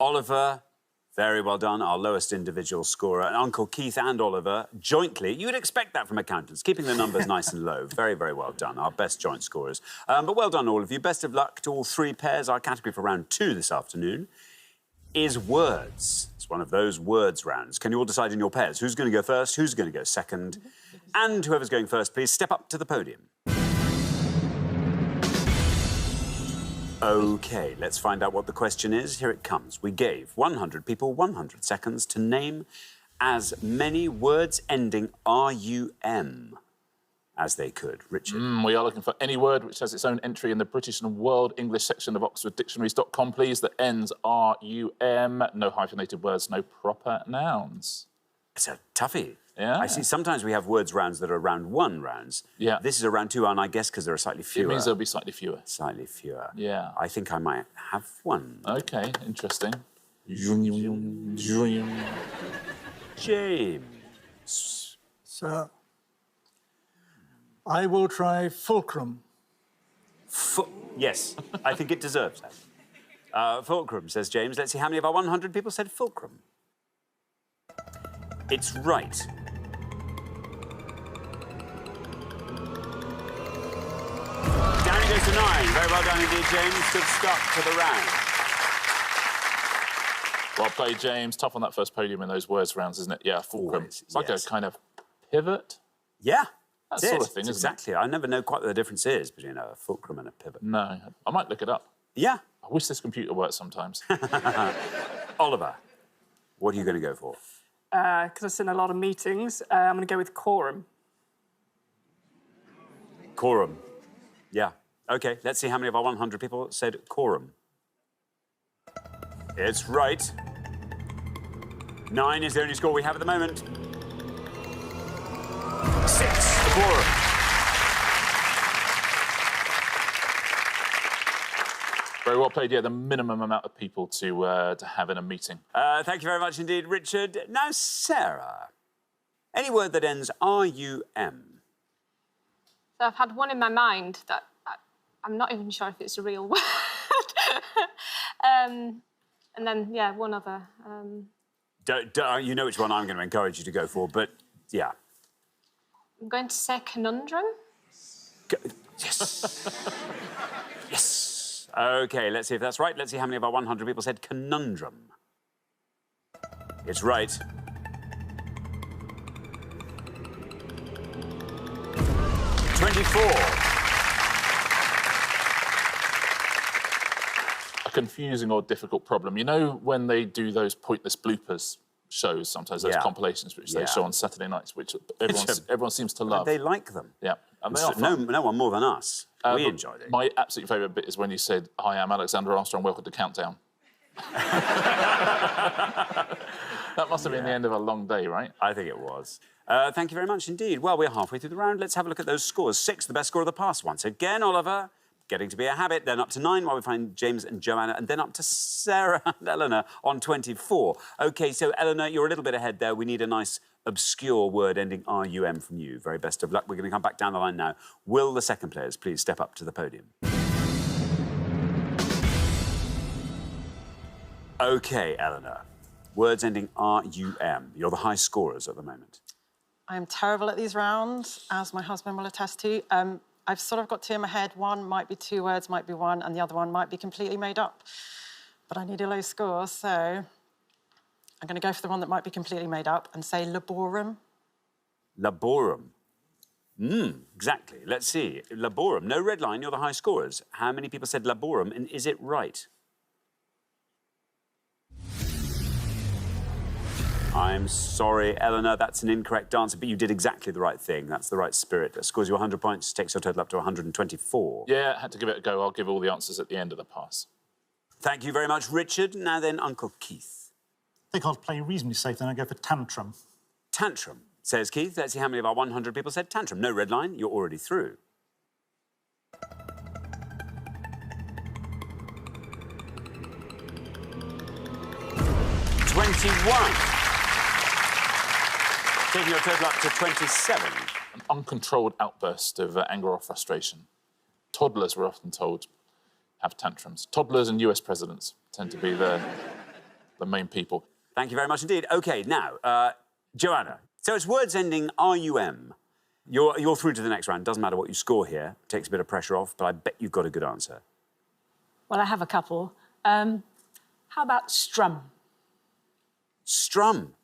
Oliver, very well done, our lowest individual scorer. And Uncle Keith and Oliver, jointly, you would expect that from accountants, keeping the numbers nice and low. Very, very well done, our best joint scorers. But well done, all of you. Best of luck to all three pairs. Our category for round 2 this afternoon is words. It's one of those words rounds. Can you all decide in your pairs who's going to go first, who's going to go second? And whoever's going first, please step up to the podium. OK, let's find out what the question is. Here it comes. We gave 100 people 100 seconds to name as many words ending R-U-M as they could. Richard? We are looking for any word which has its own entry in the British and World English section of OxfordDictionaries.com, please, that ends R-U-M. No hyphenated words, no proper nouns. It's a toughie. Yeah. I see sometimes we have words rounds that are round 1 rounds. Yeah. This is a round 2, and I guess because there are slightly fewer. It means there'll be slightly fewer. Slightly fewer. Yeah. I think I might have one. OK, interesting. James. So, I will try fulcrum. Yes, I think it deserves that. Fulcrum, says James. Let's see how many of our 100 people said fulcrum. It's right. Down he goes to 9. Very well done indeed, James. Good start to the round. Well played, James. Tough on that first podium in those words rounds, isn't it? Yeah, fulcrum. Always, It's like yes. a kind of pivot. Yeah. That That's sort of thing, isn't exactly. I never know quite what the difference is between a fulcrum and a pivot. it? No. I might look it up. Yeah. I wish this computer worked sometimes. Oliver, what are you going to go for? Because I've seen a lot of meetings, I'm going to go with quorum. Quorum. Yeah. OK, let's see how many of our 100 people said quorum. It's right. 9 is the only score we have at the moment. 6, the quorum. Very well played, yeah, the minimum amount of people to have in a meeting. Thank you very much indeed, Richard. Now, Sarah, any word that ends R-U-M? So I've had one in my mind that I'm not even sure if it's a real word. And then, yeah, one other. You know which one I'm going to encourage you to go for, but, yeah. I'm going to say conundrum. Yes. Yes. OK, let's see if that's right. Let's see how many of our 100 people said conundrum. It's right. 24. A confusing or difficult problem. You know when they do those pointless bloopers shows, sometimes those compilations which they show on Saturday nights, which everyone seems to love. They like them. Yeah. And they are fun. No one more than us. We enjoyed it. My absolute favourite bit is when you said, "Hi, I'm Alexander Armstrong, welcome to Countdown." That must have been the end of a long day, right? I think it was. Thank you very much indeed. Well, we're halfway through the round. Let's have a look at those scores. 6, the best score of the past. Once again, Oliver, getting to be a habit. Then up to 9, while we find James and Joanna, and then up to Sarah and Eleanor on 24. OK, so, Eleanor, you're a little bit ahead there. We need a nice obscure word ending R-U-M from you. Very best of luck. We're going to come back down the line now. Will the second players please step up to the podium? OK, Eleanor. Words ending R-U-M. You're the high scorers at the moment. I'm terrible at these rounds, as my husband will attest to. I've sort of got 2 in my head. One might be 2 words, might be 1, and the other one might be completely made up. But I need a low score, so I'm going to go for the one that might be completely made up and say laborum. Laborum. Exactly. Let's see. Laborum. No red line. You're the high scorers. How many people said laborum, and is it right? I'm sorry, Eleanor, that's an incorrect answer, but you did exactly the right thing. That's the right spirit. That scores you 100 points, takes your total up to 124. Yeah, had to give it a go. I'll give all the answers at the end of the pass. Thank you very much, Richard. Now then, Uncle Keith. I think I'll play reasonably safe, then I go for tantrum. Tantrum, says Keith. Let's see how many of our 100 people said tantrum. No red line, you're already through. Taking your total up to 27. An uncontrolled outburst of anger or frustration. Toddlers, we're often told, have tantrums. Toddlers and US presidents tend to be the main people. Thank you very much indeed. OK, now, Joanna. So it's words ending R-U-M. You're through to the next round. Doesn't matter what you score here. Takes a bit of pressure off, but I bet you've got a good answer. Well, I have a couple. How about strum? Strum.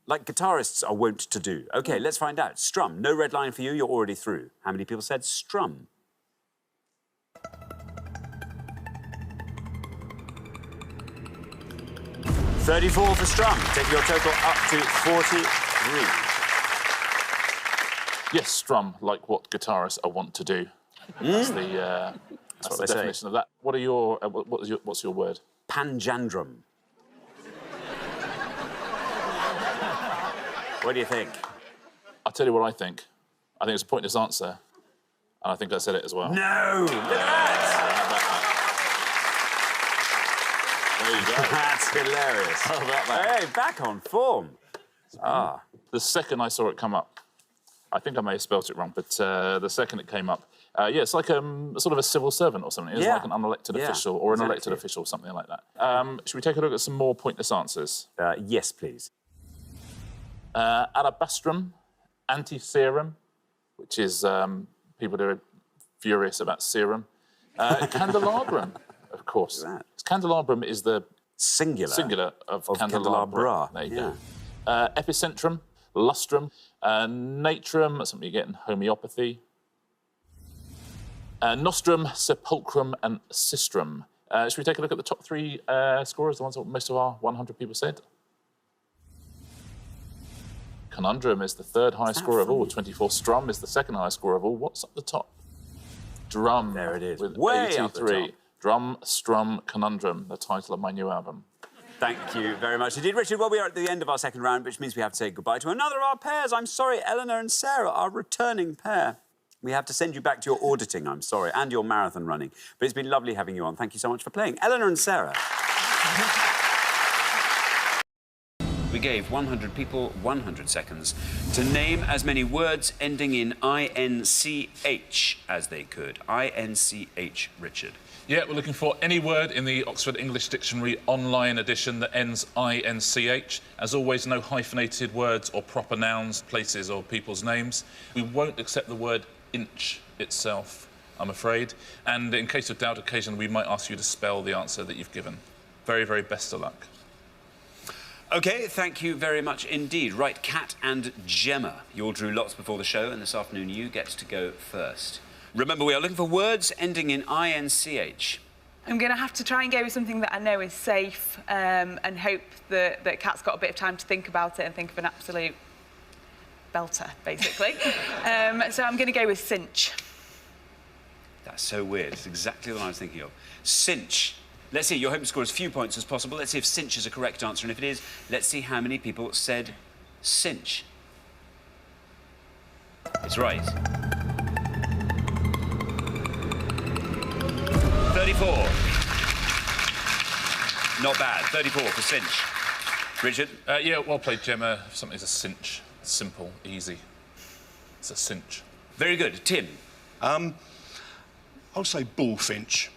Like guitarists are wont to do. OK, let's find out. Strum. No red line for you. You're already through. How many people said strum? $34 for strum. Take your total up to 43. Yes, strum, like what guitarists are wont to do. That's the That's what the they definition say. of that. What are your what's your word? Panjandrum. What do you think? I'll tell you what I think. I think it's a pointless answer, and I think I said it as well. No! Look at that! There you go. That's hilarious. How about that? Hey, back on form. Ah. The second I saw it come up, I think I may have spelt it wrong, but the second it came up, yeah, it's like sort of a civil servant or something. It's Yeah. like an unelected Yeah, official or an elected exactly. official, something like that. Should we take a look at some more pointless answers? Yes, please. Alabastrum, anti-serum, which is people who are furious about serum. Candelabrum, of course. Look at that. Candelabrum is the Singular. of Of candelabra. There you Yeah. go. Epicentrum, lustrum, natrum, that's something you get in homeopathy. Nostrum, sepulchrum, and sistrum. Should we take a look at the top three scorers, the ones that most of our 100 people said? Conundrum is the third highest scorer of all, 24. Strum is the second highest scorer of all. What's up the top? Drum. There it is. With Way 83. up the top. Drum, Strum, Conundrum, the title of my new album. Thank you very much indeed. Richard, well, we are at the end of our second round, which means we have to say goodbye to another of our pairs. I'm sorry, Eleanor and Sarah, our returning pair. We have to send you back to your auditing, I'm sorry, and your marathon running. But it's been lovely having you on. Thank you so much for playing. Eleanor and Sarah. We gave 100 people 100 seconds to name as many words ending in I-N-C-H as they could. I-N-C-H, Richard. Yeah, we're looking for any word in the Oxford English Dictionary online edition that ends I-N-C-H. As always, no hyphenated words or proper nouns, places or people's names. We won't accept the word inch itself, I'm afraid. And in case of doubt, occasionally we might ask you to spell the answer that you've given. Very, very best of luck. OK, thank you very much indeed. Right, Kat and Gemma. You all drew lots before the show, and this afternoon you get to go first. Remember, we are looking for words ending in I-N-C-H. I'm going to have to try and go with something that I know is safe and hope that Kat's got a bit of time to think about it and think of an absolute belter, basically. So I'm going to go with cinch. That's so weird. It's exactly what I was thinking of. Cinch. Let's see, you're hoping to score as few points as possible. Let's see if cinch is a correct answer, and if it is, let's see how many people said cinch. It's right. 34. Not bad. 34 for cinch. Richard? Yeah, well played, Gemma. Something's a cinch. It's simple, easy. It's a cinch. Very good. Tim? I'll say bullfinch.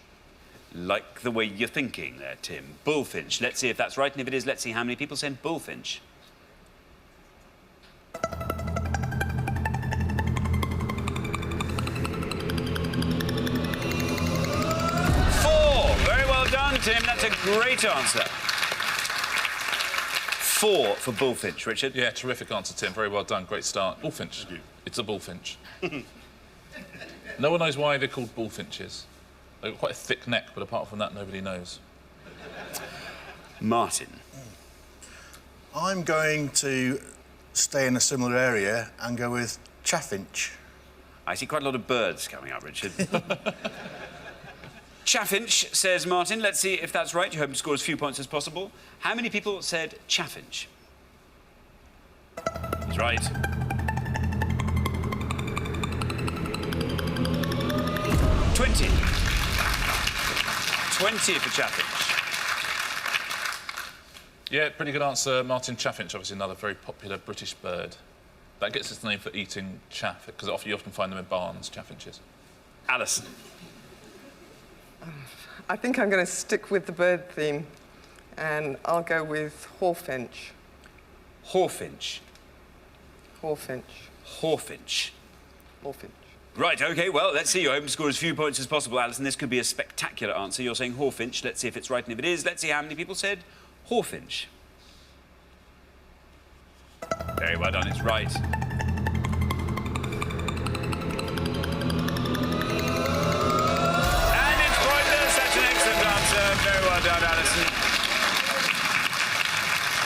Like the way you're thinking there, Tim. Bullfinch. Let's see if that's right, and if it is, let's see how many people said bullfinch. 4. Very well done, Tim. That's a great answer. 4 for bullfinch. Richard? Yeah, terrific answer, Tim. Very well done. Great start. Bullfinch. It's a bullfinch. No one knows why they're called bullfinches. They've got quite a thick neck, but apart from that, nobody knows. Martin? I'm going to stay in a similar area and go with chaffinch. I see quite a lot of birds coming up, Richard. Chaffinch, says Martin. Let's see if that's right. You hope to score as few points as possible. How many people said chaffinch? He's right. 20. 20 for chaffinch. Yeah, pretty good answer. Martin Chaffinch, obviously another very popular British bird. That gets its name for eating chaff, because you often find them in barns, chaffinches. Alison? I think I'm going to stick with the bird theme, and I'll go with hawfinch. Hawfinch. Hawfinch. Hawfinch. Hawfinch. Right, OK, well, let's see. You're hoping to score as few points as possible, Alison. This could be a spectacular answer. You're saying hawfinch. Let's see if it's right, and if it is, let's see how many people said hawfinch. Very well done, it's right. And it's pointless. That's an excellent answer. Very well done, Alison.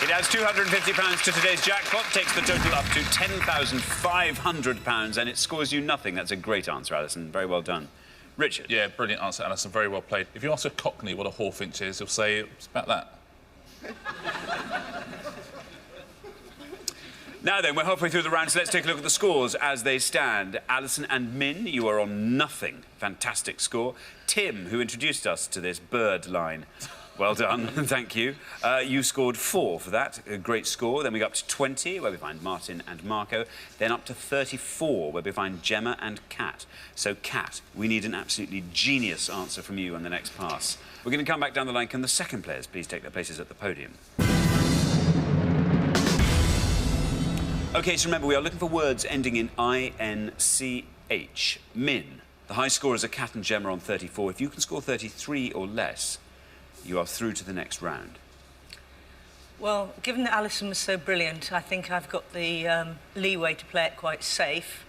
It adds £250 to today's jackpot, takes the total up to £10,500, and it scores you nothing. That's a great answer, Alison. Very well done. Richard? Yeah, brilliant answer, Alison. Very well played. If you ask a Cockney what a hawfinch is, he'll say it's about that. Now then, we're halfway through the round, so let's take a look at the scores as they stand. Alison and Min, you are on nothing. Fantastic score. Tim, who introduced us to this bird line, well done, thank you. You scored 4 for that, a great score. Then we go up to 20, where we find Martin and Marco. Then up to 34, where we find Gemma and Kat. So, Kat, we need an absolutely genius answer from you on the next pass. We're going to come back down the line. Can the second players please take their places at the podium? OK, so remember, we are looking for words ending in I-N-C-H. Min, the high scorers are Kat and Gemma on 34. If you can score 33 or less, you are through to the next round. Well, given that Alison was so brilliant, I think I've got the leeway to play it quite safe.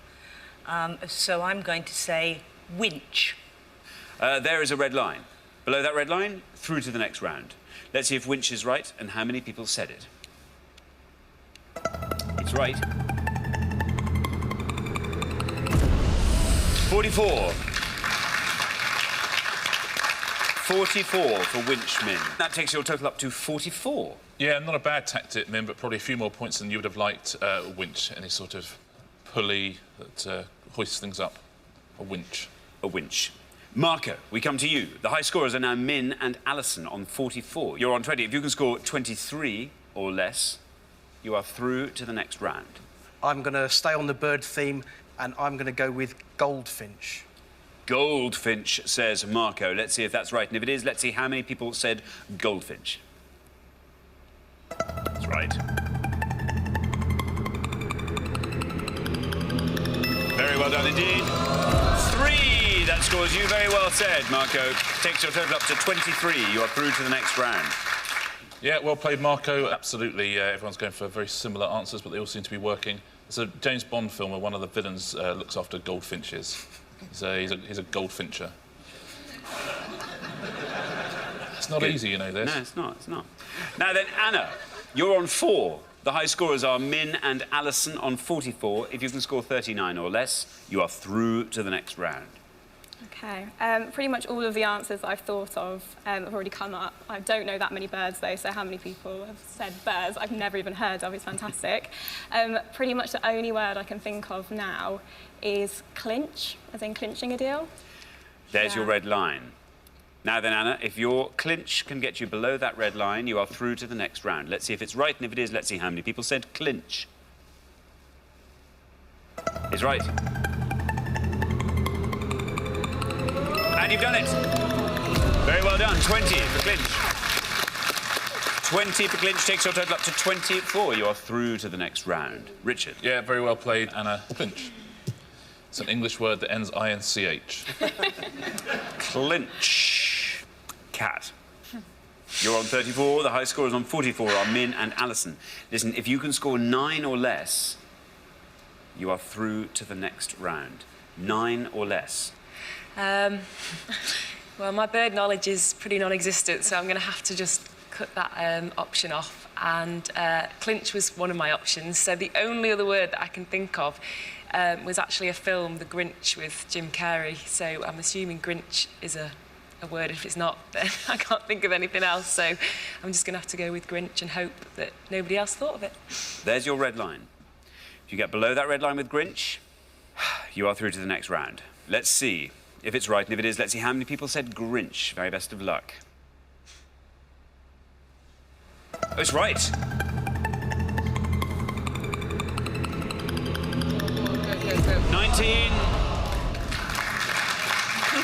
So I'm going to say winch. There is a red line. Below that red line, through to the next round. Let's see if winch is right and how many people said it. It's right. 44. 44 for winch, Min. That takes your total up to 44. Yeah, not a bad tactic, Min, but probably a few more points than you would have liked. Winch, any sort of pulley that hoists things up. A winch. A winch. Marco, we come to you. The high scorers are now Min and Alison on 44. You're on 20. If you can score 23 or less, you are through to the next round. I'm going to stay on the bird theme, and I'm going to go with goldfinch. Goldfinch, says Marco. Let's see if that's right. And if it is, let's see how many people said goldfinch. That's right. Very well done indeed. 3! That scores you. Very well said, Marco. Takes your total up to 23. You are through to the next round. Yeah, well played, Marco. Absolutely, everyone's going for very similar answers, but they all seem to be working. It's a James Bond film where one of the villains looks after goldfinches. He's a goldfincher. It's not easy, you know, this. No, it's not, it's not. Now then, Anna, you're on 4. The high scorers are Min and Alison on 44. If you can score 39 or less, you are through to the next round. OK. Pretty much all of the answers that I've thought of have already come up. I don't know that many birds, though, so how many people have said birds I've never even heard of is fantastic. Pretty much the only word I can think of now is clinch, as in clinching a deal. There's your red line. Now then, Anna, if your clinch can get you below that red line, you are through to the next round. Let's see if it's right, and if it is, let's see how many people said clinch. It's right. And you've done it. Very well done. 20 for clinch. 20 for clinch takes your total up to 24. You are through to the next round. Richard. Yeah, very well played, Anna. Clinch. It's an English word that ends I-N-C-H. Clinch. Cat. You're on 34. The high scorers on 44 are Min and Alison. Listen, if you can score 9 or less, you are through to the next round. 9 or less. Well, my bird knowledge is pretty non-existent, so I'm going to have to just cut that option off. And clinch was one of my options. So the only other word that I can think of was actually a film, The Grinch, with Jim Carrey. So I'm assuming Grinch is a word. If it's not, then I can't think of anything else. So I'm just going to have to go with Grinch and hope that nobody else thought of it. There's your red line. If you get below that red line with Grinch, you are through to the next round. Let's see if it's right, and if it is, let's see how many people said Grinch. Very best of luck. Oh, it's right. Go. 19.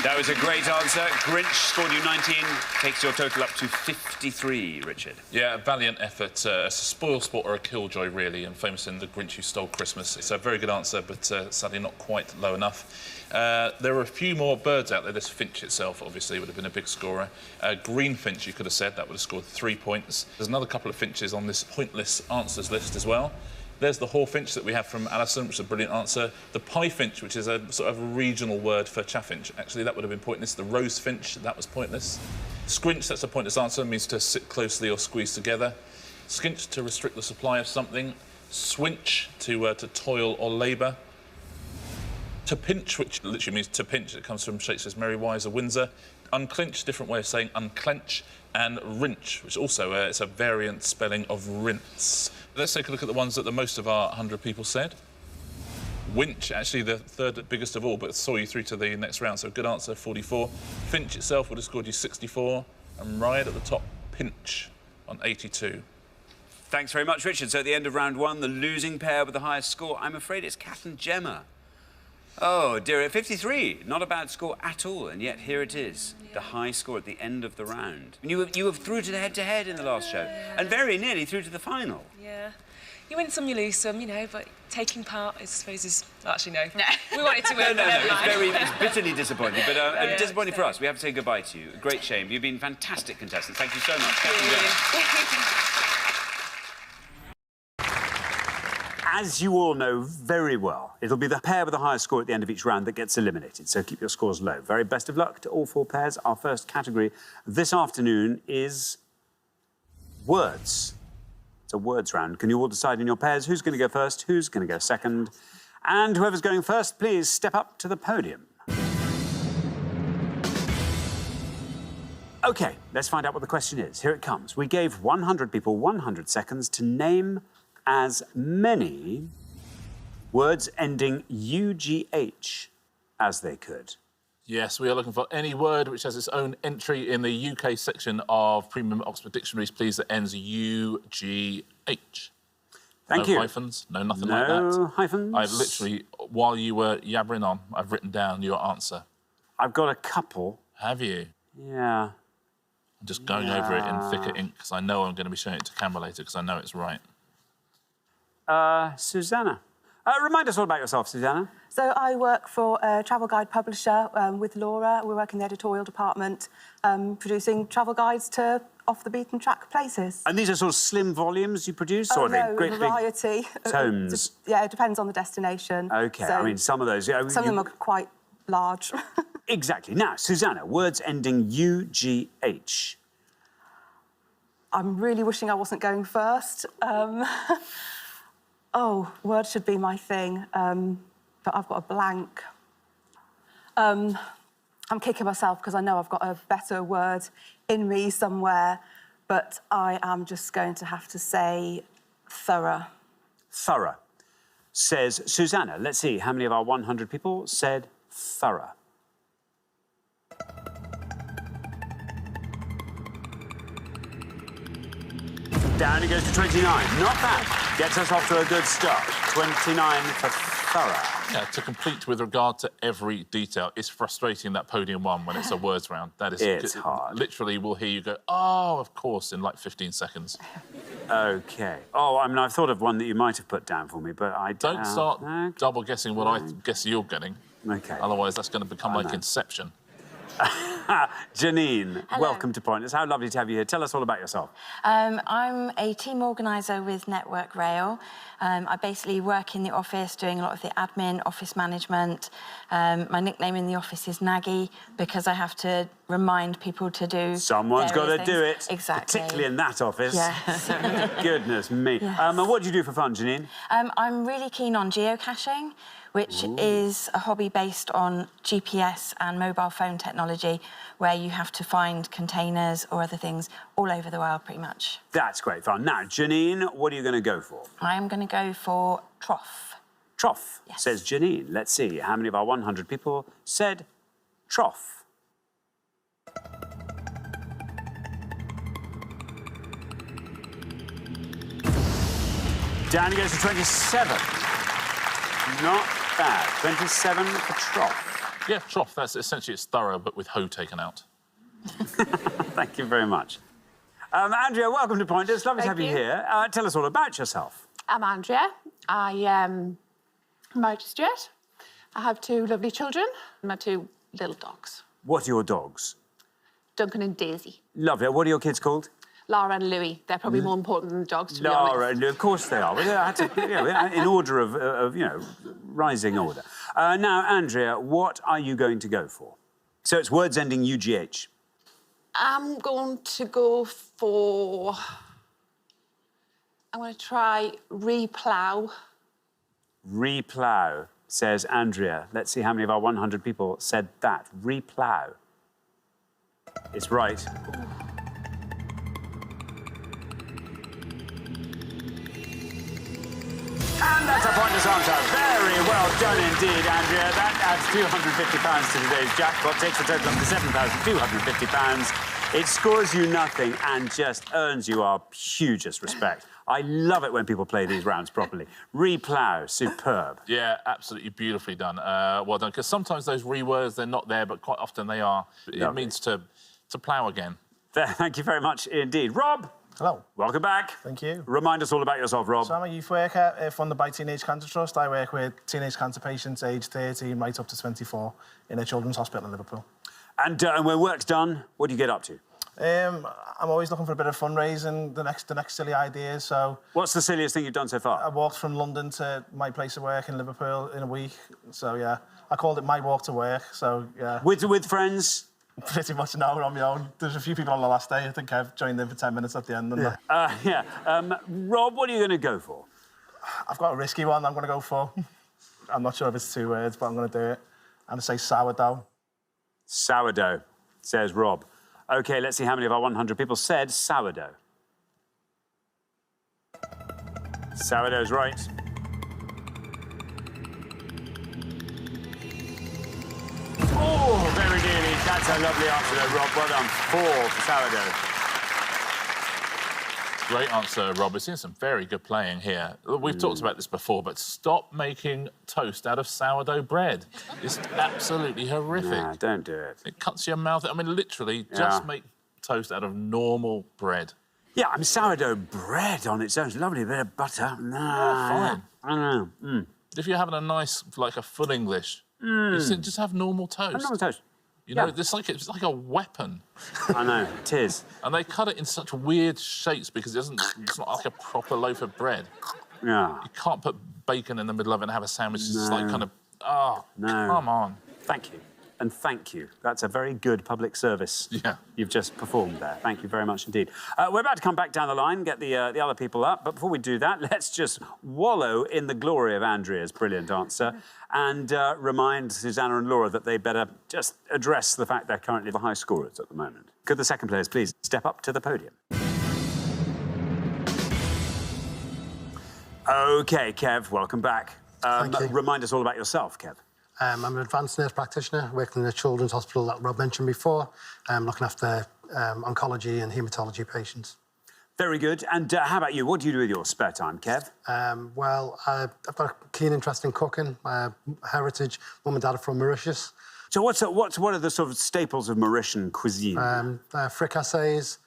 That was a great answer. Grinch scored you 19, takes your total up to 53, Richard. Yeah, a valiant effort. It's a spoil sport or a killjoy, really, and famous in The Grinch Who Stole Christmas. It's a very good answer, but sadly not quite low enough. There are a few more birds out there. This finch itself, obviously, would have been a big scorer. Green finch, you could have said. That would have scored 3 points. There's another couple of finches on this pointless answers list as well. There's the hawfinch that we have from Alison, which is a brilliant answer. The piefinch, which is a sort of regional word for chaffinch. Actually, that would have been pointless. The rosefinch, that was pointless. Squinch, that's a pointless answer, means to sit closely or squeeze together. Skinch, to restrict the supply of something. Swinch, to toil or labour. To pinch, which literally means to pinch. It comes from Shakespeare's Merry Wives of Windsor. Unclench, different way of saying unclench. And rinch, which also it's a variant spelling of rinse. Let's take a look at the ones that the most of our 100 people said. Winch, actually the third biggest of all, but saw you through to the next round, so good answer, 44. Finch itself would have scored you 64, and right at the top, pinch on 82. Thanks very much, Richard. So at the end of round one, the losing pair with the highest score, I'm afraid it's Kat and Gemma. Oh, dear, 53. Not a bad score at all, and yet here it is, the high score at the end of the round. And you were through to the head-to-head in the last show, and very nearly through to the final. Yeah. You win some, you lose some, you know, but taking part, I suppose, is... Actually, no. We wanted to win. No, it's bitterly disappointing, but disappointing for us. We have to say goodbye to you. Great shame. You've been fantastic contestants. Thank you so much. As you all know very well, it'll be the pair with the highest score at the end of each round that gets eliminated, so keep your scores low. Very best of luck to all 4 pairs. Our first category this afternoon is words. It's a words round. Can you all decide in your pairs who's going to go first, who's going to go second? And whoever's going first, please step up to the podium. OK, let's find out what the question is. Here it comes. We gave 100 people 100 seconds to name as many words ending UGH as they could. Yes, we are looking for any word which has its own entry in the UK section of Premium Oxford Dictionaries, please, that ends UGH. Thank you. No hyphens, no nothing like that. No hyphens? I've literally, while you were yabbering on, I've written down your answer. I've got a couple. Have you? Yeah. I'm just going over it in thicker ink because I know I'm going to be showing it to camera later because I know it's right. Susanna. Remind us all about yourself, Susanna. So I work for a travel guide publisher with Laura. We work in the editorial department, producing travel guides to off-the-beaten-track places. And these are sort of slim volumes you produce? Oh, or no, great variety. Big tomes? Yeah, it depends on the destination. OK, so I mean, some of those... some of them are quite large. Exactly. Now, Susanna, words ending UGH. I'm really wishing I wasn't going first. Oh, words should be my thing, but I've got a blank. I'm kicking myself because I know I've got a better word in me somewhere, but I am just going to have to say thorough. Thorough. Says Susanna. Let's see, how many of our 100 people said thorough? Down it goes to 29. Not bad. Gets us off to a good start. 29 for thorough. Yeah, to complete with regard to every detail. It's frustrating, that podium one, when it's a words round. That is... It's hard. Literally, we'll hear you go, oh, of course, in like 15 seconds. OK. Oh, I mean, I've thought of one that you might have put down for me, but I don't... Don't start double-guessing what I guess you're getting. OK. Otherwise, that's going to become like Inception. Janine, Hello. welcome to Pointless. How lovely to have you here. Tell us all about yourself. I'm a team organiser with Network Rail. I basically work in the office doing a lot of the admin, office management. My nickname in the office is Naggy because I have to remind people to do Someone's got to do it. Exactly. Particularly in that office. Yeah. Goodness me. Yes. And what do you do for fun, Janine? I'm really keen on geocaching, which is a hobby based on GPS and mobile phone technology, where you have to find containers or other things all over the world, pretty much. That's great fun. Now, Janine, what are you going to go for? I am going to go for trough. Trough, says Janine. Let's see, how many of our 100 people said trough? Down it goes to 27. Not bad. 27 for trough. Yeah, trough. That's essentially it's thorough, but with hoe taken out. Thank you very much. Andrea, welcome to Pointers. Lovely to have you here. Tell us all about yourself. I'm Andrea. I am married to Stuart. I have 2 lovely children, my 2 little dogs, What are your dogs? Duncan and Daisy. Lovely. What are your kids called? Laura and Louis. They're probably more important than the dogs, to be honest. Laura, of course they are. Well, I had to, in order of, rising order. Now, Andrea, what are you going to go for? So it's words ending UGH. I'm going to go for... I'm going to try replough. Replough, says Andrea. Let's see how many of our 100 people said that. Replough. It's right. And that's a pointless answer. Very well done indeed, Andrea. That adds £250 to today's jackpot, takes the total up to £7,250. It scores you nothing and just earns you our hugest respect. I love it when people play these rounds properly. Replough, superb. Yeah, absolutely beautifully done. Well done, because sometimes those rewords, they're not there, but quite often they are. It means to plough again. Thank you very much indeed. Rob. Hello. Welcome back. Thank you. Remind us all about yourself, Rob. So I'm a youth worker funded by Teenage Cancer Trust. I work with teenage cancer patients aged 13 right up to 24 in a children's hospital in Liverpool. And when work's done, what do you get up to? I'm always looking for a bit of fundraising, the next silly ideas, so... What's the silliest thing you've done so far? I walked from London to my place of work in Liverpool in a week, so yeah. I called it my walk to work, so yeah. With friends? Pretty much now, on my own. There's a few people on the last day. I think I've joined in for 10 minutes at the end. And Rob, what are you going to go for? I've got a risky one I'm going to go for. I'm not sure if it's 2 words, but I'm going to do it. I'm going to say sourdough. Sourdough, says Rob. OK, let's see how many of our 100 people said sourdough. Sourdough's right. Oh, very nearly. That's a lovely answer, though, Rob. Well done. 4 for sourdough. Great answer, Rob. We're seeing some very good playing here. We've talked about this before, but stop making toast out of sourdough bread. It's absolutely horrific. Nah, don't do it. It cuts your mouth. I mean, literally, just make toast out of normal bread. Yeah, I mean, sourdough bread on its own is lovely. A bit of butter. Fine. I know. If you're having a nice, like a full English, just have normal toast. Normal toast. You know, it's like a weapon. I know, it is. And they cut it in such weird shapes because it's not like a proper loaf of bread. Yeah. You can't put bacon in the middle of it and have a sandwich. It's just like kind of, no. Come on. Thank you. And thank you. That's a very good public service you've just performed there. Thank you very much indeed. We're about to come back down the line, get the other people up. But before we do that, let's just wallow in the glory of Andrea's brilliant answer and remind Susanna and Laura that they better just address the fact they're currently the high scorers at the moment. Could the second players please step up to the podium? OK, Kev, welcome back. Thank you. Remind us all about yourself, Kev. I'm an advanced nurse practitioner working in a children's hospital that Rob mentioned before, looking after oncology and haematology patients. Very good. And how about you? What do you do with your spare time, Kev? Well, I've got a keen interest in cooking. My heritage, mum and dad are from Mauritius. So what are the sort of staples of Mauritian cuisine? Fricassees,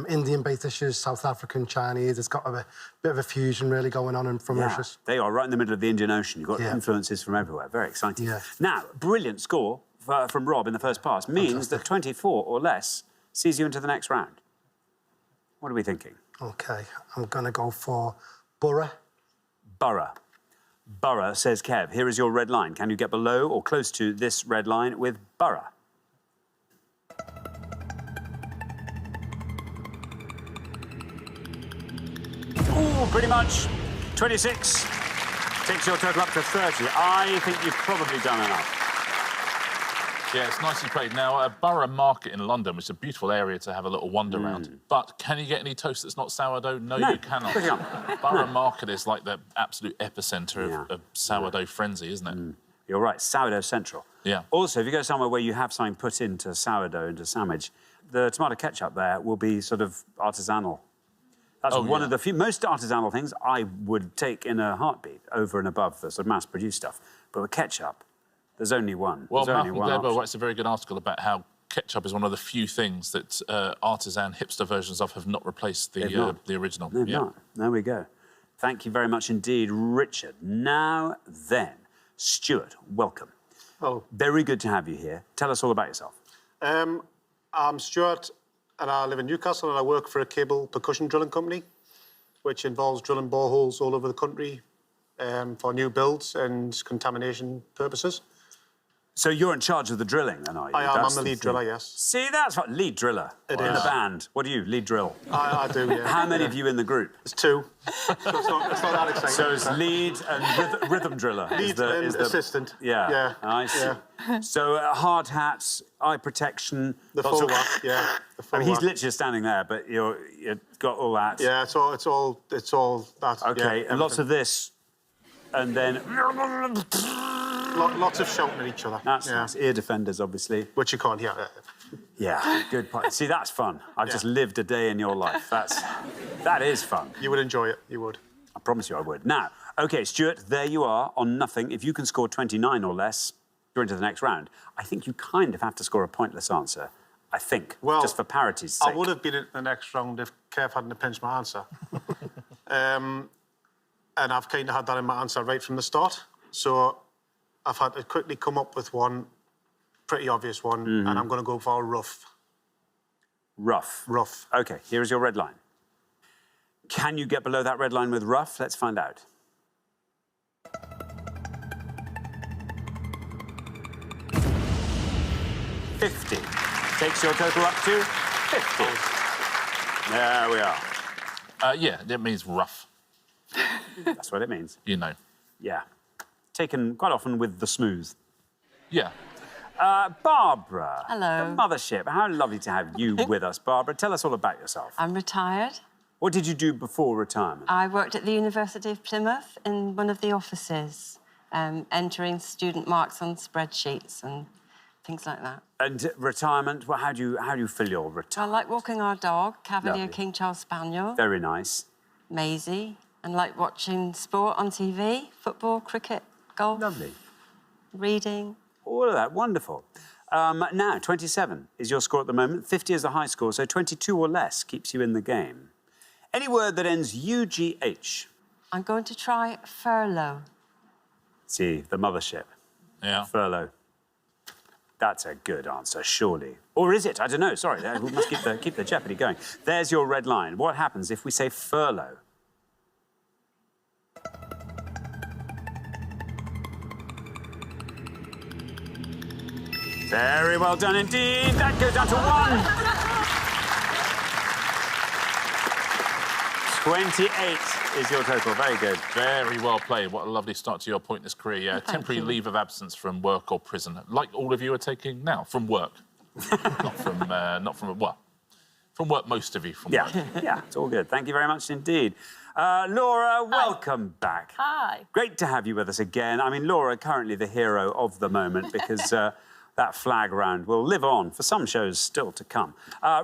Indian-based dishes, South African, Chinese. It's got a bit of a fusion really going on from Mauritius. They are right in the middle of the Indian Ocean. You've got influences from everywhere. Very exciting. Yeah. Now, brilliant score from Rob in the first pass means that 24 or less sees you into the next round. What are we thinking? OK, I'm going to go for borough. Borough. Borough, says Kev. Here is your red line. Can you get below or close to this red line with borough? Ooh, pretty much. 26 takes your total up to 30. I think you've probably done enough. Yeah, it's nicely played. Now, Borough Market in London, which is a beautiful area to have a little wander around. But can you get any toast that's not sourdough? No, you cannot. Borough Market is like the absolute epicentre of sourdough frenzy, isn't it? You're right, sourdough central. Yeah. Also, if you go somewhere where you have something put into sourdough, into sandwich, the tomato ketchup there will be sort of artisanal. That's one of the few, most artisanal things I would take in a heartbeat over and above the sort of mass-produced stuff. But with ketchup, There's only one. Well, There's only Malcolm one Gladwell option. writes a very good article about how ketchup is one of the few things that artisan hipster versions of have not replaced the original. They've not. There we go. Thank you very much indeed, Richard. Now then, Stuart, welcome. Oh. Very good to have you here. Tell us all about yourself. I'm Stuart, and I live in Newcastle, and I work for a cable percussion drilling company, which involves drilling boreholes all over the country for new builds and contamination purposes. So you're in charge of the drilling, then, are you? I am. I'm the lead driller, yes. See, that's what lead driller It in is. the band. What do you lead drill? I do, yeah. How many of you in the group? There's two. So it's not that exciting. So it's lead and rhythm driller. Lead and assistant. Yeah. Yeah. I see. Yeah. So hard hats, eye protection. The lots full of- whack, yeah. The full I mean, he's whack. literally standing there, but you've got all that. Yeah, it's all that. Okay, yeah, lots of this, and then lots of shouting at each other. that's nice. Ear defenders, obviously. Which you can't hear. Yeah, good point. See, that's fun. I've just lived a day in your life. That is fun. You would enjoy it. You would. I promise you I would. Now, OK, Stuart, there you are on nothing. If you can score 29 or less, you're into the next round. I think you kind of have to score a pointless answer. I think, well, just for parity's sake. I would have been in the next round if Kev hadn't pinched my answer. And I've kind of had that in my answer right from the start. So I've had to quickly come up with one, pretty obvious one, and I'm going to go for rough. Rough. Rough. OK, here is your red line. Can you get below that red line with rough? Let's find out. $50. Takes your total up to 50. There we are. Yeah, it means rough. That's what it means. You know. Yeah. Taken quite often with the smooth. Yeah. Barbara. Hello. The mothership. How lovely to have you with us, Barbara. Tell us all about yourself. I'm retired. What did you do before retirement? I worked at the University of Plymouth in one of the offices, entering student marks on spreadsheets and things like that. And retirement, well, how do you fill your retirement? I like walking our dog, Cavalier Lovely. King Charles Spaniel. Very nice. Maisie. And like watching sport on TV, football, cricket, golf. Lovely. Reading. All of that, wonderful. Now, 27 is your score at the moment. 50 is the high score, so 22 or less keeps you in the game. Any word that ends UGH? I'm going to try furlough. See, the mothership. Yeah. Furlough. That's a good answer, surely. Or is it? I don't know. Sorry, we must keep the jeopardy going. There's your red line. What happens if we say furlough? Very well done indeed. That goes down to 1. 28 is your total. Very good. Very well played. What a lovely start to your pointless career. Yeah, temporary leave of absence from work or prison, like all of you are taking now, from work. not from work, most of you from work. Yeah, it's all good. Thank you very much indeed. Laura, welcome back. Hi. Great to have you with us again. I mean, Laura, currently the hero of the moment because that flag round will live on for some shows still to come.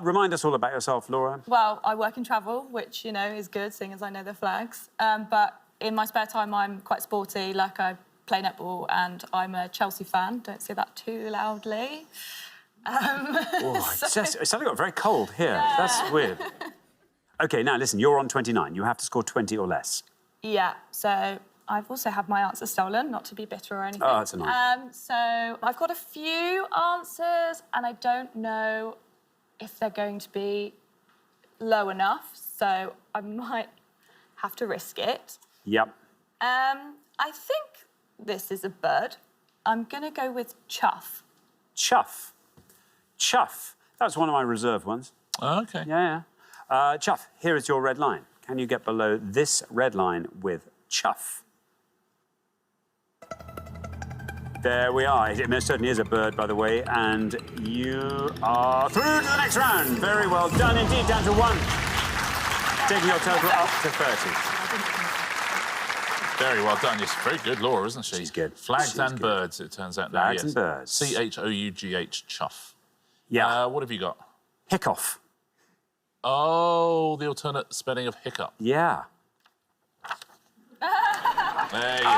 Remind us all about yourself, Laura. Well, I work in travel, which, you know, is good, seeing as I know the flags. But in my spare time, I'm quite sporty, like I play netball, and I'm a Chelsea fan. Don't say that too loudly. It's suddenly got very cold here. Yeah. That's weird. OK, now listen, you're on 29. You have to score 20 or less. Yeah, so I've also had my answer stolen, not to be bitter or anything. Oh, that's annoying. So I've got a few answers, and I don't know if they're going to be low enough, so I might have to risk it. Yep. I think this is a bird. I'm going to go with chuff. Chuff. Chuff. That's one of my reserve ones. Oh, OK. Yeah. Chuff, here is your red line. Can you get below this red line with chuff? There we are. It most certainly is a bird, by the way, and you are through to the next round. Very well done indeed, down to 1. Taking your total up to 30. Very well done. Yes, very good, Laura, isn't she? She's good. Flags She's and good. birds, it turns out now. Flags and birds. CHOUGH, chuff. Yeah. What have you got? Hiccough. Oh, the alternate spelling of hiccup. Yeah. There you go.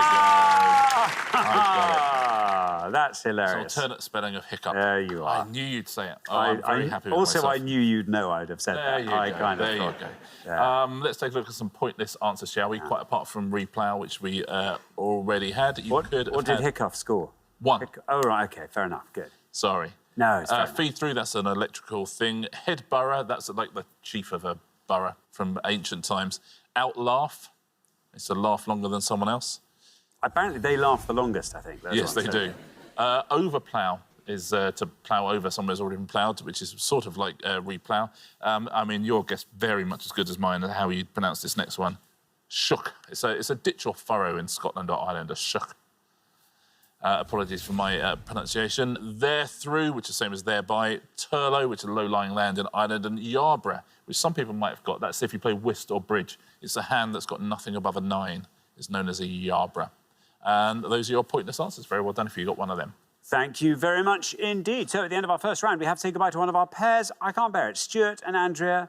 I've got Oh, that's hilarious. It's alternate spelling of hiccup. There you are. I knew you'd say it. Oh, I'm very happy with also, myself. I knew you'd know I'd have said There that. you I go. kind of There you thought. go. Yeah. Let's take a look at some pointless answers, shall we? Quite apart from replow, which we already had. What did Hiccup score? 1. Oh, right, OK, fair enough, good. Sorry. No, it's fair enough. Feed through, that's an electrical thing. Head borough, that's like the chief of a borough from ancient times. Outlaugh, it's a laugh longer than someone else. Apparently they laugh the longest, I think. Yes, they do. Overplough is to plough over somewhere that's already been ploughed, which is sort of like replough. I mean, your guess very much as good as mine at how you pronounce this next one. Shook. It's a ditch or furrow in Scotland or Ireland, a shook. Apologies for my pronunciation. Therethrough, which is the same as thereby. Turlough, which is low-lying land in Ireland. And Yarborough, which some people might have got. That's if you play whist or bridge. It's a hand that's got nothing above a 9. It's known as a Yarborough. And those are your pointless answers. Very well done if you got one of them. Thank you very much indeed. So at the end of our first round, we have to say goodbye to one of our pairs. I can't bear it. Stuart and Andrea,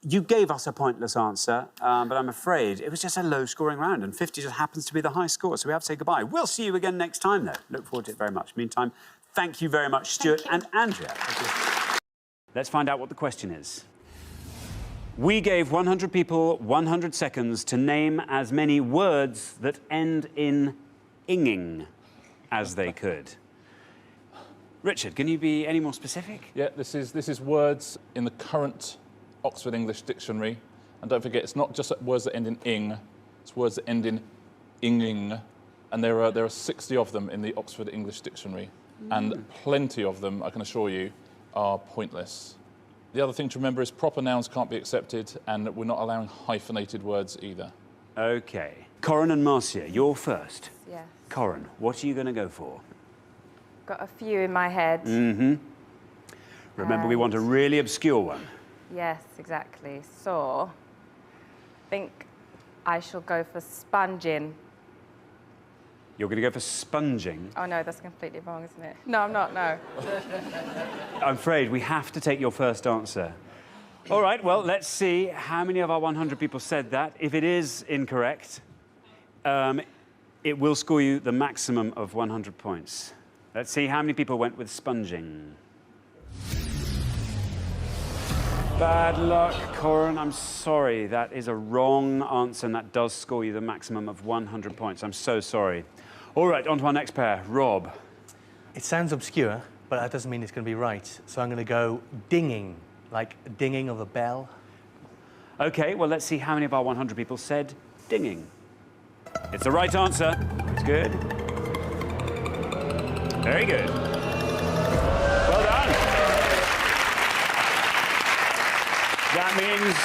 you gave us a pointless answer, but I'm afraid it was just a low-scoring round, and 50 just happens to be the high score, so we have to say goodbye. We'll see you again next time, though. Look forward to it very much. Meantime, thank you very much, Stuart and Andrea. Let's find out what the question is. We gave 100 people 100 seconds to name as many words that end in inging as they could. Richard, can you be any more specific? Yeah, this is words in the current Oxford English Dictionary. And don't forget, it's not just words that end in ing, it's words that end in inging. And there are 60 of them in the Oxford English Dictionary. And plenty of them, I can assure you, are pointless. The other thing to remember is proper nouns can't be accepted, and we're not allowing hyphenated words either. OK. Corin and Marcia, you're first. Yeah. Corin, what are you going to go for? Got a few in my head. Mm-hmm. Remember, we want a really obscure one. Yes, exactly. So, I think I shall go for sponging. You're going to go for sponging? Oh, no, that's completely wrong, isn't it? No, I'm not, no. I'm afraid we have to take your first answer. All right, well, let's see how many of our 100 people said that. If it is incorrect, it will score you the maximum of 100 points. Let's see how many people went with sponging. Bad luck, Corin. I'm sorry. That is a wrong answer, and that does score you the maximum of 100 points. I'm so sorry. All right, on to our next pair. Rob. It sounds obscure, but that doesn't mean it's going to be right. So I'm going to go dinging, like dinging of a bell. OK, well, let's see how many of our 100 people said dinging. It's the right answer. It's good. Very good. Well done. That means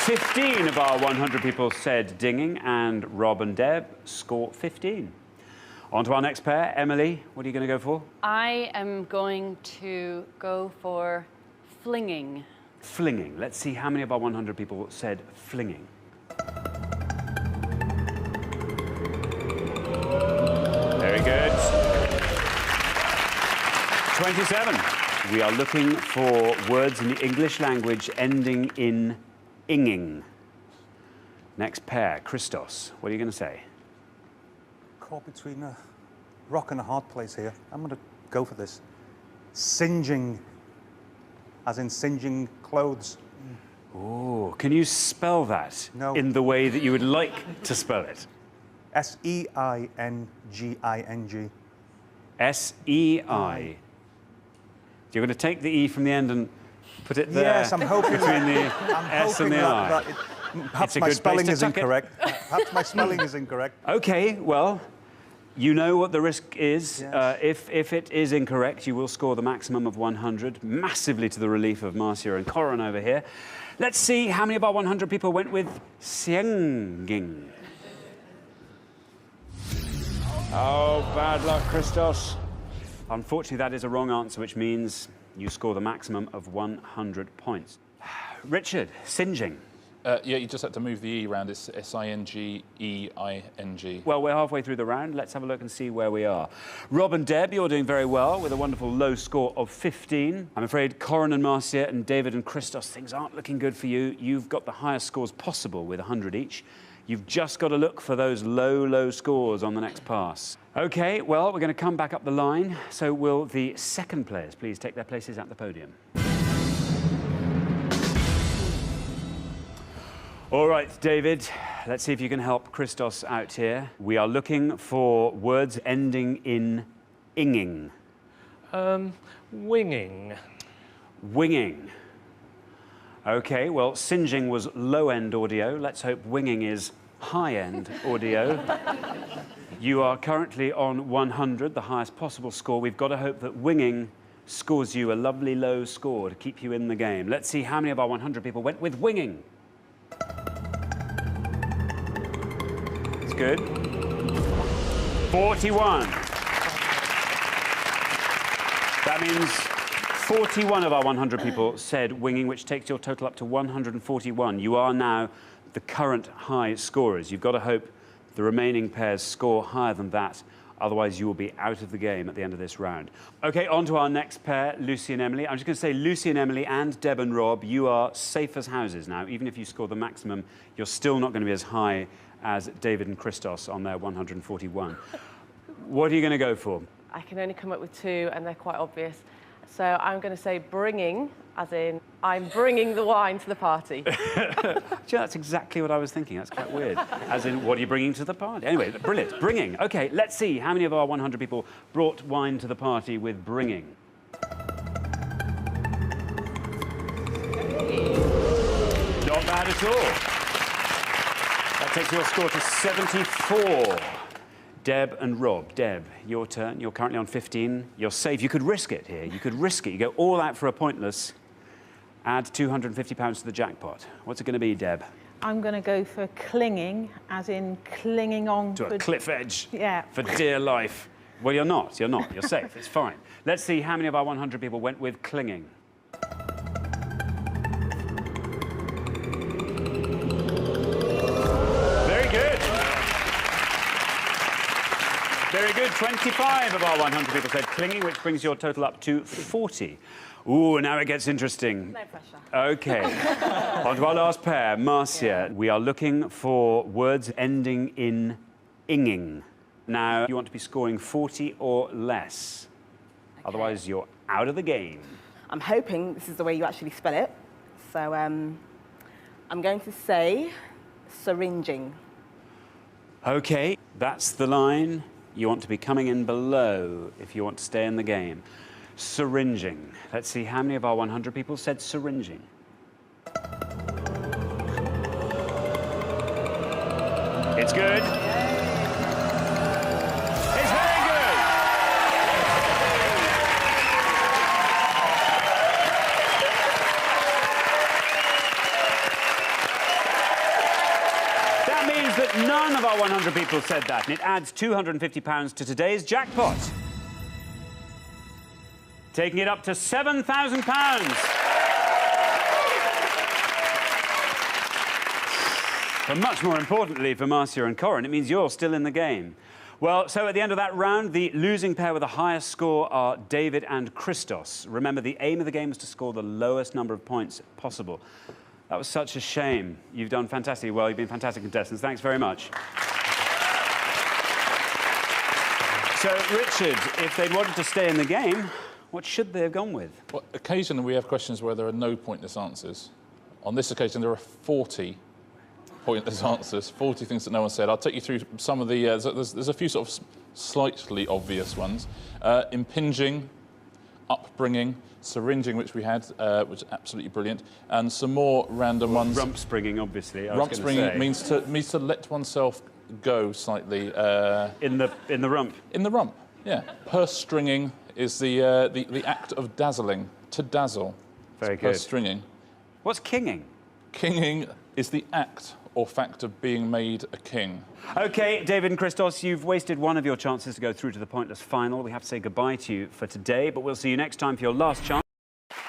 15 of our 100 people said dinging, and Rob and Deb score 15. On to our next pair. Emily, what are you going to go for? I am going to go for flinging. Flinging. Let's see how many of our 100 people said flinging. Very good. 27. We are looking for words in the English language ending in inging. Next pair, Christos. What are you going to say? Caught between a rock and a hard place here. I'm going to go for this. Singeing, as in singeing clothes. Oh, can you spell that in the way that you would like to spell it? S-E-I-N-G-I-N-G. S-E-I. You're going to take the E from the end and put it there. Yes, I'm hoping between the I'm S and hoping the I. Perhaps my spelling is incorrect. Perhaps my spelling is incorrect. OK, well, you know what the risk is. Yes. If it is incorrect, you will score the maximum of 100, massively to the relief of Marcia and Corin over here. Let's see how many of our 100 people went with sienging. Oh, bad luck, Christos. Unfortunately, that is a wrong answer, which means you score the maximum of 100 points. Richard, singeing. Yeah, you just had to move the E around. It's S-I-N-G-E-I-N-G. Well, we're halfway through the round. Let's have a look and see where we are. Rob and Deb, you're doing very well with a wonderful low score of 15. I'm afraid Corin and Marcia and David and Christos, things aren't looking good for you. You've got the highest scores possible with 100 each. You've just got to look for those low, low scores on the next pass. OK, well, we're going to come back up the line. So will the second players please take their places at the podium? All right, David, let's see if you can help Christos out here. We are looking for words ending in inging. Winging. Winging. OK, well, singeing was low-end audio. Let's hope winging is high-end audio. You are currently on 100, the highest possible score. We've got to hope that winging scores you a lovely low score to keep you in the game. Let's see how many of our 100 people went with winging. It's good. 41. That means 41 of our 100 people said winging, which takes your total up to 141. You are now the current high scorers. You've got to hope the remaining pairs score higher than that. Otherwise, you will be out of the game at the end of this round. OK, on to our next pair, Lucy and Emily. I'm just going to say Lucy and Emily and Deb and Rob, you are safe as houses now. Even if you score the maximum, you're still not going to be as high as David and Christos on their 141. What are you going to go for? I can only come up with two, and they're quite obvious. So I'm going to say bringing, as in I'm bringing the wine to the party. That's exactly what I was thinking. That's quite weird. As in, what are you bringing to the party? Anyway, brilliant. Bringing. OK, let's see how many of our 100 people brought wine to the party with bringing. Not bad at all. That takes your score to 74. Deb and Rob. Deb, your turn. You're currently on 15. You're safe. You could risk it here. You could risk it. You go all out for a pointless. Add £250 to the jackpot. What's it going to be, Deb? I'm going to go for clinging, as in clinging on to a cliff edge. Yeah. For dear life. Well, you're not. You're not. You're safe. It's fine. Let's see how many of our 100 people went with clinging. Very good. Very good. 25 of our 100 people said clinging, which brings your total up to 40. Ooh, now it gets interesting. No pressure. OK. On to our last pair, Marcia. We are looking for words ending in inging. Now, you want to be scoring 40 or less. Okay. Otherwise, you're out of the game. I'm hoping this is the way you actually spell it. So I'm going to say syringing. OK, that's the line. You want to be coming in below if you want to stay in the game. Syringing. Let's see how many of our 100 people said syringing. It's good. It's very good. That means that none of our 100 people said that, and it adds £250 to today's jackpot. Taking it up to £7,000. But much more importantly for Marcia and Corin, it means you're still in the game. Well, so at the end of that round, the losing pair with the highest score are David and Christos. Remember, the aim of the game was to score the lowest number of points possible. That was such a shame. You've done fantastically well. You've been fantastic contestants. Thanks very much. So, Richard, if they'd wanted to stay in the game, what should they have gone with? Well, occasionally we have questions where there are no pointless answers. On this occasion, there are 40 pointless answers, 40 things that no one said. I'll take you through some of the... there's a few sort of slightly obvious ones. Impinging, upbringing, syringing, which we had, which is absolutely brilliant, and some more random ones. Rump springing, obviously. Rump springing means to let oneself go slightly. In the rump? In the rump, yeah. Purse stringing is the act of dazzling, to dazzle. Very good. Purse stringing. What's kinging? Kinging is the act or fact of being made a king. OK, David and Christos, you've wasted one of your chances to go through to the pointless final. We have to say goodbye to you for today, but we'll see you next time for your last chance.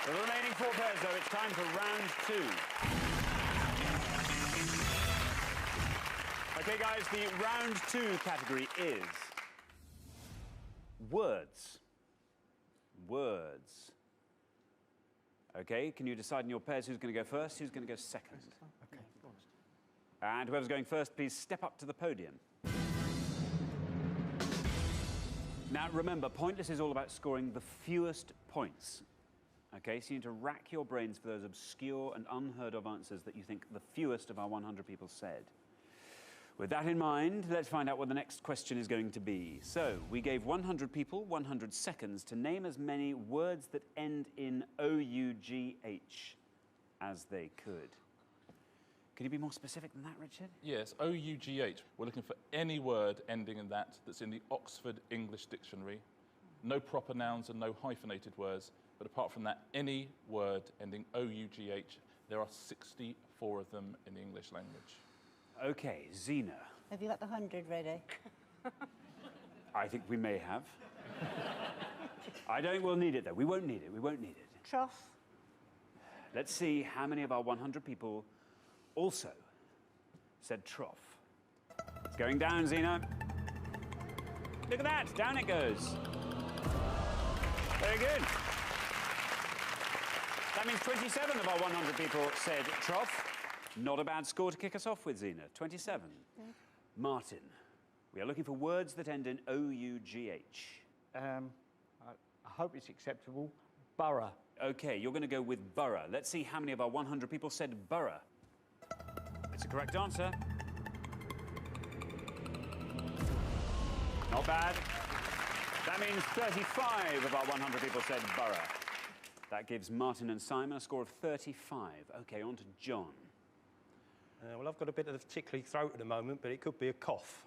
The remaining four pairs, though, it's time for round two. OK, guys, the round two category is words. Words. OK, can you decide in your pairs who's going to go first, who's going to go second? OK. And whoever's going first, please step up to the podium. Now, remember, Pointless is all about scoring the fewest points. OK, so you need to rack your brains for those obscure and unheard of answers that you think the fewest of our 100 people said. With that in mind, let's find out what the next question is going to be. So, we gave 100 people 100 seconds to name as many words that end in O-U-G-H as they could. Could you be more specific than that, Richard? Yes, O-U-G-H. We're looking for any word ending in that that's in the Oxford English Dictionary. No proper nouns and no hyphenated words. But apart from that, any word ending O-U-G-H. There are 64 of them in the English language. OK, Zena. Have you got the 100 ready? I think we may have. I don't think we'll need it, though. We won't need it. We won't need it. Trough. Let's see how many of our 100 people also said trough. It's going down, Zena. Look at that. Down it goes. Very good. That means 27 of our 100 people said trough. Not a bad score to kick us off with, Zena. 27. Yeah. Martin, we are looking for words that end in O-U-G-H. I hope it's acceptable. Borough. OK, you're going to go with borough. Let's see how many of our 100 people said borough. It's a correct answer. Not bad. That means 35 of our 100 people said borough. That gives Martin and Simon a score of 35. OK, on to John. Well, I've got a bit of a tickly throat at the moment, but it could be a cough.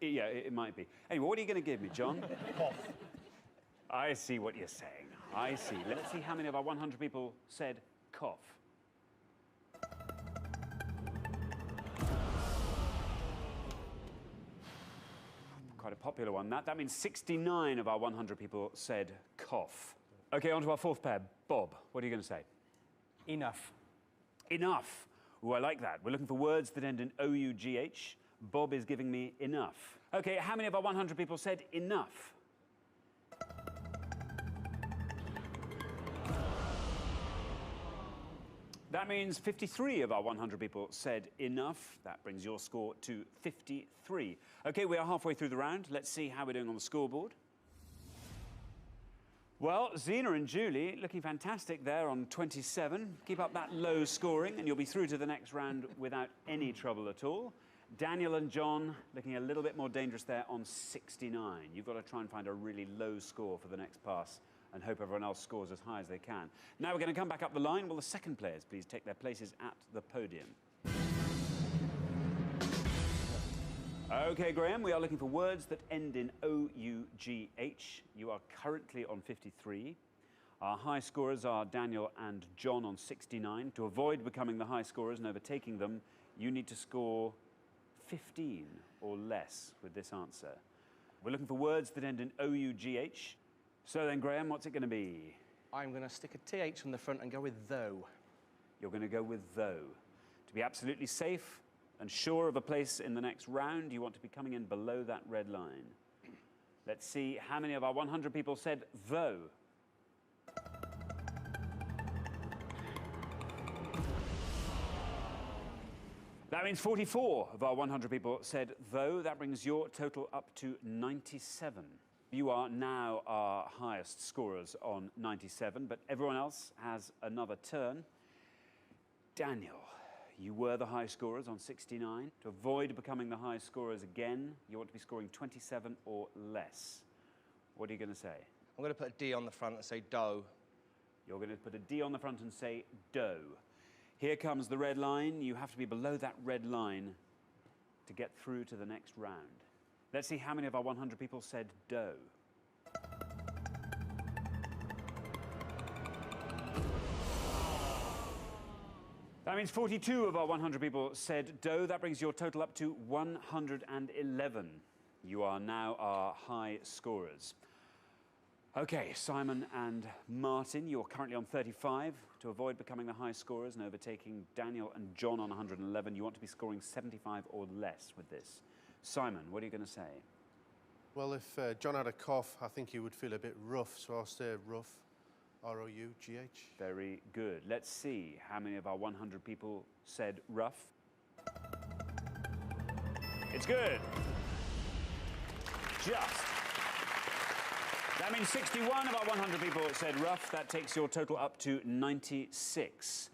Yeah, it might be. Anyway, what are you going to give me, John? Cough. I see what you're saying. I see. Let's see how many of our 100 people said cough. Quite a popular one, that. That means 69 of our 100 people said cough. OK, on to our fourth pair. Bob, what are you going to say? Enough. Enough. Ooh, I like that. We're looking for words that end in O-U-G-H. Bob is giving me enough. OK, how many of our 100 people said enough? That means 53 of our 100 people said enough. That brings your score to 53. OK, we are halfway through the round. Let's see how we're doing on the scoreboard. Well, Zena and Julie looking fantastic there on 27. Keep up that low scoring and you'll be through to the next round without any trouble at all. Daniel and John looking a little bit more dangerous there on 69. You've got to try and find a really low score for the next pass and hope everyone else scores as high as they can. Now we're going to come back up the line. Will the second players please take their places at the podium? OK, Graham, we are looking for words that end in O-U-G-H. You are currently on 53. Our high scorers are Daniel and John on 69. To avoid becoming the high scorers and overtaking them, you need to score 15 or less with this answer. We're looking for words that end in O-U-G-H. So then, Graham, what's it going to be? I'm going to stick a TH on the front and go with though. You're going to go with though. To be absolutely safe and sure of a place in the next round, you want to be coming in below that red line. Let's see how many of our 100 people said though. That means 44 of our 100 people said though. That brings your total up to 97. You are now our highest scorers on 97, but everyone else has another turn. Daniel, you were the high scorers on 69. To avoid becoming the high scorers again, you want to be scoring 27 or less. What are you going to say? I'm going to put a D on the front and say dough. You're going to put a D on the front and say dough. Here comes the red line. You have to be below that red line to get through to the next round. Let's see how many of our 100 people said dough. That means 42 of our 100 people said dough. That brings your total up to 111. You are now our high scorers. OK, Simon and Martin, you're currently on 35. To avoid becoming the high scorers and overtaking Daniel and John on 111, you want to be scoring 75 or less with this. Simon, what are you going to say? Well, if John had a cough, I think he would feel a bit rough, so I'll say rough. R-O-U-G-H. Very good. Let's see how many of our 100 people said rough. It's good. Just. That means 61 of our 100 people said rough. That takes your total up to 96.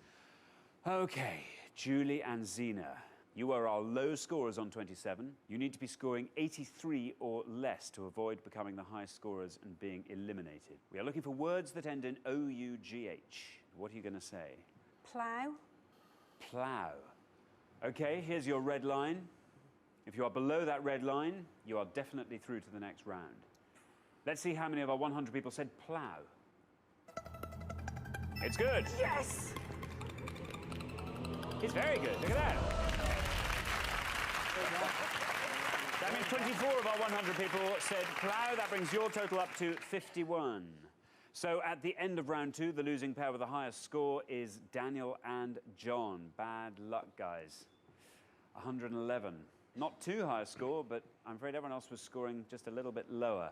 OK, Julie and Zena, you are our low scorers on 27. You need to be scoring 83 or less to avoid becoming the high scorers and being eliminated. We are looking for words that end in O-U-G-H. What are you going to say? Plough. Plough. OK, here's your red line. If you are below that red line, you are definitely through to the next round. Let's see how many of our 100 people said plough. It's good. Yes! It's very good. Look at that. That means 24 of our 100 people said plough. That brings your total up to 51. So at the end of round 2, the losing pair with the highest score is Daniel and John. Bad luck, guys. 111. Not too high a score, but I'm afraid everyone else was scoring just a little bit lower.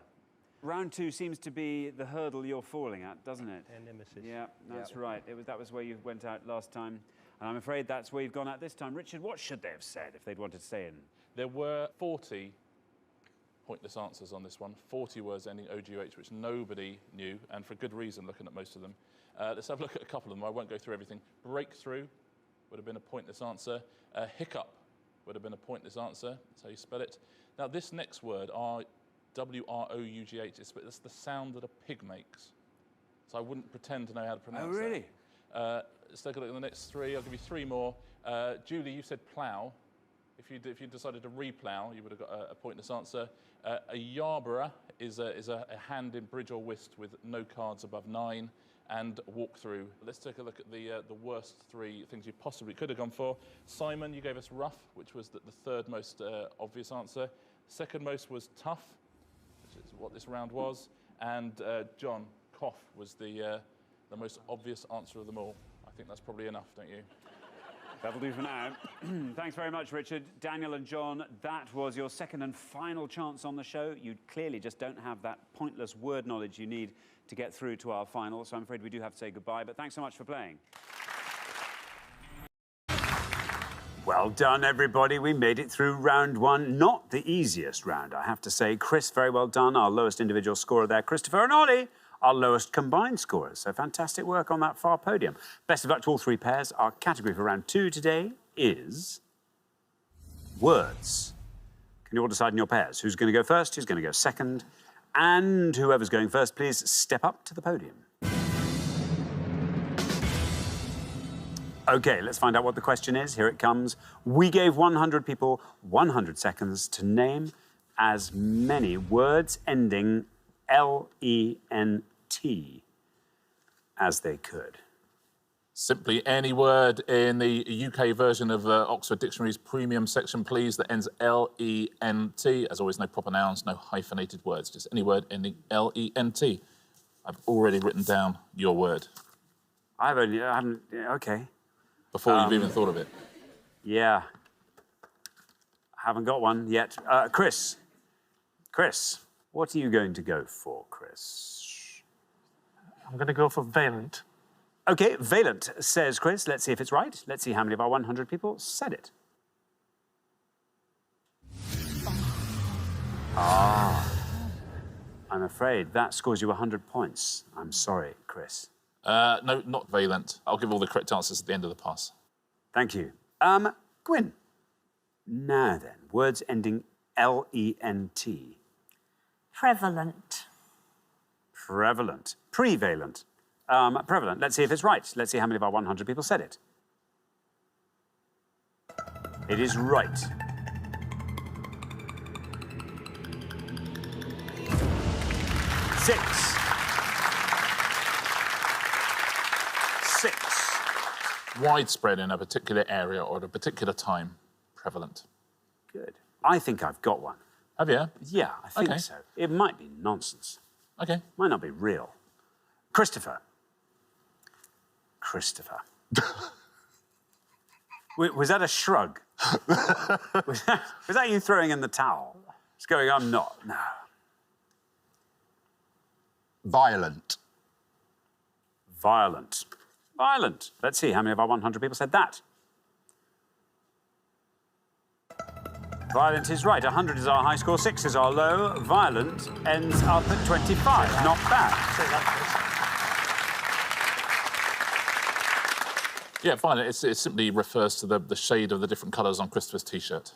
Round 2 seems to be the hurdle you're falling at, doesn't it? Their nemesis. Yeah, that's right. That was where you went out last time. And I'm afraid that's where you've gone out this time. Richard, what should they have said if they'd wanted to stay in? There were 40 pointless answers on this one, 40 words ending O-G-H, which nobody knew, and for good reason, looking at most of them. Let's have a look at a couple of them. I won't go through everything. Breakthrough would have been a pointless answer. Hiccup would have been a pointless answer. That's how you spell it. Now, this next word, W-R-O-U-G-H, it's the sound that a pig makes. So I wouldn't pretend to know how to pronounce that. Oh, really? Let's take a look at the next 3. I'll give you 3 more. Julie, you said plough. If you decided to re-plough, you would have got a pointless answer. A Yarborough is a hand in bridge or whist with no cards above 9, and walkthrough. Let's take a look at the worst 3 things you possibly could have gone for. Simon, you gave us rough, which was the third most obvious answer. Second most was tough, which is what this round was. And John, cough was the most obvious answer of them all. I think that's probably enough, don't you? That'll do for now. Thanks very much, Richard. Daniel and John, that was your second and final chance on the show. You clearly just don't have that pointless word knowledge you need to get through to our final, so I'm afraid we do have to say goodbye, but thanks so much for playing. Well done, everybody. We made it through round 1. Not the easiest round, I have to say. Chris, very well done. Our lowest individual scorer there. Christopher and Ollie, our lowest combined scorers. So fantastic work on that far podium. Best of luck to all 3 pairs. Our category for round 2 today is words. Can you all decide in your pairs? Who's going to go first? Who's going to go second? And whoever's going first, please step up to the podium. OK, let's find out what the question is. Here it comes. We gave 100 people 100 seconds to name as many words ending L-E-N-T as they could. Simply any word in the UK version of Oxford Dictionary's premium section, please, that ends L-E-N-T. As always, no proper nouns, no hyphenated words, just any word ending L-E-N-T. I've already written down your word. I haven't, OK. Before you've even thought of it. Yeah. I haven't got one yet. Chris, what are you going to go for, Chris? I'm going to go for valent. OK, valent, says Chris. Let's see if it's right. Let's see how many of our 100 people said it. I'm afraid that scores you 100 points. I'm sorry, Chris. No, not valent. I'll give all the correct answers at the end of the pass. Thank you. Gwyn. Now then, words ending L-E-N-T. Prevalent. Prevalent. Prevalent. Prevalent. Let's see if it's right. Let's see how many of our 100 people said it. It is right. Six. Widespread in a particular area or at a particular time. Prevalent. Good. I think I've got one. Have you? Yeah, I think so. It might be nonsense. OK. Might not be real. Christopher. Was that a shrug? was that you throwing in the towel? Just going, I'm not. No. Violent. Violent. Violent. Let's see how many of our 100 people said that. Violent is right. 100 is our high score, 6 is our low. Violent ends up at 25. Not bad. Yeah, violent. It simply refers to the shade of the different colours on Christopher's T-shirt.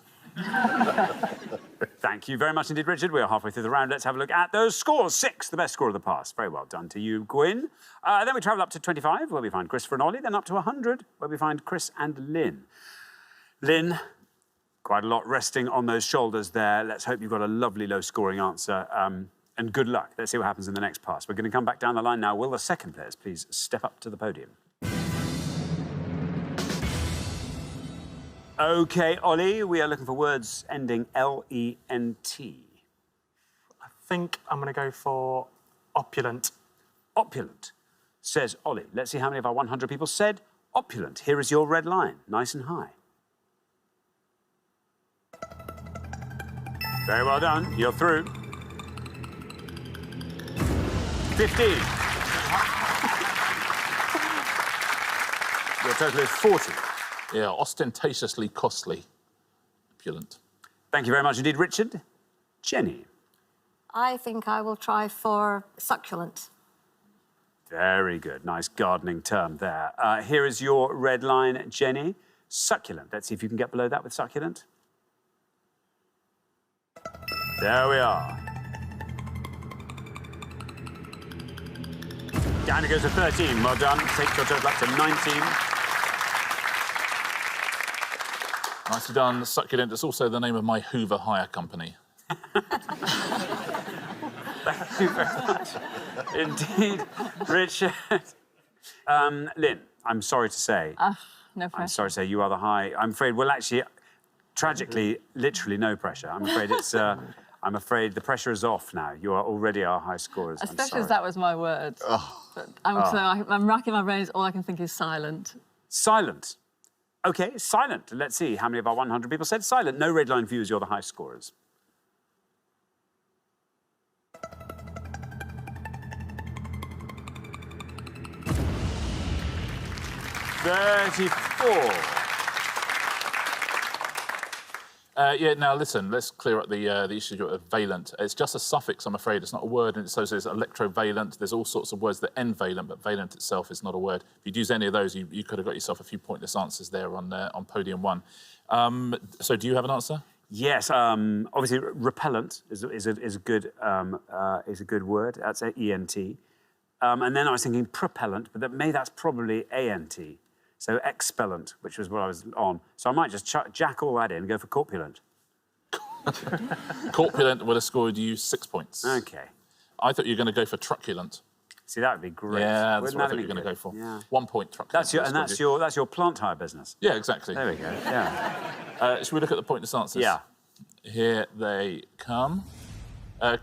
Thank you very much indeed, Richard. We are halfway through the round. Let's have a look at those scores. 6, the best score of the past. Very well done to you, Gwyn. Then we travel up to 25, where we find Christopher and Ollie. Then up to 100, where we find Chris and Lynn. Lynn, quite a lot resting on those shoulders there. Let's hope you've got a lovely low-scoring answer. And good luck. Let's see what happens in the next pass. We're going to come back down the line now. Will the second players please step up to the podium? OK, Ollie, we are looking for words ending L-E-N-T. I think I'm going to go for opulent. Opulent, says Ollie. Let's see how many of our 100 people said opulent. Here is your red line, nice and high. Very well done. You're through. 15. Your total is 40. Yeah, ostentatiously costly. Opulent. Thank you very much indeed, Richard. Jenny. I think I will try for succulent. Very good. Nice gardening term there. Here is your red line, Jenny. Succulent. Let's see if you can get below that with succulent. There we are. Down it goes to 13. Well done. Takes your total up to 19. Nicely done, succulent. It's also the name of my Hoover hire company. Thank you very much. Indeed, Richard. Lynn, I'm sorry to say. No pressure. I'm sorry to say you are the high. I'm afraid, well, actually, tragically, literally no pressure. I'm afraid it's... I'm afraid the pressure is off now. You are already our high scorers. Especially as that was my word. Oh. But I'm racking my brains. All I can think is silent. Silent. OK, silent. Let's see how many of our 100 people said silent. No red line views, you're the high scorers. Yeah, now listen, let's clear up the issue of valent. It's just a suffix, I'm afraid. It's not a word, and so there's electrovalent. There's all sorts of words that end valent, but valent itself is not a word. If you'd used any of those, you could have got yourself a few pointless answers there on podium 1. So do you have an answer? Yes, obviously repellent is a good word. That's E-N-T. And then I was thinking propellant, but that's probably A-N-T. So expellent, which was what I was on. So I might just jack all that in and go for corpulent. Corpulent would have scored you 6 points. OK. I thought you were going to go for truculent. See, that would be great. Yeah, that's what I thought you were going to go for. Yeah. 1 point truculent. That's your plant hire business. Yeah, exactly. There we go. Yeah. Should we look at the pointless answers? Yeah. Here they come.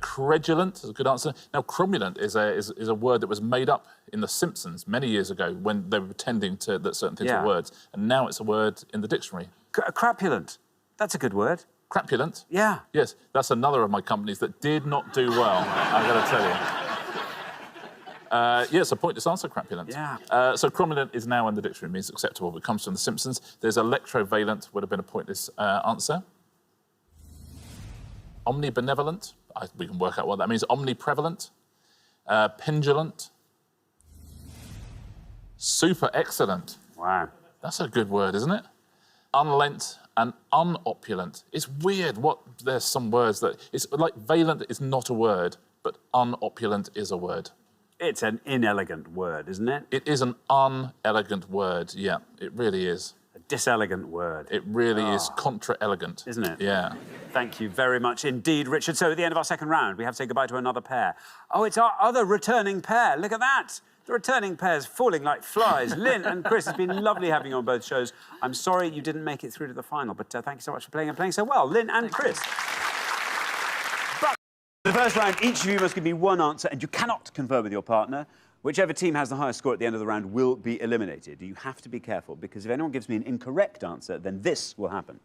Credulent is a good answer. Now, cromulent is a word that was made up in The Simpsons many years ago when they were pretending that certain things were words, and now it's a word in the dictionary. Crapulent. That's a good word. Crapulent? Yeah. Yes, that's another of my companies that did not do well, I've got to tell you. Yes, a pointless answer, crapulent. Yeah. So cromulent is now in the dictionary, means acceptable. It comes from The Simpsons. There's electrovalent, would have been a pointless answer. Omnibenevolent. We can work out what that means. Omniprevalent, pendulent, super excellent. Wow. That's a good word, isn't it? Unlent and unopulent. It's weird there's some words that... It's like valent is not a word, but unopulent is a word. It's an inelegant word, isn't it? It is an unelegant word, yeah. It really is. A diselegant word. It really is contra-elegant. Isn't it? Yeah. Thank you very much indeed, Richard. So at the end of our second round, we have to say goodbye to another pair. Oh, it's our other returning pair. Look at that. The returning pair's falling like flies. Lynn and Chris, it's been lovely having you on both shows. I'm sorry you didn't make it through to the final, but thank you so much for playing and playing so well. Lynn and Chris. But in the first round, each of you must give me one answer, and you cannot confer with your partner. Whichever team has the highest score at the end of the round will be eliminated. You have to be careful, because if anyone gives me an incorrect answer, then this will happen.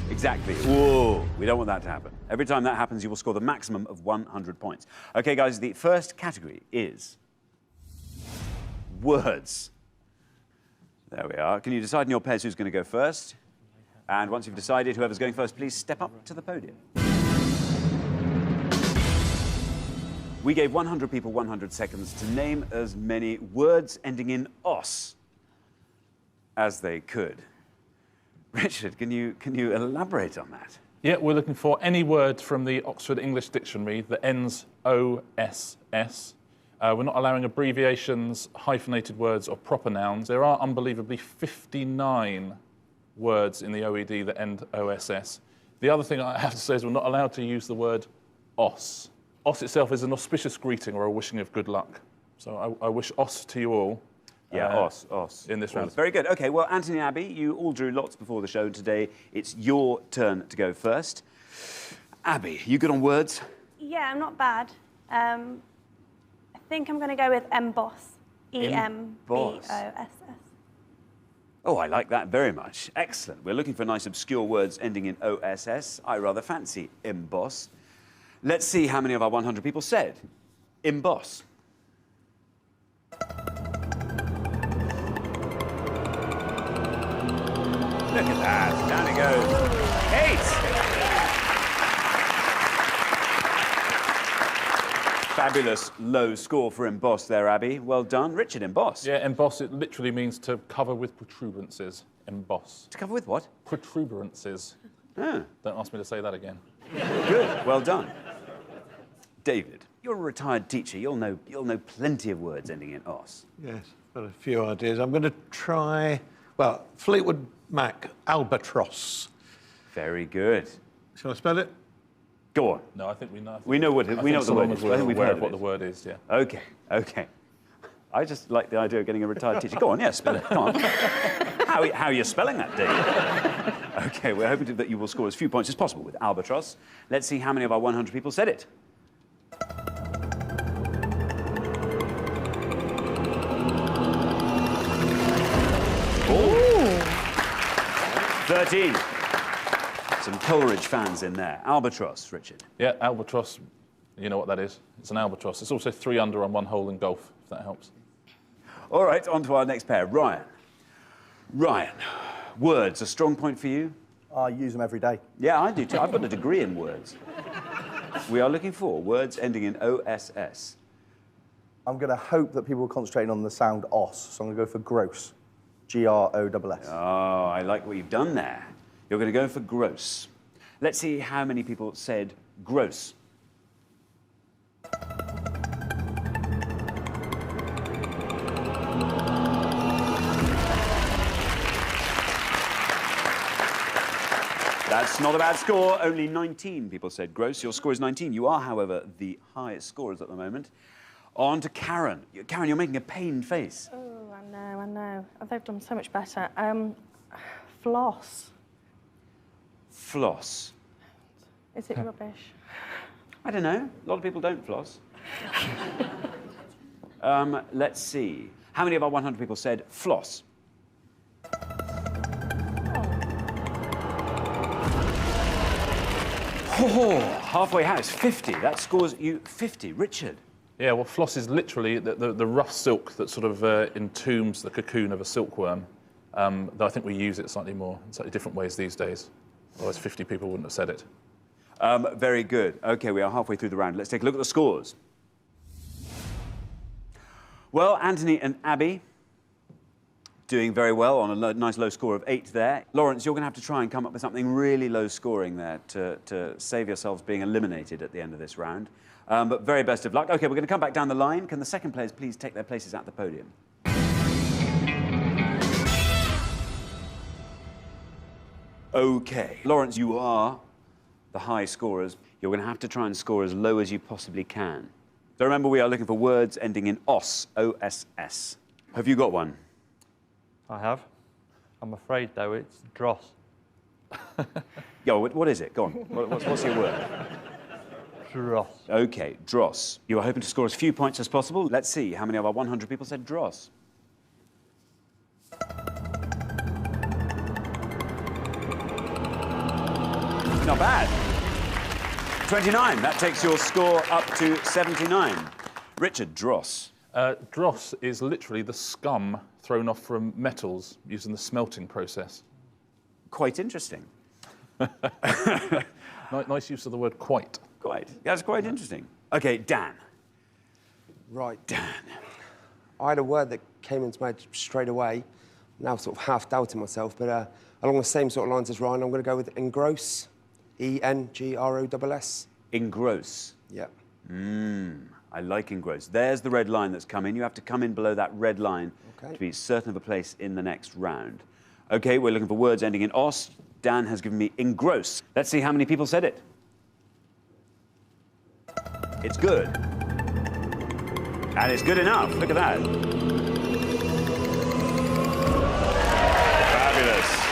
Exactly. Whoa, we don't want that to happen. Every time that happens, you will score the maximum of 100 points. OK, guys, the first category is words. There we are. Can you decide in your pairs who's going to go first? And once you've decided, whoever's going first, please step up to the podium. We gave 100 people 100 seconds to name as many words ending in os as they could. Richard, can you elaborate on that? Yeah, we're looking for any word from the Oxford English Dictionary that ends OSS. We're not allowing abbreviations, hyphenated words, or proper nouns. There are unbelievably 59 words in the OED that end OSS. The other thing I have to say is we're not allowed to use the word os. Os itself is an auspicious greeting or a wishing of good luck. So I wish os to you all. Yeah, os. In this round. Very good. OK, well, Anthony and Abby, you all drew lots before the show. Today, it's your turn to go first. Abby, you good on words? Yeah, I'm not bad. I think I'm going to go with emboss. E-M-B-O-S-S. Oh, I like that very much. Excellent. We're looking for nice obscure words ending in OSS. I rather fancy emboss. Let's see how many of our 100 people said emboss. Look at that. Down it goes. 8. Fabulous low score for emboss there, Abby. Well done. Richard, emboss. Yeah, emboss, it literally means to cover with protuberances. Emboss. To cover with what? Protuberances. Ah. Don't ask me to say that again. Good. Well done. David, you're a retired teacher. You'll know plenty of words ending in os. Yes, got a few ideas. I'm going to try, well, Fleetwood Mac, albatross. Very good. Shall I spell it? Go on. No, I think we know. We know what the word is. We're I think we've aware heard of what the word is, yeah. OK, OK. I just like the idea of getting a retired teacher. Go on, yeah, spell it. Come on. How are you spelling that, David? OK, we're hoping that you will score as few points as possible with albatross. Let's see how many of our 100 people said it. Ooh. 13. Some Coleridge fans in there. Albatross, Richard. Yeah, albatross, you know what that is. It's an albatross. It's also 3 under on 1 hole in golf, if that helps. All right, on to our next pair. Ryan. Ryan, words, a strong point for you? I use them every day. Yeah, I do too. I've got a degree in words. We are looking for words ending in OSS. I'm going to hope that people are concentrating on the sound os, so I'm going to go for gross. G-R-O-S-S. Oh, I like what you've done there. You're going to go for gross. Let's see how many people said gross. That's not a bad score. Only 19 people said gross. Your score is 19. You are, however, the highest scorers at the moment. On to Karen. Karen, you're making a pained face. Oh, I know. They've done so much better. Floss. Floss. Is it rubbish? I don't know. A lot of people don't floss. Let's see. How many of our 100 people said floss? Oh, halfway house, 50. That scores you 50. Richard. Yeah, well, floss is literally the rough silk that sort of entombs the cocoon of a silkworm. Though I think we use it slightly different ways these days. Otherwise, 50 people wouldn't have said it. Very good. OK, we are halfway through the round. Let's take a look at the scores. Well, Anthony and Abby doing very well on a nice low score of 8 there. Lawrence, you're going to have to try and come up with something really low scoring there to save yourselves being eliminated at the end of this round. But very best of luck. OK, we're going to come back down the line. Can the second players please take their places at the podium? OK. Lawrence, you are the high scorers. You're going to have to try and score as low as you possibly can. So remember, we are looking for words ending in os, O-S-S. Have you got one? I have. I'm afraid, though, it's dross. Yo, what is it? Go on. What's your word? Dross. OK, dross. You are hoping to score as few points as possible. Let's see how many of our 100 people said dross. Not bad. 29. That takes your score up to 79. Richard, dross. Dross is literally the scum thrown off from metals using the smelting process. quite interesting. Nice use of the word quite. Quite. That's quite interesting. OK, Dan. Right. Dan. I had a word that came into my head straight away. Now sort of half doubting myself, but along the same sort of lines as Ryan, I'm going to go with engross. E-N-G-R-O-S-S. Engross. Yeah. I like engross. There's the red line that's come in. You have to come in below that red line to be certain of a place in the next round. OK, we're looking for words ending in os. Dan has given me engross. Let's see how many people said it. It's good. And it's good enough. Look at that. Fabulous.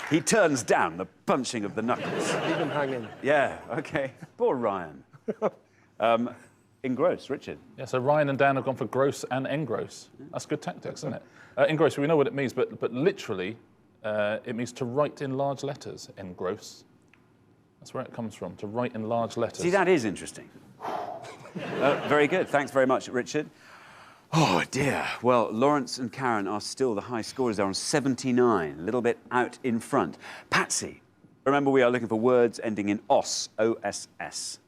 He turns down the punching of the knuckles. Leave him hanging. Yeah, OK. Poor Ryan. Engross, Richard. Yeah, so Ryan and Dan have gone for gross and engross. That's good tactics, isn't it? Engross, we know what it means, but literally, it means to write in large letters, engross. That's where it comes from, to write in large letters. See, that is interesting. Very good. Thanks very much, Richard. Oh, dear. Well, Lawrence and Karen are still the high scorers. They're on 79, a little bit out in front. Patsy, remember we are looking for words ending in os, O-S-S.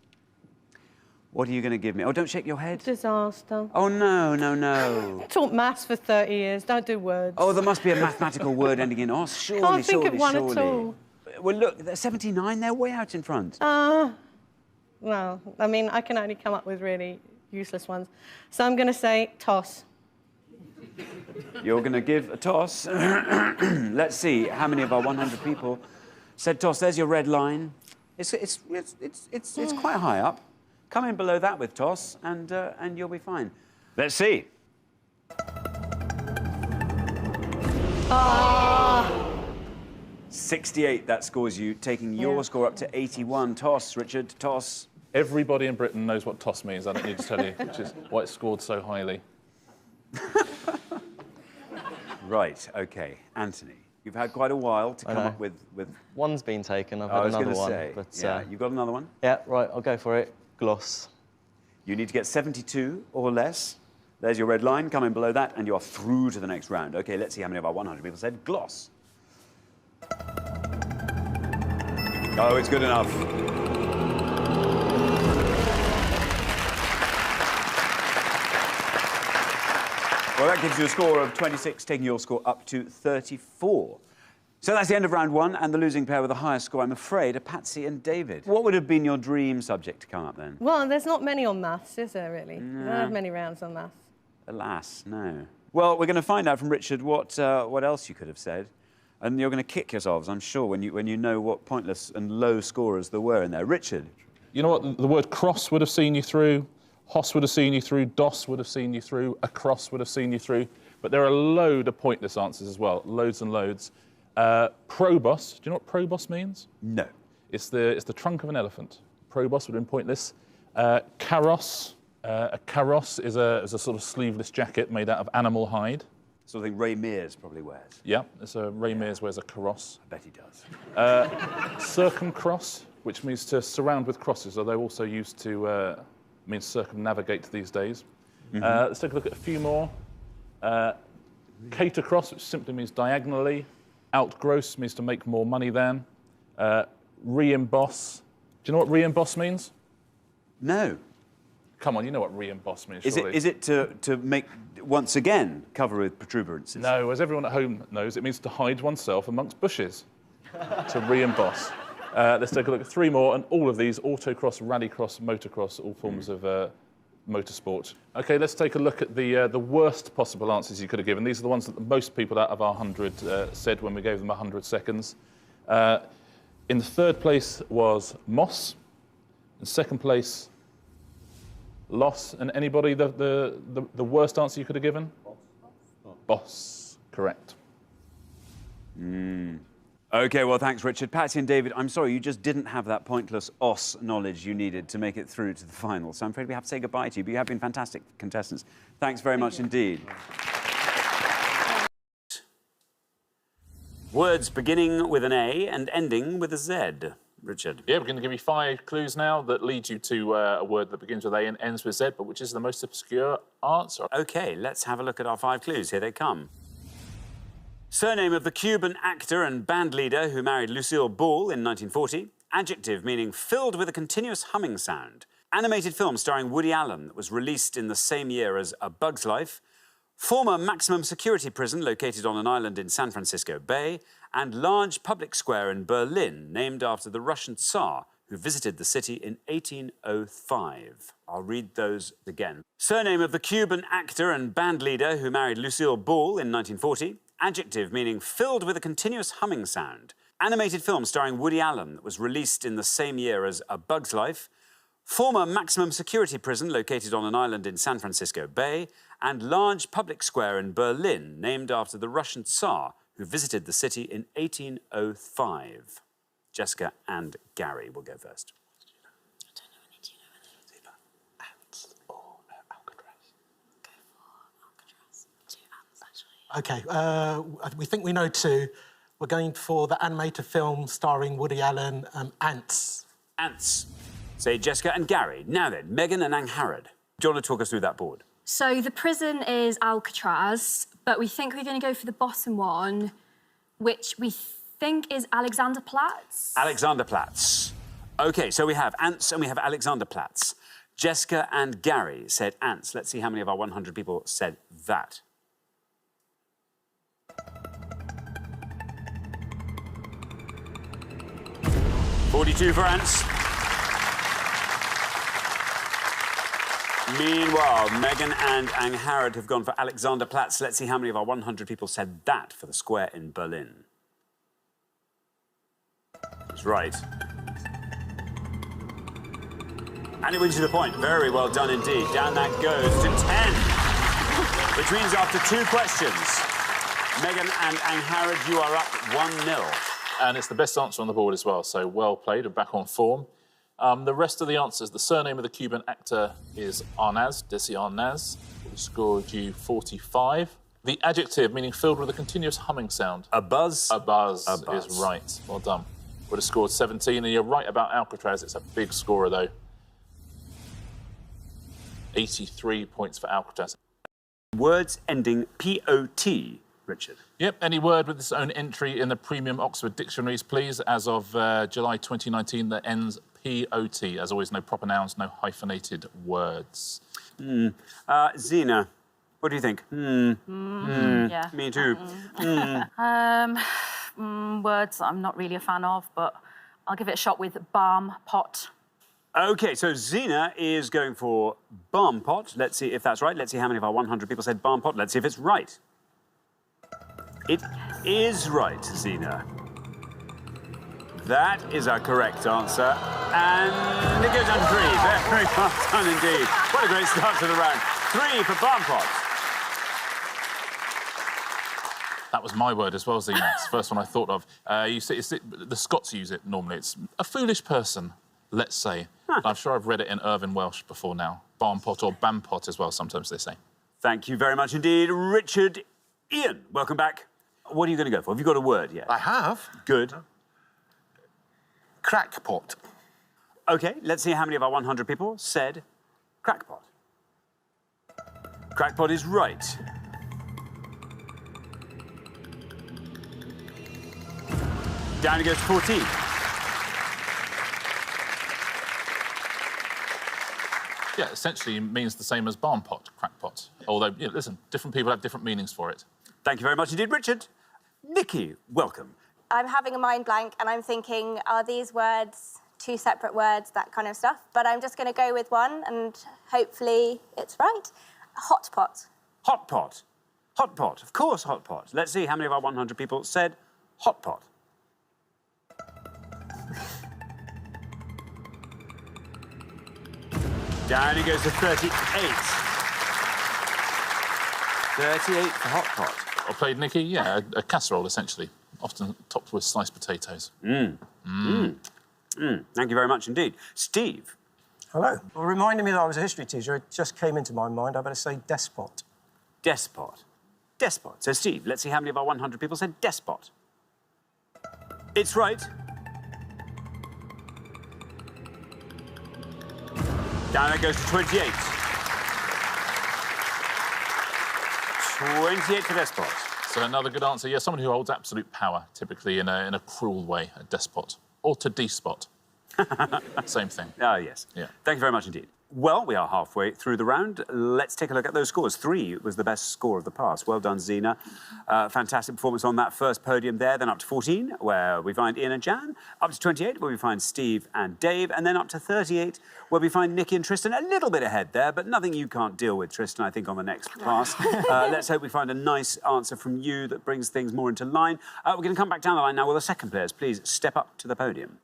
What are you going to give me? Oh, don't shake your head. Disaster. Oh, no, no, no. Taught maths for 30 years. Don't do words. Oh, there must be a mathematical word ending in os. Surely, Can't think surely, of one surely. at all. Well, look, they're 79. They're way out in front. Well, I mean, I can only come up with really useless ones. So I'm going to say toss. You're going to give a toss. Let's see how many of our 100 people said toss. There's your red line. It's quite high up. Come in below that with toss, and you'll be fine. Let's see. 68, that scores you, taking your score up to 81. Toss, Richard, toss. Everybody in Britain knows what toss means, I don't need to tell you, which is why it scored so highly. Right, OK. Anthony, you've had quite a while to come up with... One's been taken, I've had another one. But, yeah, you got another one? Yeah, right, I'll go for it. Gloss. You need to get 72 or less. There's your red line. Come in below that, and you're through to the next round. OK, let's see how many of our 100 people said gloss. Oh, it's good enough. Well, that gives you a score of 26, taking your score up to 34. So that's the end of round one, and the losing pair with the highest score, I'm afraid, are Patsy and David. What would have been your dream subject to come up then? Well, there's not many on maths, is there, really? No. We don't have many rounds on maths. Alas, no. Well, we're going to find out from Richard what else you could have said. And you're going to kick yourselves, I'm sure, when you know what pointless and low scorers there were in there. Richard? You know what? The word cross would have seen you through, Hoss would have seen you through, DOS would have seen you through, across would have seen you through. But there are a load of pointless answers as well, loads and loads. Probos, do you know what probos means? No. It's the trunk of an elephant. Probos would have been pointless. Carrosse, a carrosse is a sort of sleeveless jacket made out of animal hide. Something Ray Mears probably wears. Yeah, Ray Mears wears a carrosse. I bet he does. Circumcross, which means to surround with crosses, although also used to means circumnavigate these days. Let's take a look at a few more. Catercross, which simply means diagonally. Outgross means to make more money than. Re-emboss. Do you know what re-emboss means? No. Come on, you know what re-emboss means, Is surely. it to make, once again, cover with protuberances? No, as everyone at home knows, it means to hide oneself amongst bushes. To re-emboss. Let's take a look at three more, and all of these, autocross, rallycross, motocross, all forms of motorsport. OK, let's take a look at the worst possible answers you could have given. These are the ones that most people out of our 100 said when we gave them 100 seconds. In the third place was moss. In second place, loss. And anybody, the worst answer you could have given? Boss. Correct. OK, well, thanks, Richard. Patsy and David, I'm sorry, you just didn't have that pointless os knowledge you needed to make it through to the final, so I'm afraid we have to say goodbye to you, but you have been fantastic contestants. Thanks very much indeed. Words beginning with an A and ending with a Z. Richard. Yeah, we're going to give you 5 clues now that lead you to a word that begins with A and ends with Z, but which is the most obscure answer. OK, let's have a look at our 5 clues. Here they come. Surname of the Cuban actor and band leader who married Lucille Ball in 1940. Adjective meaning filled with a continuous humming sound. Animated film starring Woody Allen that was released in the same year as A Bug's Life. Former maximum security prison located on an island in San Francisco Bay. And large public square in Berlin named after the Russian Tsar who visited the city in 1805. I'll read those again. Surname of the Cuban actor and band leader who married Lucille Ball in 1940. Adjective meaning filled with a continuous humming sound. Animated film starring Woody Allen that was released in the same year as A Bug's Life. Former maximum security prison located on an island in San Francisco Bay. And large public square in Berlin named after the Russian Tsar who visited the city in 1805. Jessica and Gary will go first. OK, we think we know 2. We're going for the animated film starring Woody Allen, Ants. Ants. Say Jessica and Gary. Now then, Megan and Angharad. Do you want to talk us through that board? So the prison is Alcatraz, but we think we're going to go for the bottom one, which we think is Alexanderplatz. Alexanderplatz. OK, so we have Ants and we have Alexanderplatz. Jessica and Gary said Ants. Let's see how many of our 100 people said that. $42 for Ants. Meanwhile, Megan and Angharad have gone for Alexanderplatz. Let's see how many of our 100 people said that for the square in Berlin. That's right. And it wins you the point. Very well done indeed. Down that goes to 10. Which means after 2 questions, Megan and Angharad, you are up 1-0. And it's the best answer on the board as well, so well played and back on form. The rest of the answers, the surname of the Cuban actor is Arnaz, Desi Arnaz. We scored you 45. The adjective, meaning filled with a continuous humming sound. A buzz. A buzz, A buzz. is right. Well done. Would have scored 17, and you're right about Alcatraz. It's a big scorer, though. 83 points for Alcatraz. Words ending P-O-T, Richard. Yep, any word with its own entry in the premium Oxford dictionaries, please, as of July 2019, that ends P-O-T. As always, no proper nouns, no hyphenated words. Zena, what do you think? Yeah. Me too. Words I'm not really a fan of, but I'll give it a shot with balm pot. OK, so Zena is going for balm pot. Let's see if that's right. Let's see how many of our 100 people said balm pot. Let's see if it's right. It is right, Zena. That is our correct answer. And it goes on 3. Very well done indeed. What a great start to the round. 3 for balm pot. That was my word as well, Zena. It's the first one I thought of. The Scots use it normally. It's a foolish person, let's say. I'm sure I've read it in Irvine Welsh before now. Balm pot or bam pot as well, sometimes they say. Thank you very much indeed. Richard, Ian, welcome back. What are you going to go for? Have you got a word yet? I have. Good. Crackpot. OK, let's see how many of our 100 people said crackpot. Crackpot is right. Down it goes to 14. Yeah, essentially means the same as barn pot, crackpot. Although, yeah, listen, different people have different meanings for it. Thank you very much indeed, Richard. Nikki, welcome. I'm having a mind blank and I'm thinking, are these words 2 separate words, that kind of stuff? But I'm just going to go with one and hopefully it's right. Hot pot. Hot pot. Hot pot. Of course, hot pot. Let's see how many of our 100 people said hot pot. Down it goes to 38. 38 for hot pot. Well played, Nikki. Yeah, a casserole, essentially. Often topped with sliced potatoes. Thank you very much indeed. Steve. Hello. Well, reminding me that I was a history teacher, it just came into my mind. I better say despot. Despot. Despot. So, Steve, let's see how many of our 100 people said despot. It's right. Down that goes to 28. 28 for despot. So another good answer. Yeah, someone who holds absolute power, typically in a cruel way, a despot. Or to despot. Same thing. Ah, yes. Yeah. Thank you very much indeed. Well, we are halfway through the round. Let's take a look at those scores. 3 was the best score of the pass. Well done, Zena. Fantastic performance on that first podium there. Then up to 14, where we find Ian and Jan. Up to 28, where we find Steve and Dave. And then up to 38, where we find Nikki and Tristan. A little bit ahead there, but nothing you can't deal with, Tristan, I think, on the next pass. Let's hope we find a nice answer from you that brings things more into line. We're going to come back down the line now with the second players. Please step up to the podium.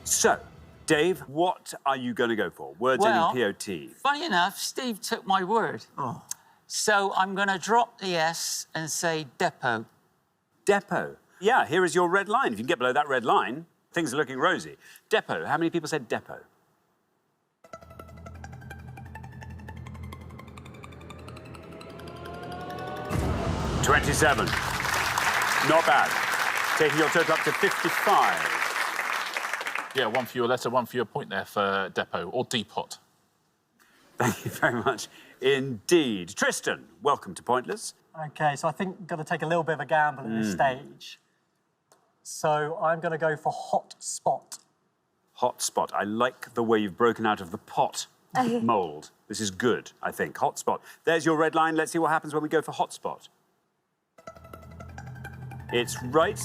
So, Dave, what are you going to go for? Words ending POT. Funny enough, Steve took my word. Oh. So I'm going to drop the S and say depot. Depot. Yeah, here is your red line. If you can get below that red line, things are looking rosy. Depot. How many people said depot? $27. Not bad. Taking your total up to 55. Yeah, one for your letter, one for your point there for depot, or depot. Thank you very much indeed. Tristan, welcome to Pointless. OK, so I think I'm going to take a little bit of a gamble at this stage. So I'm going to go for hot spot. Hot spot. I like the way you've broken out of the pot mould. This is good, I think. Hot spot. There's your red line. Let's see what happens when we go for hot spot. It's right.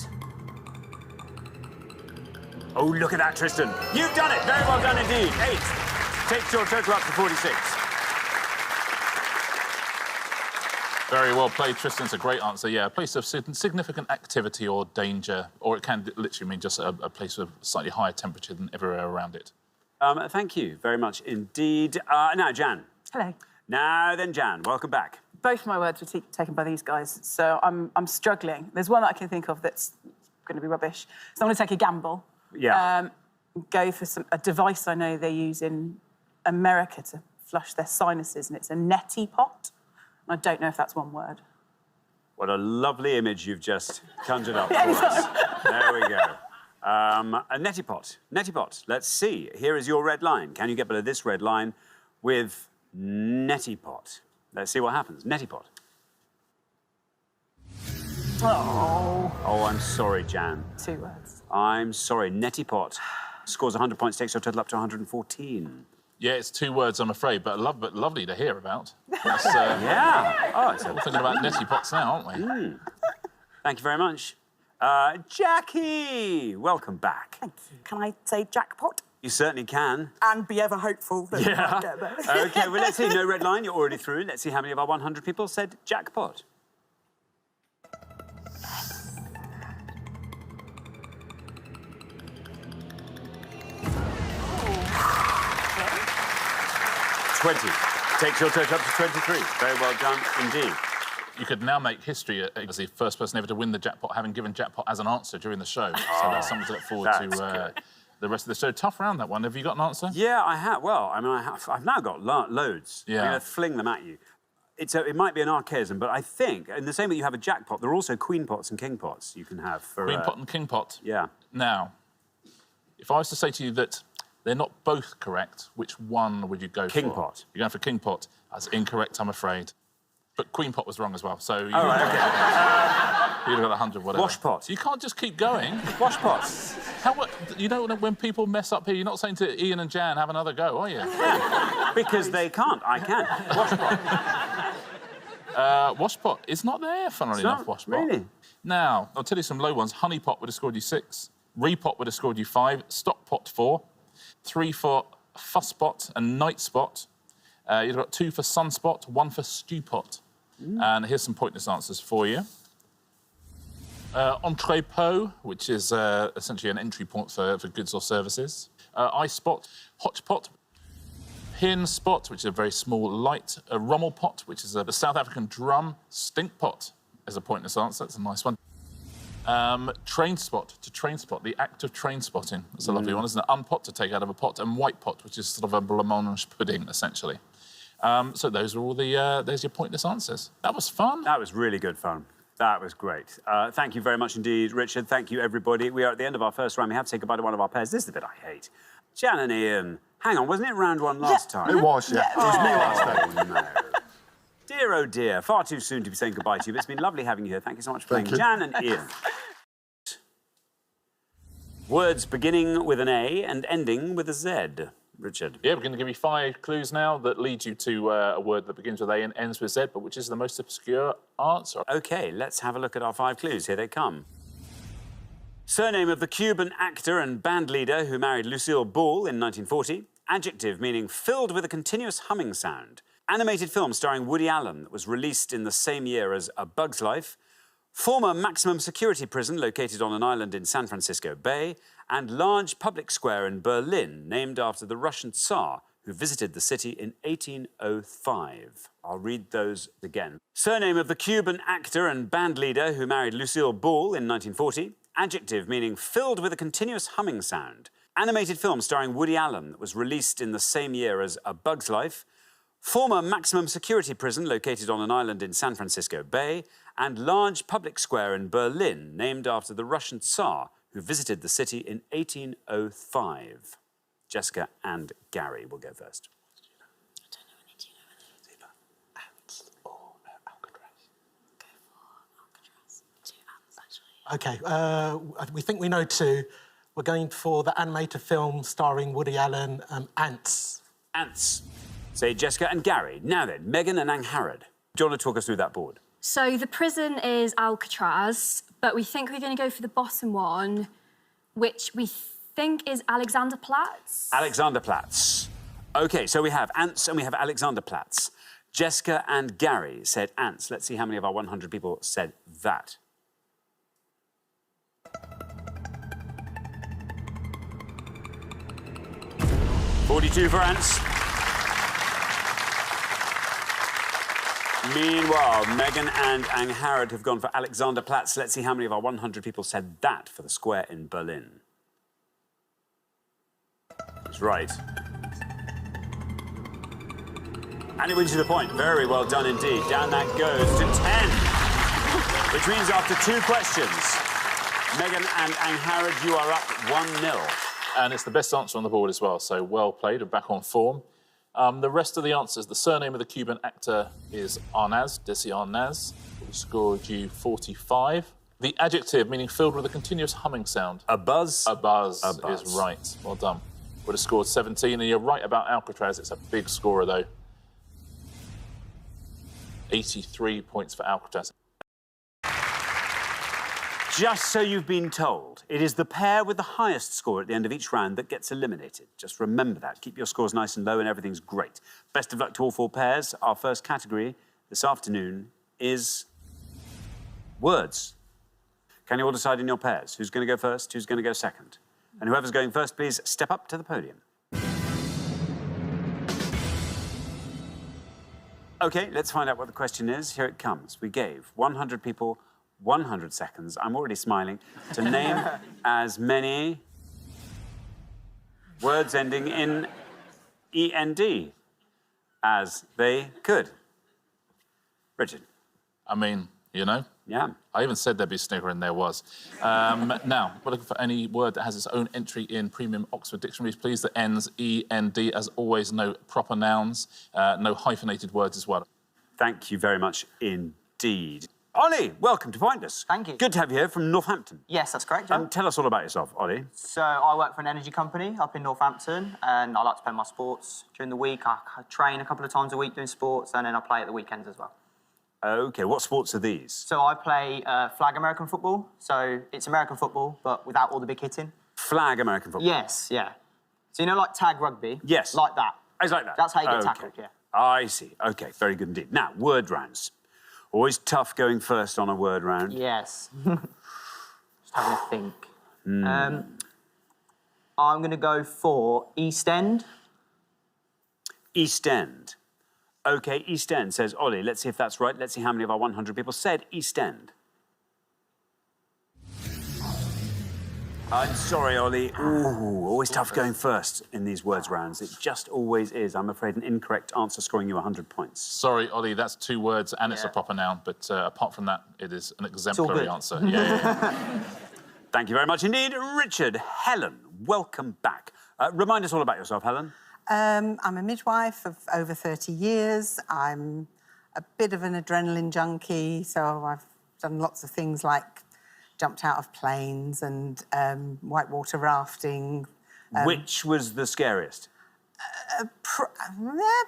Oh, look at that, Tristan. You've done it. Very well done indeed. 8. Takes your total up to 46. Very well played, Tristan. It's a great answer. Yeah, a place of significant activity or danger, or it can literally mean just a place of slightly higher temperature than everywhere around it. Thank you very much indeed. Now, Jan. Hello. Now then, Jan, welcome back. Both my words were taken by these guys, so I'm struggling. There's one that I can think of that's going to be rubbish. So I'm going to take a gamble. Yeah. Go for a device I know they use in America to flush their sinuses, and it's a neti pot. I don't know if that's one word. What a lovely image you've just conjured up for us. There we go. A neti pot. Neti pot. Let's see. Here is your red line. Can you get below this red line with neti pot? Let's see what happens. Neti pot. Oh. Oh, I'm sorry, Jan. 2 words. I'm sorry. Neti pot scores 100 points, takes your total up to 114. Yeah, it's 2 words, I'm afraid, but lovely to hear about. That's, yeah. Oh, it's we're thinking about neti pots now, aren't we? Thank you very much. Jackie, welcome back. Thank you. Can I say jackpot? You certainly can. And be ever hopeful that we might get there. OK, well, let's see. No red line. You're already through. Let's see how many of our 100 people said jackpot. Takes your total up to 23. Very well done indeed. You could now make history as the first person ever to win the jackpot, having given jackpot as an answer during the show. So that's something to look forward to the rest of the show. Tough round, that one. Have you got an answer? Yeah, I have. Well, I mean, I've now got loads. Yeah. I'm going to fling them at you. It might be an archaism, but I think, in the same way you have a jackpot, there are also queen pots and king pots you can have for... Queen pot and king pot? Yeah. Now, if I was to say to you that they're not both correct, which one would you go for? King pot. You're going for king pot. That's incorrect, I'm afraid. But queen pot was wrong as well, so... You'd have got 100, whatever. Wash pot. You can't just keep going. Wash pots. You know, when people mess up here, you're not saying to Ian and Jan, have another go, are you? Because they can't. I can. Wash pot. Wash pot is not there, funnily enough, wash pot. Really? Now, I'll tell you some low ones. Honey pot would have scored you 6. Repot would have scored you 5. Stock pot 4. 3 for fuss pot and night spot. You've got 2 for sunspot, 1 for stew pot. And here's some pointless answers for you. Entrepot, which is essentially an entry point for goods or services. Ice spot, hotch pot. Pin spot, which is a very small light. A rommel pot, which is a South African drum. Stink pot is a pointless answer. That's a nice one. Train spot, to train spot, the act of train spotting. That's a lovely one, isn't it? Unpot, to take out of a pot. And white pot, which is sort of a blancmange pudding, essentially. So those are all the... there's your pointless answers. That was fun. That was really good fun. That was great. Thank you very much indeed, Richard. Thank you, everybody. We are at the end of our first round. We have to say goodbye to one of our pairs. This is the bit I hate. Jan and Ian. Hang on, wasn't it round one last time? It was, yeah. It was me last time. No. Dear, oh dear. Far too soon to be saying goodbye to you, but it's been lovely having you here. Thank you so much for playing. Jan and Ian. Words beginning with an A and ending with a Z. Richard. Yeah, we're going to give you 5 clues now that lead you to a word that begins with A and ends with Z, but which is the most obscure answer. OK, let's have a look at our 5 clues. Here they come. Surname of the Cuban actor and band leader who married Lucille Ball in 1940. Adjective meaning filled with a continuous humming sound. Animated film starring Woody Allen that was released in the same year as A Bug's Life. Former maximum security prison located on an island in San Francisco Bay, and large public square in Berlin named after the Russian Tsar who visited the city in 1805. I'll read those again. Surname of the Cuban actor and band leader who married Lucille Ball in 1940. Adjective meaning filled with a continuous humming sound. Animated film starring Woody Allen that was released in the same year as A Bug's Life. Former maximum security prison located on an island in San Francisco Bay, and large public square in Berlin named after the Russian Tsar who visited the city in 1805. Jessica and Gary will go first. OK, we think we know 2. We're going for the animated film starring Woody Allen, Ants. Ants. Say Jessica and Gary. Now then, Megan and Angharad. Do you want to talk us through that board? So the prison is Alcatraz, but we think we're going to go for the bottom one, which we think is Alexanderplatz. Alexanderplatz. OK, so we have Ants and we have Alexanderplatz. Jessica and Gary said Ants. Let's see how many of our 100 people said that. $42 for Ants. Meanwhile, Megan and Angharad have gone for Alexanderplatz. Let's see how many of our 100 people said that for the square in Berlin. That's right. And it wins you the point. Very well done indeed. Down that goes to 10. Which means after 2 questions, Megan and Angharad, you are up 1-0. And it's the best answer on the board as well, so well played and back on form. The rest of the answers, the surname of the Cuban actor is Arnaz, Desi Arnaz. We scored you 45. The adjective, meaning filled with a continuous humming sound. A buzz? A buzz, A buzz. is right. Well done. Would have scored 17, and you're right about Alcatraz. It's a big scorer, though. 83 points for Alcatraz. Just so you've been told, it is the pair with the highest score at the end of each round that gets eliminated. Just remember that. Keep your scores nice and low and everything's great. Best of luck to all 4 pairs. Our first category this afternoon is words. Can you all decide in your pairs? Who's going to go first? Who's going to go second? And whoever's going first, please step up to the podium. OK, let's find out what the question is. Here it comes. We gave 100 people 100 seconds, I'm already smiling, to name as many words ending in END as they could. Richard. I mean, you know. Yeah. I even said there'd be a snigger and there was. Now, we're looking for any word that has its own entry in premium Oxford dictionaries, please, that ends END. As always, no proper nouns, no hyphenated words as well. Thank you very much indeed. Ollie, welcome to Pointless. Thank you. Good to have you here from Northampton. Yes, that's correct, John. Tell us all about yourself, Ollie. So I work for an energy company up in Northampton, and I like to play my sports. During the week, I train a couple of times a week doing sports, and then I play at the weekends as well. OK, what sports are these? So I play flag American football. So it's American football, but without all the big hitting. Flag American football? Yes, yeah. So you know, like tag rugby? Yes. Like that. It's like that? That's how you get OK. tackled, yeah. I see. OK, very good indeed. Now, word rounds. Always tough going first on a word round. Yes. Just having a think. I'm going to go for East End. East End. OK, East End, says Ollie. Let's see if that's right. Let's see how many of our 100 people said East End. I'm sorry, Ollie. Ooh, always tough going first in these words rounds. It just always is. I'm afraid an incorrect answer scoring you 100 points. Sorry, Ollie, that's 2 words and it's a proper noun, but apart from that, it is an all exemplary good. answer. Yeah. Thank you very much indeed. Richard, Helen, welcome back. Remind us all about yourself, Helen. I'm a midwife of over 30 years. I'm a bit of an adrenaline junkie, so I've done lots of things like jumped out of planes and whitewater rafting. Which was the scariest?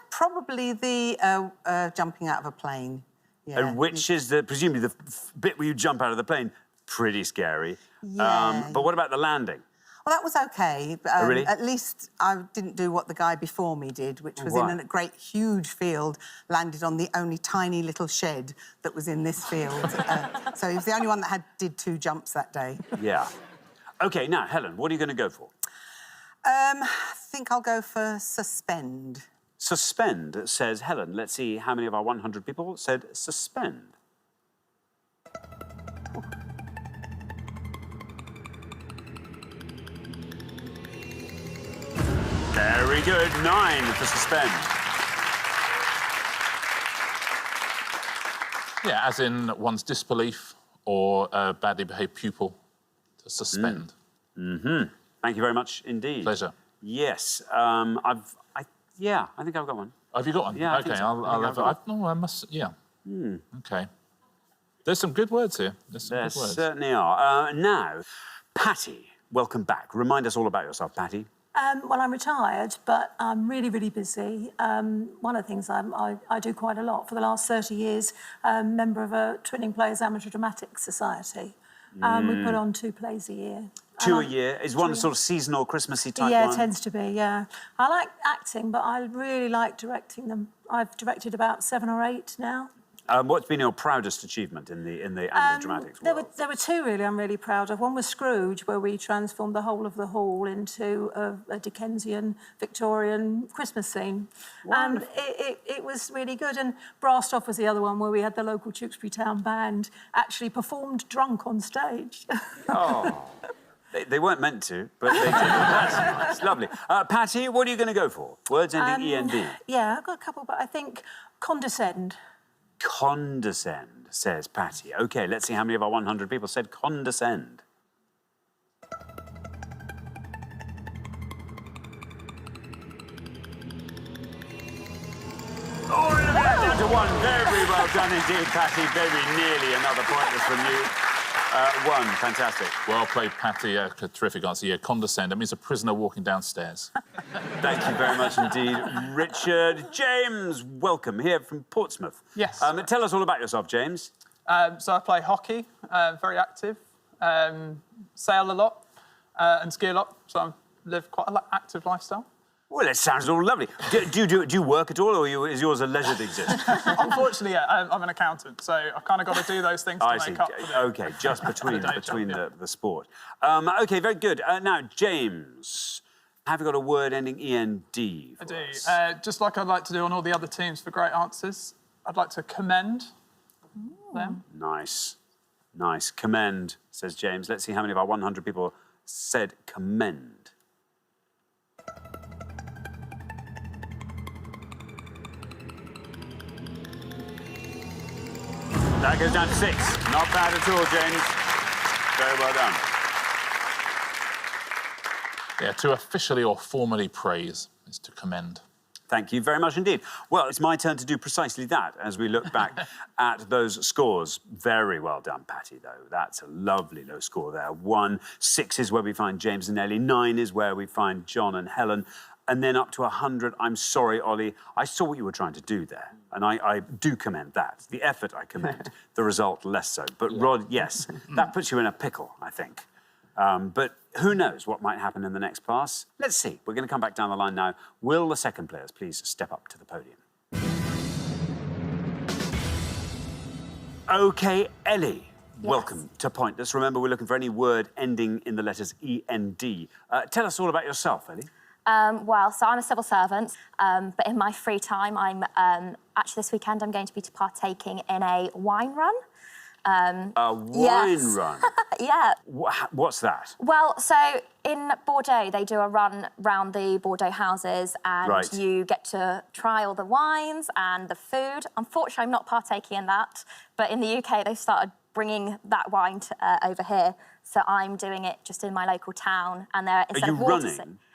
Probably the jumping out of a plane. Yeah. And which is presumably the bit where you jump out of the plane? Pretty scary. Yeah. But what about the landing? Well, that was OK. Really? At least I didn't do what the guy before me did, which was in a great, huge field, landed on the only tiny little shed that was in this field. So he was the only one that did 2 jumps that day. Yeah. OK, now, Helen, what are you going to go for? I think I'll go for suspend. Suspend, says Helen. Let's see how many of our 100 people said suspend. Very good. 9 for suspend. Yeah, as in one's disbelief or a badly behaved pupil to suspend. Thank you very much indeed. Pleasure. Yes. I think I've got one. Have you got one? Yeah, I OK, think so. I'll have it. No, I must, yeah. OK. There's some good words here. There certainly are. Now, Patty, welcome back. Remind us all about yourself, Patty. Well, I'm retired, but I'm really, really busy. One of the things I do quite a lot for the last 30 years, member of a Twinning Players Amateur Dramatic Society. We put on 2 plays a year. 2 a year? Is one sort of seasonal, Christmassy type one? Yeah, it tends to be, yeah. I like acting, but I really like directing them. I've directed about 7 or 8 now. What's been your proudest achievement in the amateur dramatics world? There were 2 really I'm really proud of. One was Scrooge, where we transformed the whole of the hall into a Dickensian Victorian Christmas scene. Wonderful. And it was really good. And Brastoff was the other one, where we had the local Tewkesbury Town band actually performed drunk on stage. Oh, they weren't meant to, but they did. That's nice. Lovely. Patty, what are you going to go for? Words ending END. Yeah, I've got a couple, but I think condescend. Condescend, says Patty. OK, let's see how many of our 100 people said condescend. Oh, down to 1. Very well done indeed, Patty. Very nearly another pointless from you. 1, fantastic. Well played, Patty. Terrific answer. Yeah, condescend. That means a prisoner walking downstairs. Thank you very much indeed, Richard. James, welcome here from Portsmouth. Yes. Tell us all about yourself, James. So I play hockey, very active, sail a lot and ski a lot, so I live quite an active lifestyle. Well, it sounds all lovely. Do you work at all, or is yours a leisure existence? Unfortunately, yeah, I'm an accountant, so I've kind of got to do those things to make up for the... OK, just between the sport. OK, very good. Now, James, have you got a word ending END for us? I do. Just like I'd like to do on all the other teams for great answers, I'd like to commend them. Nice. Nice. Commend, says James. Let's see how many of our 100 people said commend. That goes down to 6. Not bad at all, James. Very well done. Yeah, to officially or formally praise is to commend. Thank you very much indeed. Well, it's my turn to do precisely that as we look back at those scores. Very well done, Patty, though. That's a lovely low score there. 1, 6 is where we find James and Ellie. 9 is where we find John and Helen. And then up to 100, I'm sorry, Ollie. I saw what you were trying to do there, and I do commend that. The effort I commend, the result less so. But Rod, yes, that puts you in a pickle, I think. But who knows what might happen in the next pass? Let's see. We're going to come back down the line now. Will the second players please step up to the podium? OK, Ellie. Yes. Welcome to Pointless. Remember, we're looking for any word ending in the letters END. Tell us all about yourself, Ellie. Well, so I'm a civil servant, but in my free time, actually this weekend I'm going to be partaking in a wine run. A wine yes. run? Yeah. What's that? Well, so in Bordeaux, they do a run round the Bordeaux houses and you get to try all the wines and the food. Unfortunately, I'm not partaking in that, but in the UK, they've started bringing that wine over here. So I'm doing it just in my local town, and there instead of water.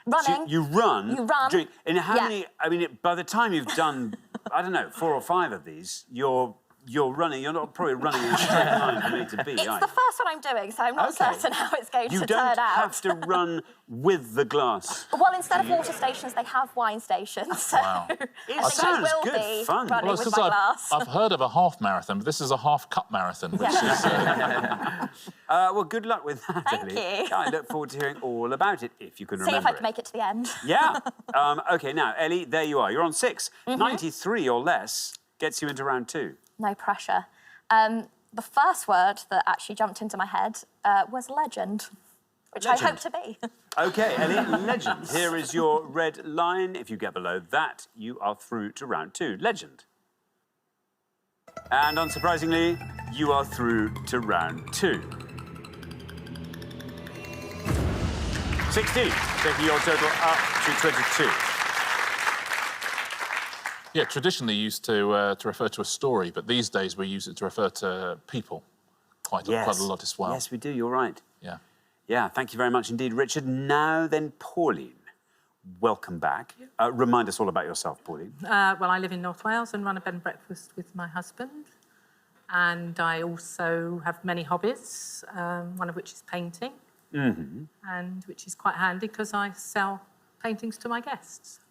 Running. So you run. You run. Drink. And how many? I mean, by the time you've done, I don't know, 4 or 5 of these, you're running. You're not probably running in a straight line from A to B. It's the first one I'm doing, so I'm not certain how it's going to turn out. You don't have to run with the glass. Well, instead of water stations, they have wine stations. So Wow. I think I will be running with my glass. I've heard of a half marathon, but this is a half cup marathon, which is. Well, good luck with that, Thank Ellie. you. I look forward to hearing all about it, if you can remember See if I it. can make it to the end. Yeah. OK, now, Ellie, there you are. You're on 6. 93 or less gets you into round 2. No pressure. The first word that actually jumped into my head was legend, which I hope to be. OK, Ellie, legend. Here is your red line. If you get below that, you are through to round 2. Legend. And unsurprisingly, you are through to round 2. 16, taking your total up to 22. Yeah, traditionally used to refer to a story, but these days we use it to refer to people quite a lot as well. Yes, we do. You're right. Yeah. Yeah, thank you very much indeed, Richard. Now then, Pauline, welcome back. Remind us all about yourself, Pauline. Well, I live in North Wales and run a bed and breakfast with my husband. And I also have many hobbies, one of which is painting, and which is quite handy because I sell paintings to my guests.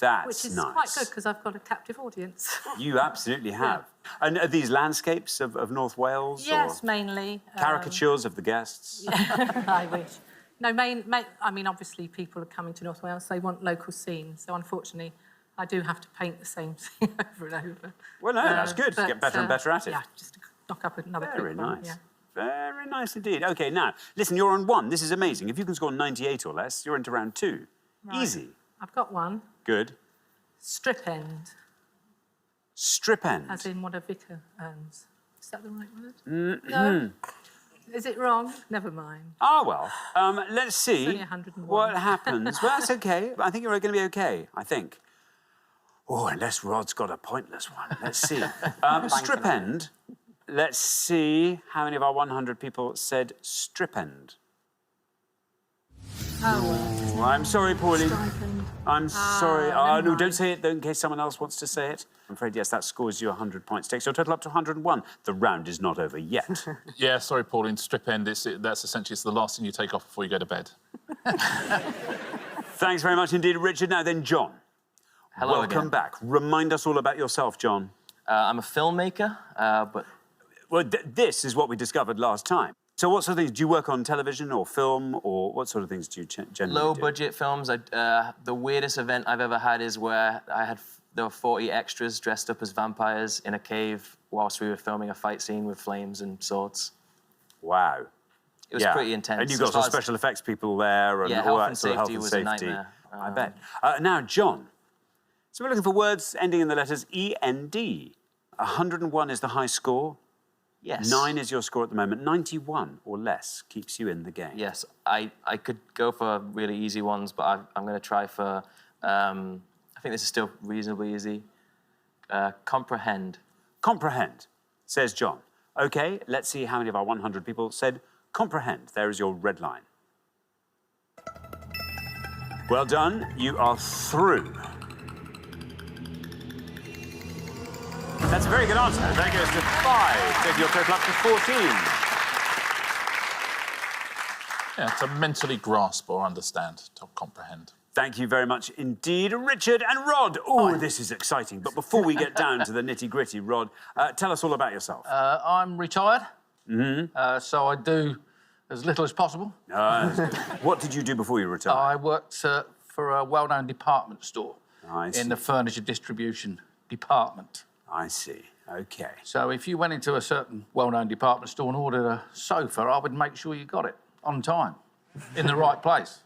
That's which is nice. quite good because I've got a captive audience. You absolutely have. And are these landscapes of North Wales? Yes, or mainly. caricatures of the guests? I wish. No, I mean, obviously people are coming to North Wales, so they want local scenes. So unfortunately, I do have to paint the same thing over and over. Well, no, that's good. But, Get better and better at it. Yeah, just to knock up another Very quick one. nice. Yeah. Very nice indeed. OK, now, listen, you're on 1. This is amazing. If you can score 98 or less, you're into round 2. Right. Easy. I've got one. Good. Strip end. Strip end? As in what a vicar earns. Is that the right word? No? Is it wrong? Never mind. Ah, well, let's see only 101. what happens. Well, that's OK. I think you're going to be OK, I think. Oh, unless Rod's got a pointless one. Let's see. Strip end. Let's see how many of our 100 people said strip end. Oh, well. I'm sorry, Pauline. Stipend. I'm sorry. never No, don't mind. say it, though, in case someone else wants to say it. I'm afraid, yes, that scores you 100 points. Takes your total up to 101. The round is not over yet. Yeah, sorry, Pauline. Strip end. That's essentially the last thing you take off before you go to bed. Thanks very much indeed, Richard. Now then, John. Hello Welcome again. back. Remind us all about yourself, John. I'm a filmmaker, but... Well, this is what we discovered last time. So what sort of things? Do you work on television or film, or what sort of things do you generally do? Low-budget films. The weirdest event I've ever had is where there were 40 extras dressed up as vampires in a cave whilst we were filming a fight scene with flames and swords. Wow. It was pretty intense. And you've got some special effects people there and all that sort of health and safety. Was a nightmare. I bet. Now, John. So we're looking for words ending in the letters E-N-D. 101 is the high score. Yes. 9 is your score at the moment. 91 or less keeps you in the game. Yes, I could go for really easy ones, but I'm going to try for, I think this is still reasonably easy. Comprehend. Comprehend, says John. OK, let's see how many of our 100 people said comprehend. There is your red line. Well done. You are through. That's a very good answer. That goes to 5, taking your total up to 14. Yeah, to mentally grasp or understand, to comprehend. Thank you very much indeed, Richard and Rod. Oh, this is exciting. But before we get down to the nitty-gritty, Rod, tell us all about yourself. I'm retired, so I do as little as possible. What did you do before you retired? I worked for a well-known department store I see. in the furniture distribution department. I see. OK. So if you went into a certain well-known department store and ordered a sofa, I would make sure you got it on time, in the right place.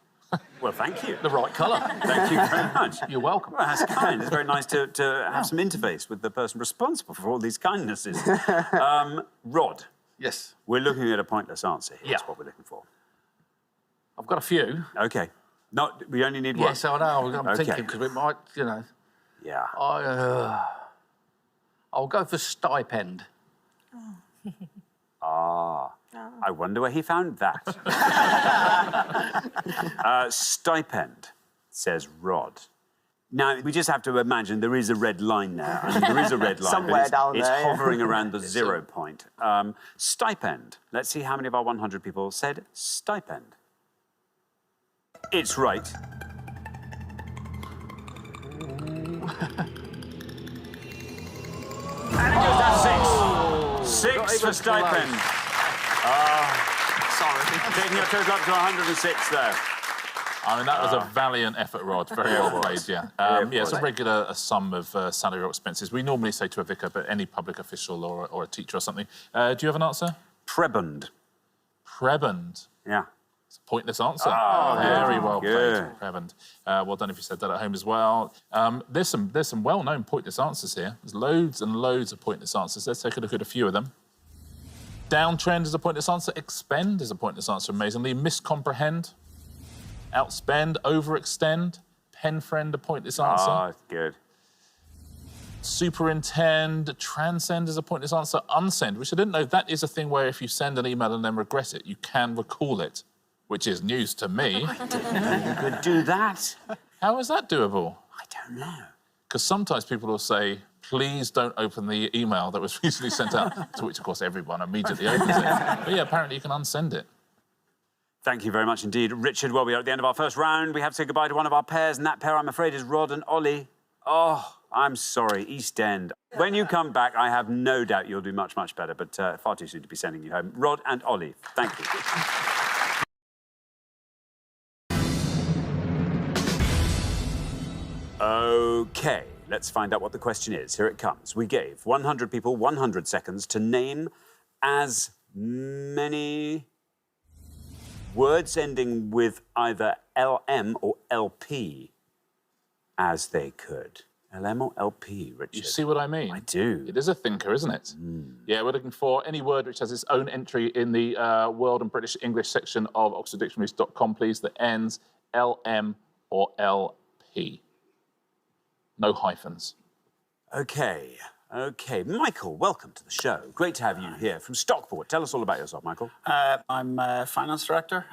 Well, thank you. The right colour. Thank you very much. You're welcome. Well, that's kind. It's very nice to have some interface with the person responsible for all these kindnesses. Rod, Yes. We're looking at a pointless answer here. Yeah. That's what we're looking for. I've got a few. OK. We only need one. Yes, I know. I'm Okay. thinking, because we might, you know... Yeah. I'll go for stipend. I wonder where he found that. Stipend, says Rod. Now, we just have to imagine there is a red line there. I mean, there is a red line. Somewhere down it's there, yeah. hovering around the 0 point. Stipend. Let's see how many of our 100 people said stipend. It's right. And it goes down 6. 6 for stipend. Sorry. Taking your total up to 106 there. I mean, that was a valiant effort, Rod. Very well played, yeah. It's a regular sum of salary or expenses. We normally say to a vicar, but any public official or a teacher or something. Do you have an answer? Prebend. Prebend? Yeah. It's a pointless answer. Oh, very well good. played, Prebend. Well done if you said that at home as well. There's some well-known pointless answers here. There's loads and loads of pointless answers. Let's take a look at a few of them. Downtrend is a pointless answer. Expend is a pointless answer, amazingly. Miscomprehend. Outspend, overextend, pen friend, a pointless answer. Ah, good. Superintend, transcend is a pointless answer. Unsend, which I didn't know, that is a thing where if you send an email and then regret it, you can recall it, which is news to me. I didn't know you could do that. How is that doable? I don't know. Because sometimes people will say, please don't open the email that was recently sent out, to which, of course, everyone immediately opens it. But yeah, apparently you can unsend it. Thank you very much indeed, Richard. Well, we are at the end of our first round. We have to say goodbye to one of our pairs, and that pair, I'm afraid, is Rod and Ollie. Oh, I'm sorry, East End. When you come back, I have no doubt you'll do much, much better, but far too soon to be sending you home. Rod and Ollie, thank you. OK, let's find out what the question is. Here it comes. We gave 100 people 100 seconds to name as many words ending with either LM or LP as they could. LM or LP, Richard? You see what I mean? I do. It is a thinker, isn't it? Yeah, we're looking for any word which has its own entry in the World and British English section of oxforddictionaries.com, please, that ends LM or LP. No hyphens. OK. OK. Michael, welcome to the show. Great to have you here from Stockport. Tell us all about yourself, Michael. I'm a finance director,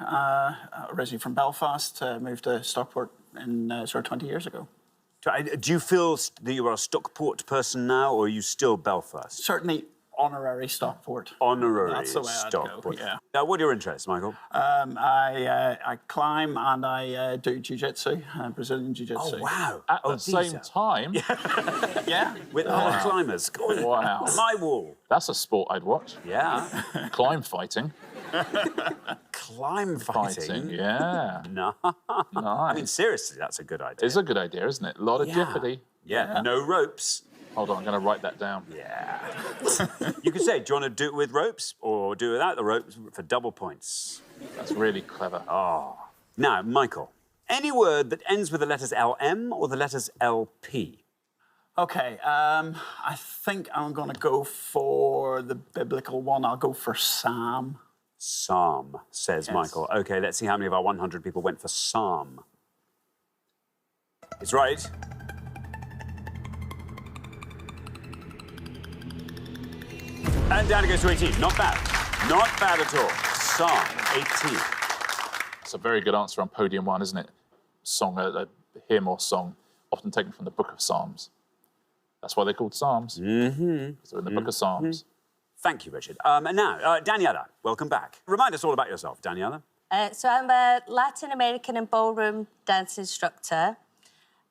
originally from Belfast, moved to Stockport sort of 20 years ago. Do you feel that you are a Stockport person now, or are you still Belfast? Certainly honorary Stockport. Honorary That's the way Stockport. I'd go, yeah. Now, what are your interests, Michael? I climb and I do jiu-jitsu, Brazilian jiu-jitsu. Oh, wow. At the same time? Yeah. With other climbers. Wow. My wall. That's a sport I'd watch. Yeah. Climb fighting. Climb fighting? Yeah. No. Nice. I mean, seriously, that's a good idea. It's a good idea, isn't it? A lot of jeopardy. Yeah. No ropes. Hold on, I'm going to write that down. Yeah. You could say, do you want to do it with ropes or do it without the ropes for double points? That's really clever. Oh. Now, Michael, any word that ends with the letters LM or the letters LP? OK, I think I'm going to go for the biblical one. I'll go for Psalm. Psalm, says Michael. OK, let's see how many of our 100 people went for Psalm. It's right. And down it goes to 18. Not bad. Not bad at all. Psalm 18. It's a very good answer on podium one, isn't it? Song, a hymn or song, often taken from the Book of Psalms. That's why they're called Psalms. Mm-hmm. Because they're in the Book of Psalms. Thank you, Richard. And now, Daniela, welcome back. Remind us all about yourself, Daniela. So I'm a Latin American and ballroom dance instructor.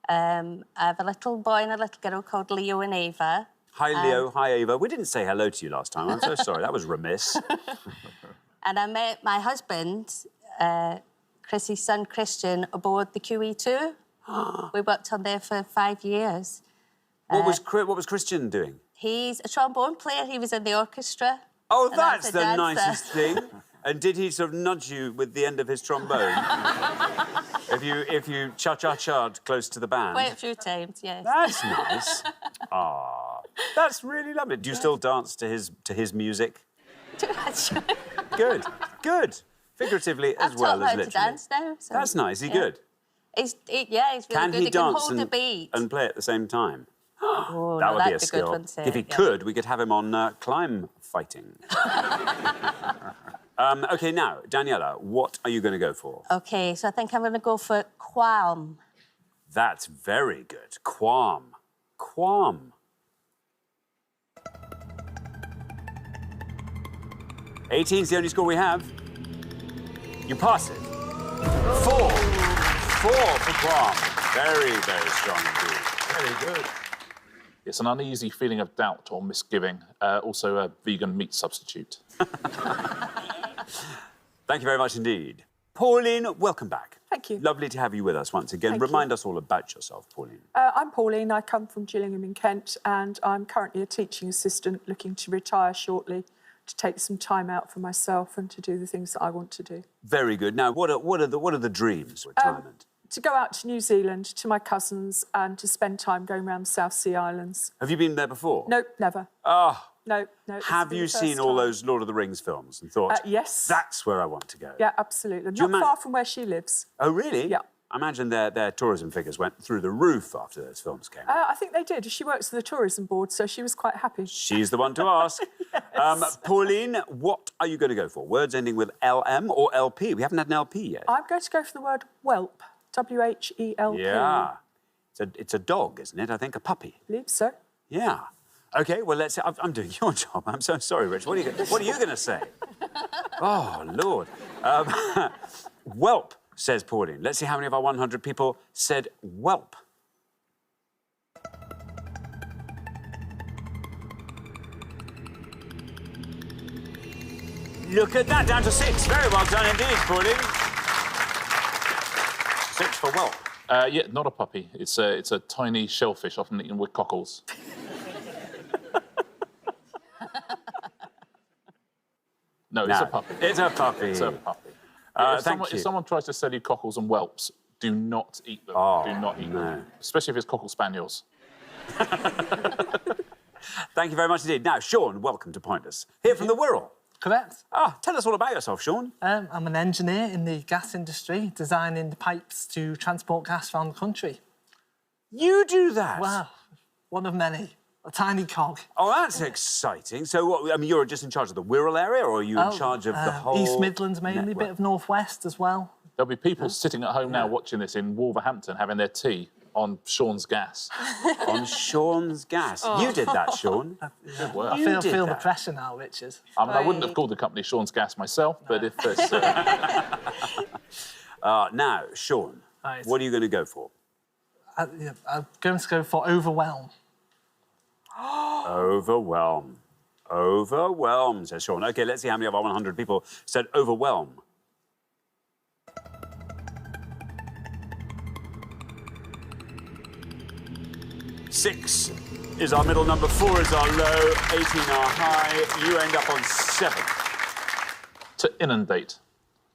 I have a little boy and a little girl called Leo and Ava. Hi, Leo. Hi, Ava. We didn't say hello to you last time. I'm so sorry. That was remiss. And I met my husband, Chrissy's son, Christian, aboard the QE2. We worked on there for 5 years. What was Christian doing? He's a trombone player. He was in the orchestra. Oh, and I was that's a the dancer. nicest thing. And did he sort of nudge you with the end of his trombone? if you cha-cha-cha'd close to the band? Quite a few times, yes. That's nice. Ah, that's really lovely. Do you still dance to his music? Good, good. Figuratively as well as literally. To dance now, so, That's nice. Is he good? He's really Can good. he He can dance hold the beat. and play at the same time? Oh, That no, would be a that'd be skill. good, wouldn't it? If he Yeah. could, we could have him on climb fighting. OK, now, Daniela, what are you going to go for? OK, so I think I'm going to go for qualm. That's very good. Qualm. Qualm. 18's the only score we have. You pass it. 4. 4 for qualm. Very, very strong indeed. Very good. It's an uneasy feeling of doubt or misgiving. Also a vegan meat substitute. Thank you very much indeed. Pauline, welcome back. Thank you. Lovely to have you with us once again. Remind us all about yourself, Pauline. I'm Pauline. I come from Gillingham in Kent, and I'm currently a teaching assistant looking to retire shortly to take some time out for myself and to do the things that I want to do. Very good. Now, what are the dreams? Retirement. To go out to New Zealand, to my cousins, and to spend time going around the South Sea Islands. Have you been there before? Nope, never. Oh. No, no. Have you seen all those Lord of the Rings films and thought, yes. That's where I want to go? Yeah, absolutely. Do you Not far from where she lives. Oh, really? Yeah. I imagine their tourism figures went through the roof after those films came out. I think they did. She works for the tourism board, so she was quite happy. She's the one to ask. Pauline, what are you going to go for? Words ending with LM or LP? We haven't had an LP yet. I'm going to go for the word whelp. W-H-E-L-P. Yeah. It's a dog, isn't it? I think a puppy. I believe so. Yeah. OK, well, let's... I'm doing your job. I'm so sorry, Rich. What are you going to say? Oh, Lord. Whelp, says Pauline. Let's see how many of our 100 people said whelp. Look at that, down to 6. Very well done indeed, Pauline. 6 for whelp. Yeah, not a puppy. It's a tiny shellfish, often eaten with cockles. No, it's a puppy. It's a puppy. It's a puppy. If someone tries to sell you cockles and whelps, do not eat them. Oh, do not eat them. Especially if it's cockle spaniels. Thank you very much indeed. Now, Sean, welcome to Pointless. Here from the Wirral. Correct. Tell us all about yourself, Sean. I'm an engineer in the gas industry, designing the pipes to transport gas around the country. You do that? Wow, one of many. A tiny cog. Oh, that's exciting. So, what, I mean, you're just in charge of the Wirral area, or are you in charge of the whole East Midlands mainly, a bit of North West as well. There'll be people sitting at home now watching this in Wolverhampton having their tea on Sean's gas. On Sean's gas? You did that, Sean. Good work. I feel the pressure now, Richard. I mean, I wouldn't have called the company Sean's Gas myself, but if it's... Now, Sean, what are you going to go for? I'm going to go for overwhelm. Overwhelm. Overwhelm, says Sean. OK, let's see how many of our 100 people said overwhelm. Six is our middle number, 4 is our low, 18 our high. You end up on 7. To inundate,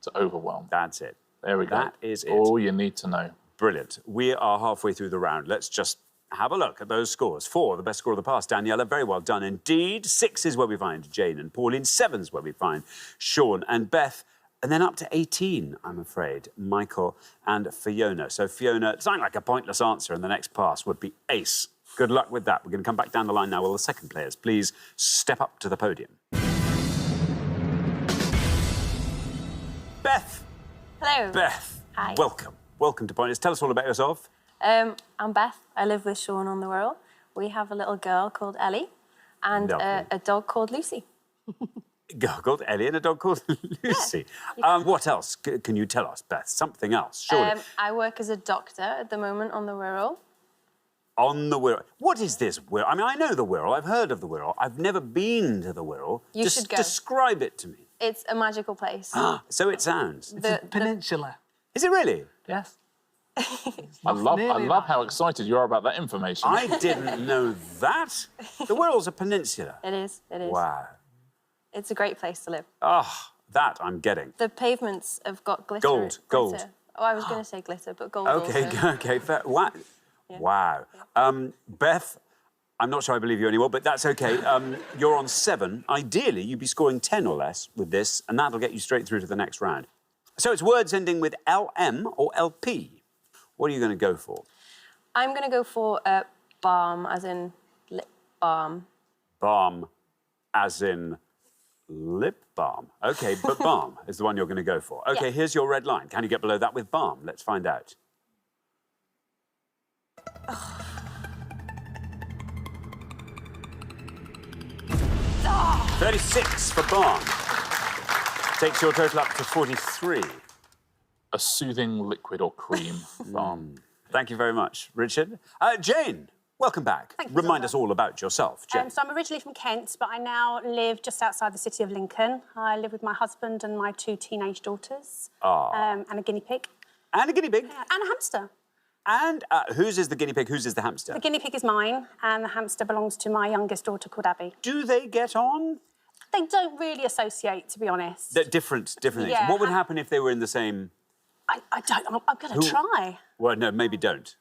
to overwhelm. That's it. There we go. That is it. All you need to know. Brilliant. We are halfway through the round. Let's just have a look at those scores. 4, the best score of the past. Daniela, very well done indeed. 6 is where we find Jane and Pauline. 7 is where we find Sean and Beth. And then up to 18, I'm afraid, Michael and Fiona. So, Fiona, something like a pointless answer in the next pass would be ace. Good luck with that. We're going to come back down the line now. Will the second players please step up to the podium? Beth. Hello. Beth. Hi. Welcome. Welcome to Pointless. Tell us all about yourself. I'm Beth. I live with Sean on the Wirral. We have a little girl called Ellie and a dog called Lucy. A girl called Ellie and a dog called Lucy. What else can you tell us, Beth? Something else, surely. I work as a doctor at the moment on the Wirral. On the Wirral. What is this Wirral? I mean, I know the Wirral. I've heard of the Wirral. I've never been to the Wirral. You should go. Describe it to me. It's a magical place. So it sounds. It's a peninsula. Is it really? Yes. I love how excited you are about that information. I didn't know that. The Wirral's a peninsula. It is. It is. Wow. It's a great place to live. That I'm getting. The pavements have got glitter. Gold. Glitter. Oh, I was going to say glitter, but gold also. Okay, fair. Wow. Yeah. Wow. Beth, I'm not sure I believe you anymore, but that's OK. You're on 7. Ideally, you'd be scoring 10 or less with this, and that'll get you straight through to the next round. So it's words ending with LM or LP. What are you going to go for? I'm going to go for balm, as in lip balm. Balm, as in lip balm. OK, but balm is the one you're going to go for. OK, Yeah. Here's your red line. Can you get below that with balm? Let's find out. 36 for balm. Takes your total up to 43. A soothing liquid or cream balm. Thank you very much, Richard. Jane, welcome back. Thank you, Remind Doctor. us all about yourself, Jane. So I'm originally from Kent, but I now live just outside the city of Lincoln. I live with my husband and my 2 teenage daughters. And a guinea pig. And a guinea pig? Yeah, and a hamster. And whose is the guinea pig, whose is the hamster? The guinea pig is mine, and the hamster belongs to my youngest daughter called Abby. Do they get on? They don't really associate, to be honest. They're different things. Yeah. What would happen if they were in the same... I don't know. I'm going to try. Well, no, maybe don't.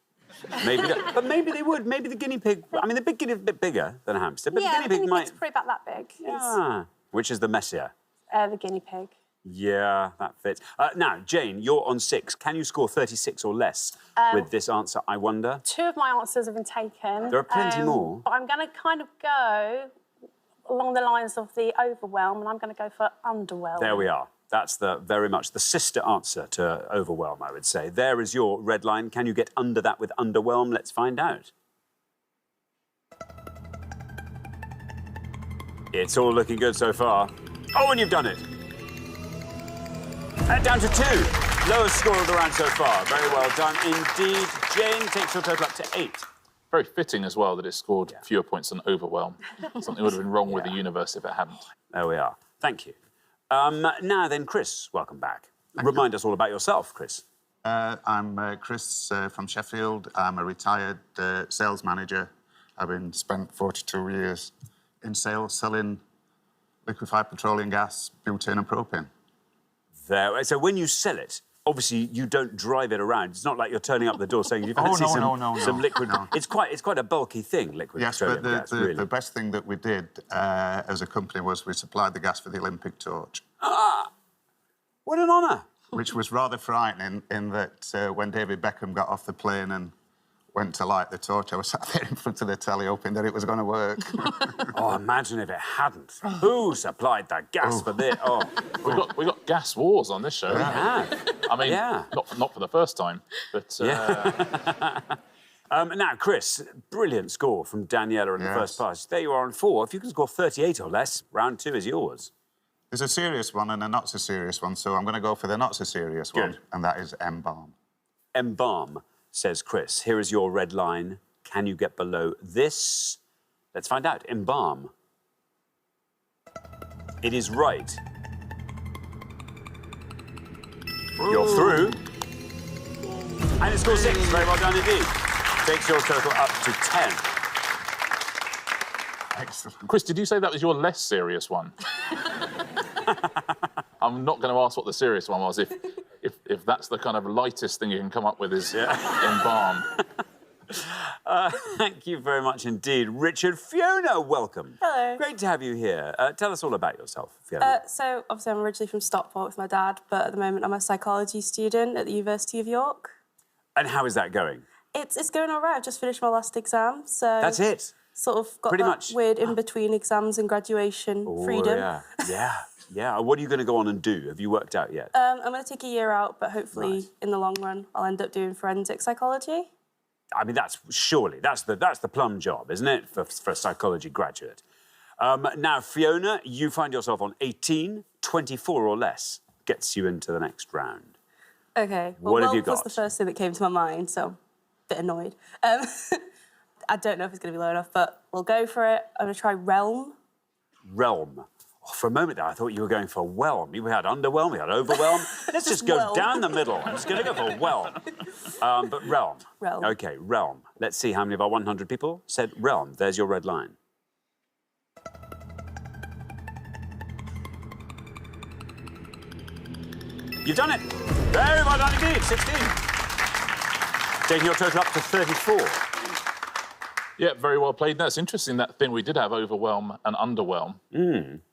Maybe don't. But maybe they would. Maybe the guinea pig... I mean, the big guinea is a bit bigger than a hamster, but yeah, the guinea pig might... pig's probably about that big. Yeah. Which is the messier? The guinea pig. Yeah, that fits. Now, Jane, you're on 6. Can you score 36 or less with this answer, I wonder? 2 of my answers have been taken. There are plenty more. But I'm going to kind of go along the lines of the overwhelm, and I'm going to go for underwhelm. There we are. That's very much the sister answer to overwhelm, I would say. There is your red line. Can you get under that with underwhelm? Let's find out. It's all looking good so far. Oh, and you've done it. And down to 2. Lowest score of the round so far. Very well done indeed. Jane takes your total up to 8. Very fitting as well that it scored fewer points than overwhelm. Something would have been wrong with the universe if it hadn't. There we are. Thank you. Now then, Chris, welcome back. Remind us all about yourself, Chris. I'm Chris from Sheffield. I'm a retired sales manager. I've been spent 42 years in sales, selling liquefied petroleum gas, butane and propane. There. So when you sell it, obviously you don't drive it around. It's not like you're turning up the door saying you've fancy some liquid. No. It's quite a bulky thing, liquid petroleum gas, really. The best thing that we did as a company was we supplied the gas for the Olympic torch. Ah, what an honour! Which was rather frightening in that when David Beckham got off the plane and went to light the torch, I was sat there in front of the telly hoping that it was going to work. Oh, imagine if it hadn't. Who supplied the gas for this? Oh, we got gas wars on this show. We have. I mean, not for the first time, but... Now, Chris, brilliant score from Daniela in the first pass. There you are on 4. If you can score 38 or less, round 2 is yours. There's a serious one and a not-so-serious one, so I'm going to go for the not-so-serious one, and that is embalm. Embalm, says Chris. Here is your red line. Can you get below this? Let's find out. Embalm. It is right. You're through. And it scores 6. Very well done indeed. Takes your total up to 10. Excellent. Chris, did you say that was your less serious one? I'm not going to ask what the serious one was. If that's the kind of lightest thing you can come up with is embalm. Thank you very much indeed. Richard, Fiona, welcome. Hello. Great to have you here. Tell us all about yourself, Fiona. So, obviously, I'm originally from Stockport with my dad, but at the moment I'm a psychology student at the University of York. And how is that going? It's going all right. I've just finished my last exam, so... That's it? Sort of got Pretty that much. weird in-between exams and graduation freedom. Yeah. What are you going to go on and do? Have you worked out yet? I'm going to take a year out, but hopefully in the long run I'll end up doing forensic psychology. I mean, that's the plum job, isn't it, for a psychology graduate? Now, Fiona, you find yourself on 18, 24 or less gets you into the next round. Okay. Well, What have you was got? the first thing that came to my mind, so I'm a bit annoyed. I don't know if it's going to be low enough, but we'll go for it. I'm going to try realm. Realm. Oh, for a moment there, I thought you were going for whelm. We had underwhelm, we had overwhelm. Let's just go whelm. down the middle. I'm just going to go for whelm. But realm. Realm. OK, realm. Let's see how many of our 100 people said realm. There's your red line. You've done it. Very well done indeed. 16. Taking your total up to 34. Yeah, very well played. That's interesting, that thing we did have, overwhelm and underwhelm.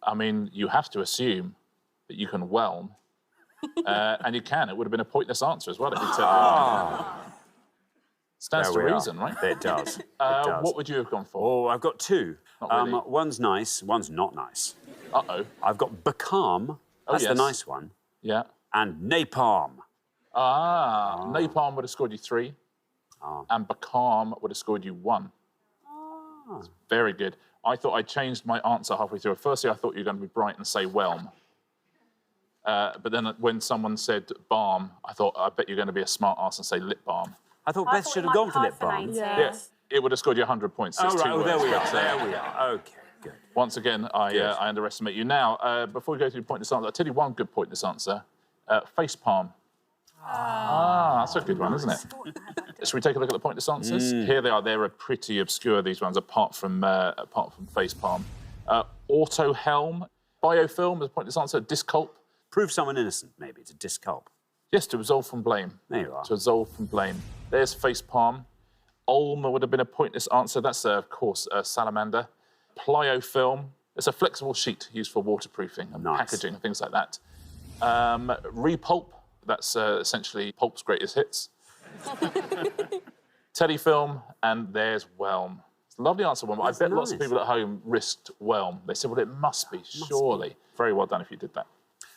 I mean, you have to assume that you can whelm. And you can. It would have been a pointless answer as well if you turned Stands to reason, right? It does. It does. What would you have gone for? Oh, I've got two. Not really. One's nice, one's not nice. Uh-oh. I've got Becalm, that's the nice one. Yeah. And Napalm. Napalm would have scored you 3. And Becalm would have scored you 1. It's very good. I thought I changed my answer halfway through. Firstly, I thought you were going to be bright and say whelm. But then when someone said balm, I thought, I bet you're going to be a smart ass and say lip balm. I thought Beth should have gone for lip balm. Yeah. It would have scored you 100 points. Oh, It's right. two There words, we are. but, There we are. OK, good. Once again, I underestimate you. Now, before we go through pointless answer, I'll tell you one good pointless answer. Face palm. That's a good one, isn't it? Should we take a look at the pointless answers? Here they are. They're pretty obscure, these ones, apart from face palm. Auto helm. Biofilm is a pointless answer. Disculp. Prove someone innocent, maybe, to disculp. Yes, to absolve from blame. There you are. To absolve from blame. There's face palm. Ulm would have been a pointless answer. That's, of course, salamander. Pliofilm. It's a flexible sheet used for waterproofing and packaging and things like that. Repulp. That's essentially Pulp's greatest hits. Telefilm, and there's whelm. It's a lovely answer, one, but I bet lots of people at home risked whelm. They said, well, it must be, surely. Very well done if you did that.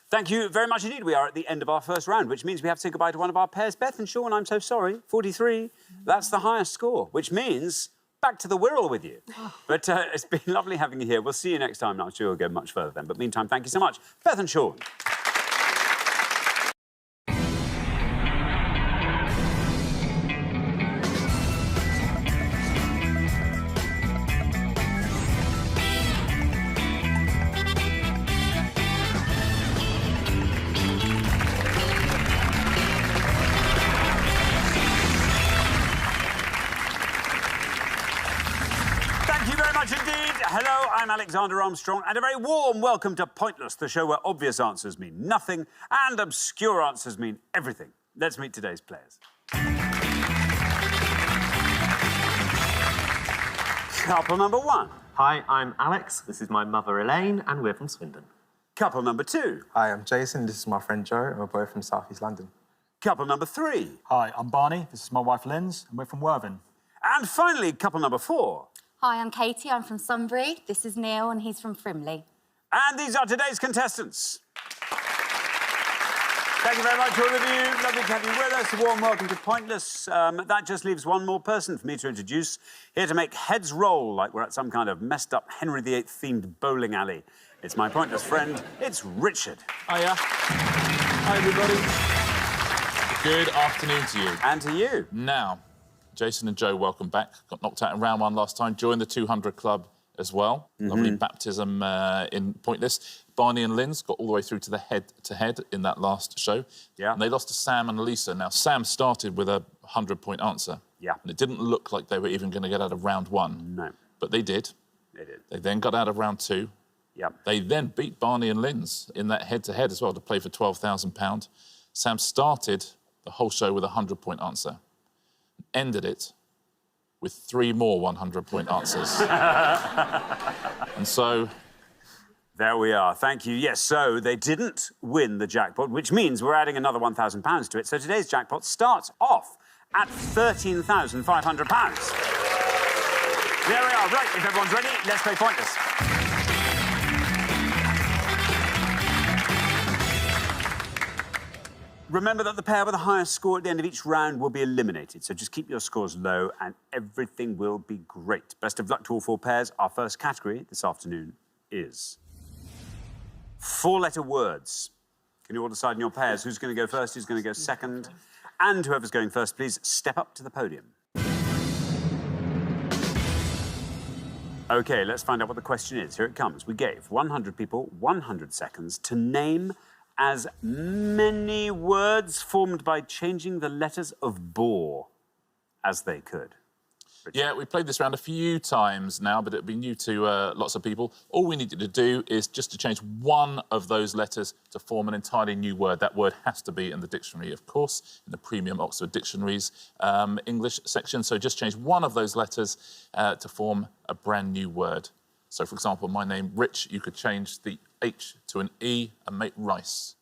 Thank you very much indeed. We are at the end of our first round, which means we have to say goodbye to one of our pairs. Beth and Sean, I'm so sorry. 43. That's the highest score, which means back to the Wirral with you. But it's been lovely having you here. We'll see you next time. I'm sure we'll go much further then. But meantime, thank you so much. Beth and Sean. Hello, I'm Alexander Armstrong, and a very warm welcome to Pointless, the show where obvious answers mean nothing and obscure answers mean everything. Let's meet today's players. Couple number 1. Hi, I'm Alex. This is my mother, Elaine, and we're from Swindon. Couple number 2. Hi, I'm Jason. This is my friend Joe, and we're both from South East London. Couple number 3. Hi, I'm Barney. This is my wife, Linz, and we're from Worthing. And finally, couple number 4. Hi, I'm Katie. I'm from Sunbury. This is Neil, and he's from Frimley. And these are today's contestants. Thank you very much, all of you. Lovely to have you with us. A warm welcome to Pointless. That just leaves one more person for me to introduce, here to make heads roll like we're at some kind of messed-up Henry VIII-themed bowling alley. It's my Pointless friend. It's Richard. Hiya. Hi, everybody. Good afternoon to you. And to you. Now, Jason and Joe, welcome back. Got knocked out in round 1 last time. Joined the 200 Club as well. Lovely baptism in Pointless. Barney and Linz got all the way through to the head-to-head in that last show. Yeah. And they lost to Sam and Elisa. Now, Sam started with a 100-point answer. Yeah. And it didn't look like they were even going to get out of round 1. No. But they did. They did. They then got out of round 2. Yep. They then beat Barney and Linz in that head-to-head as well to play for £12,000. Sam started the whole show with a 100-point answer. Ended it with 3 more 100-point answers. And so... There we are. Thank you. Yes, so they didn't win the jackpot, which means we're adding another £1,000 to it. So today's jackpot starts off at £13,500. There we are. Right, if everyone's ready, let's play Pointless. Remember that the pair with the highest score at the end of each round will be eliminated, so just keep your scores low and everything will be great. Best of luck to all 4 pairs. Our first category this afternoon is 4-letter words. Can you all decide in your pairs who's going to go first, who's going to go second? And whoever's going first, please step up to the podium. OK, let's find out what the question is. Here it comes. We gave 100 people 100 seconds to name as many words formed by changing the letters of bore as they could. Yeah, we played this round a few times now, but it'll be new to lots of people. All we need you to do is just to change one of those letters to form an entirely new word. That word has to be in the dictionary, of course, in the premium Oxford Dictionaries English section. So just change one of those letters to form a brand new word. So, for example, my name, Rich, you could change the H to an E and make rice.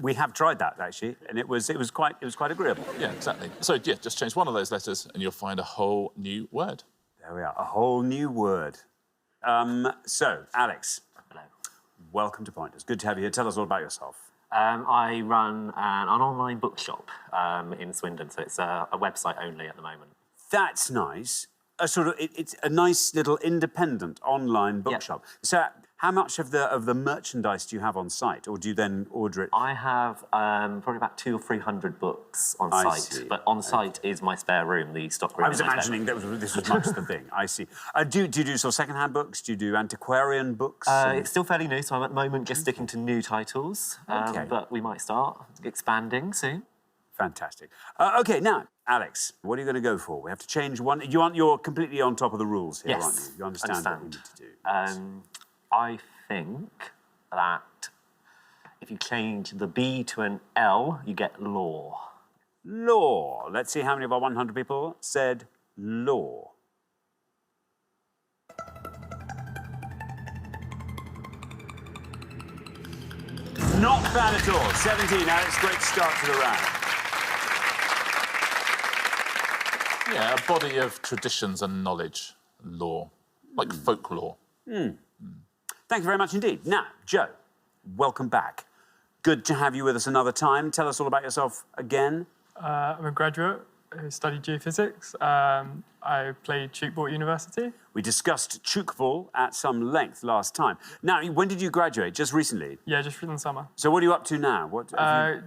We have tried that, actually, and it was quite agreeable. Yeah, exactly. So, yeah, just change one of those letters and you'll find a whole new word. There we are, a whole new word. So, Alex. Hello. Welcome to Pointers. Good to have you here. Tell us all about yourself. I run an online bookshop in Swindon, so it's a website only at the moment. That's nice. It's a nice little independent online bookshop. Yeah. So, how much of the merchandise do you have on site, or do you then order it? I have probably about 200 or 300 books on site, see. But on site is my spare room, the stock room. I was imagining this was much the thing. I see. Do you do sort of second-hand books? Do you do antiquarian books? It's still fairly new, so I'm at the moment just sticking to new titles. Okay. But we might start expanding soon. Fantastic. OK, now, Alex, what are you going to go for? We have to change one. You're completely on top of the rules here, aren't you? You understand what we need to do. Yes. I think that if you change the B to an L, you get law. Law. Let's see how many of our 100 people said law. Not bad at all. 17, Alex. Great start to the round. Yeah, a body of traditions and knowledge, law, like folklore. Thank you very much indeed. Now, Joe, welcome back. Good to have you with us another time. Tell us all about yourself again. I'm a graduate who studied geophysics. I played Chukball at university. We discussed Chukball at some length last time. Now, when did you graduate? Just recently? Yeah, just in the summer. So what are you up to now? What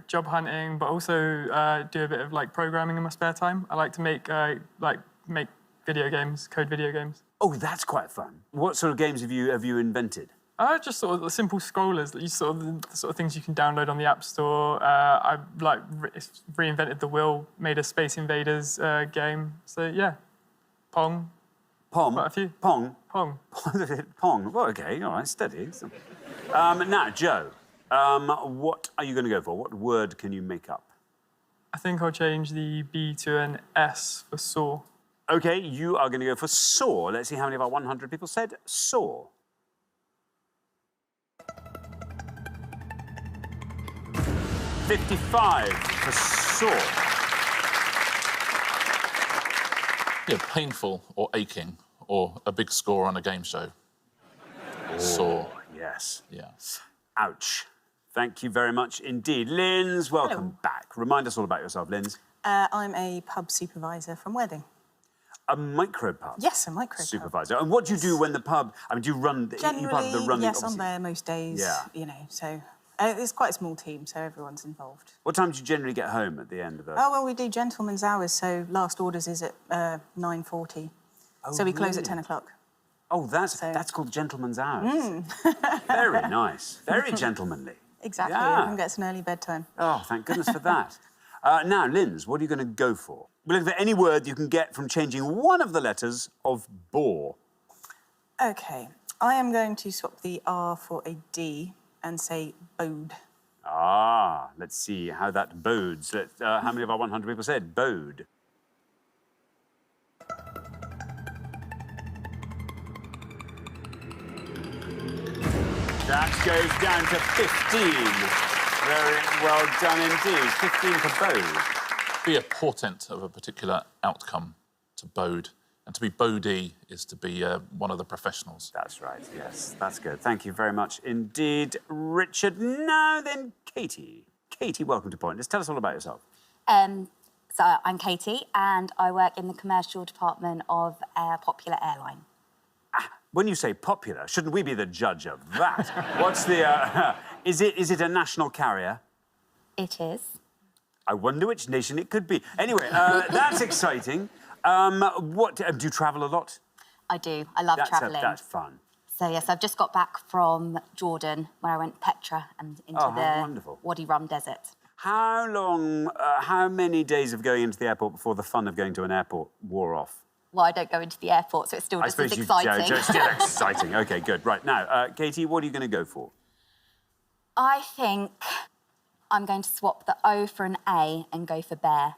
job hunting, but also do a bit of programming in my spare time. I like to make video games, code video games. Oh, that's quite fun. What sort of games have you invented? Just sort of the simple scrollers, the sort of things you can download on the App Store. I reinvented the wheel, made a Space Invaders game. So yeah, Pong. Pong? Quite a few. Pong? Pong. Pong. Well, OK, all right, steady. Now, Joe, what are you going to go for? What word can you make up? I think I'll change the B to an S for saw. OK, you are going to go for saw. Let's see how many of our 100 people said saw. 55 for saw. Yeah, painful or aching or a big score on a game show. Saw. Yes. Yeah. Ouch. Thank you very much indeed. Linz, welcome back. Remind us all about yourself, Linz. I'm a pub supervisor from Worthing. A micropub? Yes, a micropub. Supervisor. And what do you do when the pub... I mean, do you run... Generally, you're part of the running, yes, obviously. I'm there most days, Yeah. so... it's quite a small team, so everyone's involved. What time do you generally get home at the end of the... Oh, well, we do gentlemen's hours, so last orders is at 9:40. Oh, so we close really? at 10 o'clock. Oh, that's called gentleman's hours. Very nice. Very gentlemanly. Exactly. Yeah. Everyone gets an early bedtime. Oh, thank goodness for that. Now, Linz, what are you going to go for? We're looking for any word you can get from changing one of the letters of bore. OK. I am going to swap the R for a D and say bode. Ah, let's see how that bodes. How many of our 100 people said bode? That goes down to 15. Very well done indeed. 15 for bode. Be a portent of a particular outcome to bode. And to be bodie is to be one of the professionals. That's right, yes. That's good. Thank you very much indeed, Richard. Now then, Katie. Katie, welcome to Pointers. Tell us all about yourself. So I'm Katie, and I work in the commercial department of a popular airline. When you say popular, shouldn't we be the judge of that? What's the... Is it a national carrier? It is. I wonder which nation it could be. Anyway, that's exciting. Do you travel a lot? I do. I love travelling. That's fun. So, yes, I've just got back from Jordan, where I went to Petra and into the Wadi Rum Desert. How long, how many days of going into the airport before the fun of going to an airport wore off? well, I don't go into the airport, so it's still just as exciting. It's still exciting. OK, good. Right, now, Katie, what are you going to go for? I think I'm going to swap the O for an A and go for bear.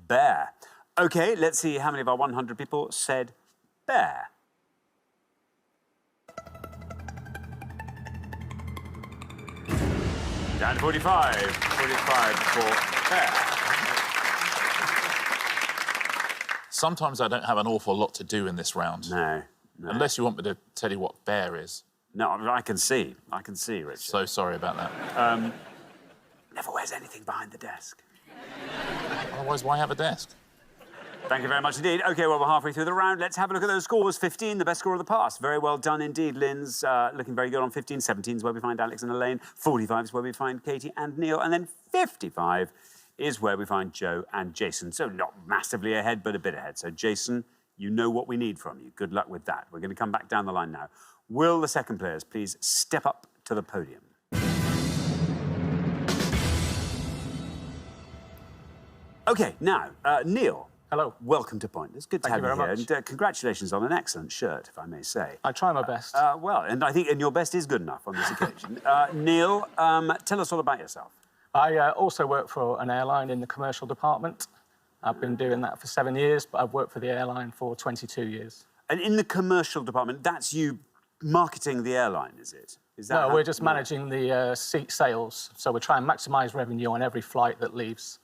Bear. OK, let's see how many of our 100 people said bear. Down to 45. 45 for bear. Sometimes I don't have an awful lot to do in this round. No. Unless you want me to tell you what bear is. No, I can see. I can see, Richard. So sorry about that. Never wears anything behind the desk. Otherwise, why have a desk? Thank you very much indeed. OK, well, we're halfway through the round. Let's have a look at those scores. 15, the best score of the past. Very well done indeed. Lynn's looking very good on 15. 17 is where we find Alex and Elaine. 45 is where we find Katie and Neil. And then 55 is where we find Joe and Jason. So not massively ahead, but a bit ahead. So, Jason, you know what we need from you. Good luck with that. We're going to come back down the line now. Will the second players please step up to the podium? OK, now, Neil. Hello. Welcome to Pointless. Good to have you here. Thank you very And congratulations on an excellent shirt, if I may say. I try my best. Well, and I think your best is good enough on this occasion. Neil, tell us all about yourself. I also work for an airline in the commercial department. I've been doing that for 7 years, but I've worked for the airline for 22 years. And in the commercial department, that's you marketing the airline, is it? Is that No, we're just managing the seat sales. So we're trying to maximise revenue on every flight that leaves.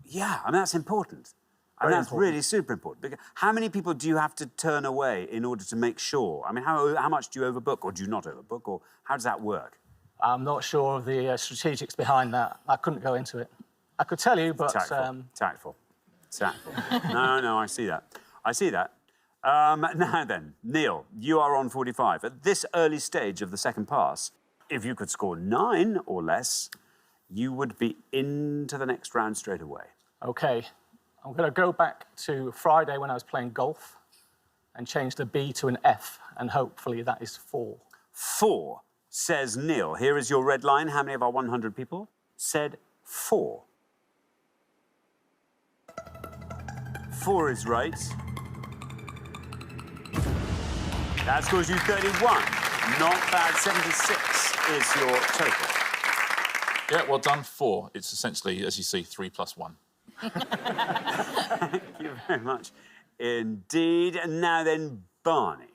Yeah, I mean, that's important. I mean, that's really super important. Because how many people do you have to turn away in order to make sure? I mean, how much do you overbook, or do you not overbook, or how does that work? I'm not sure of the strategics behind that. I couldn't go into it. I could tell you, but... Tactful. No, I see that. I see that. Now then, Neil, you are on 45. At this early stage of the second pass, if you could score 9 or less, you would be into the next round straight away. OK. I'm going to go back to Friday when I was playing golf and change the B to an F, and hopefully that is 4. 4, says Neil. Here is your red line. How many of our 100 people said 4? 4 is right. That scores you 31. Not bad. 76 is your total. Yeah, well done. 4. It's essentially, as you see, 3 plus 1. Thank you very much indeed. And now then, Barney.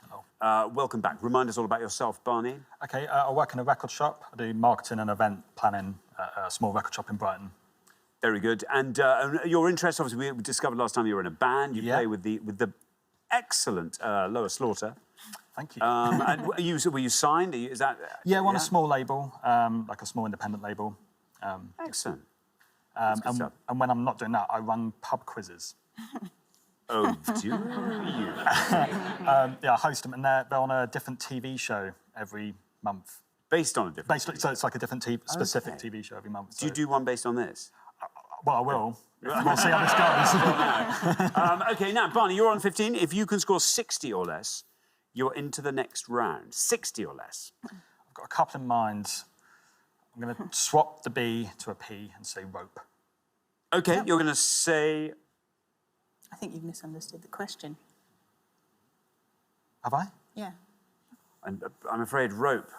Hello. Welcome back. Remind us all about yourself, Barney. OK, I work in a record shop. I do marketing and event planning at a small record shop in Brighton. Very good. And your interest, obviously, we discovered last time you were in a band. You play with the excellent Lower Slaughter. Thank you. And were you signed? Is that? Yeah, on a small label, like a small independent label. Excellent. And when I'm not doing that, I run pub quizzes. Oh, do you? Yeah, I host them, and they're on a different TV show every month. Based on a different So it's like a different specific TV show every month. Do you do one based on this? Well, I will. We'll see how this goes. OK, now, Barney, you're on 15. If you can score 60 or less, you're into the next round. 60 or less. I've got a couple in mind. I'm going to swap the B to a P and say rope. OK, you're going to say... I think you've misunderstood the question. Have I? Yeah. And I'm afraid rope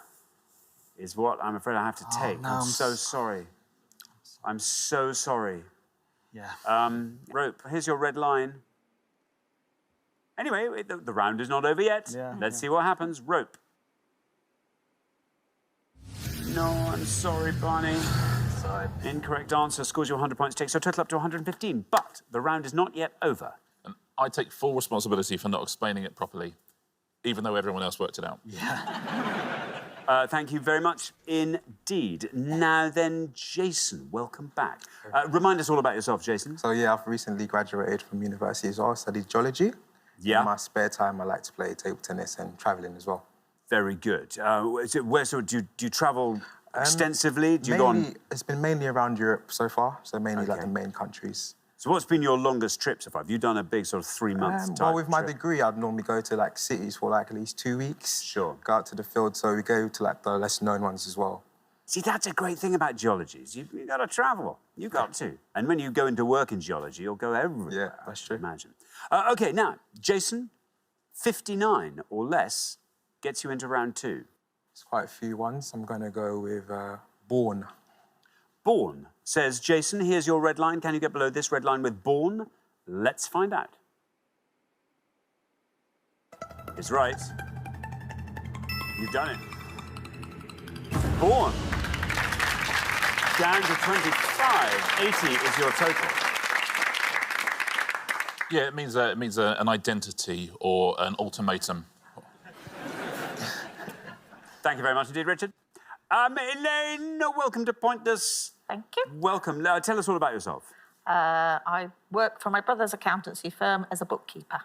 is what I'm afraid I have to take. No, I'm so sorry. I'm so sorry. Yeah. Rope, here's your red line. Anyway, the round is not over yet. Yeah, Let's see what happens. Rope. No, I'm sorry, Barney. Sorry. Incorrect answer. Scores you 100 points. Takes your total up to 115. But the round is not yet over. And I take full responsibility for not explaining it properly, even though everyone else worked it out. Yeah. Thank you very much indeed. Now then, Jason, welcome back. Remind us all about yourself, Jason. So, yeah, I've recently graduated from university as well. I studied geology. Yeah. In my spare time, I like to play table tennis and travelling as well. Very good. Do you travel extensively? Do you go on? It's been mainly around Europe so far, so mainly like the main countries. So what's been your longest trip so far? Have you done a big sort of 3 months type Well, with my trip? degree, I'd normally go to like cities for like at least 2 weeks. Sure. Go out to the field, so we go to like the less known ones as well. See, that's a great thing about geology. You've got to travel. You've got to. And when you go into work in geology, you'll go everywhere. Yeah, that's true. Imagine. OK, now, Jason, 59 or less gets you into round 2. It's quite a few ones. I'm going to go with born. Born, says Jason. Here's your red line. Can you get below this red line with born? Let's find out. It's right. You've done it. Born. Down to 25. 80 is your total. Yeah, it means an identity or an ultimatum. Thank you very much indeed, Richard. Elaine, welcome to Pointless. Thank you. Welcome. Tell us all about yourself. I work for my brother's accountancy firm as a bookkeeper.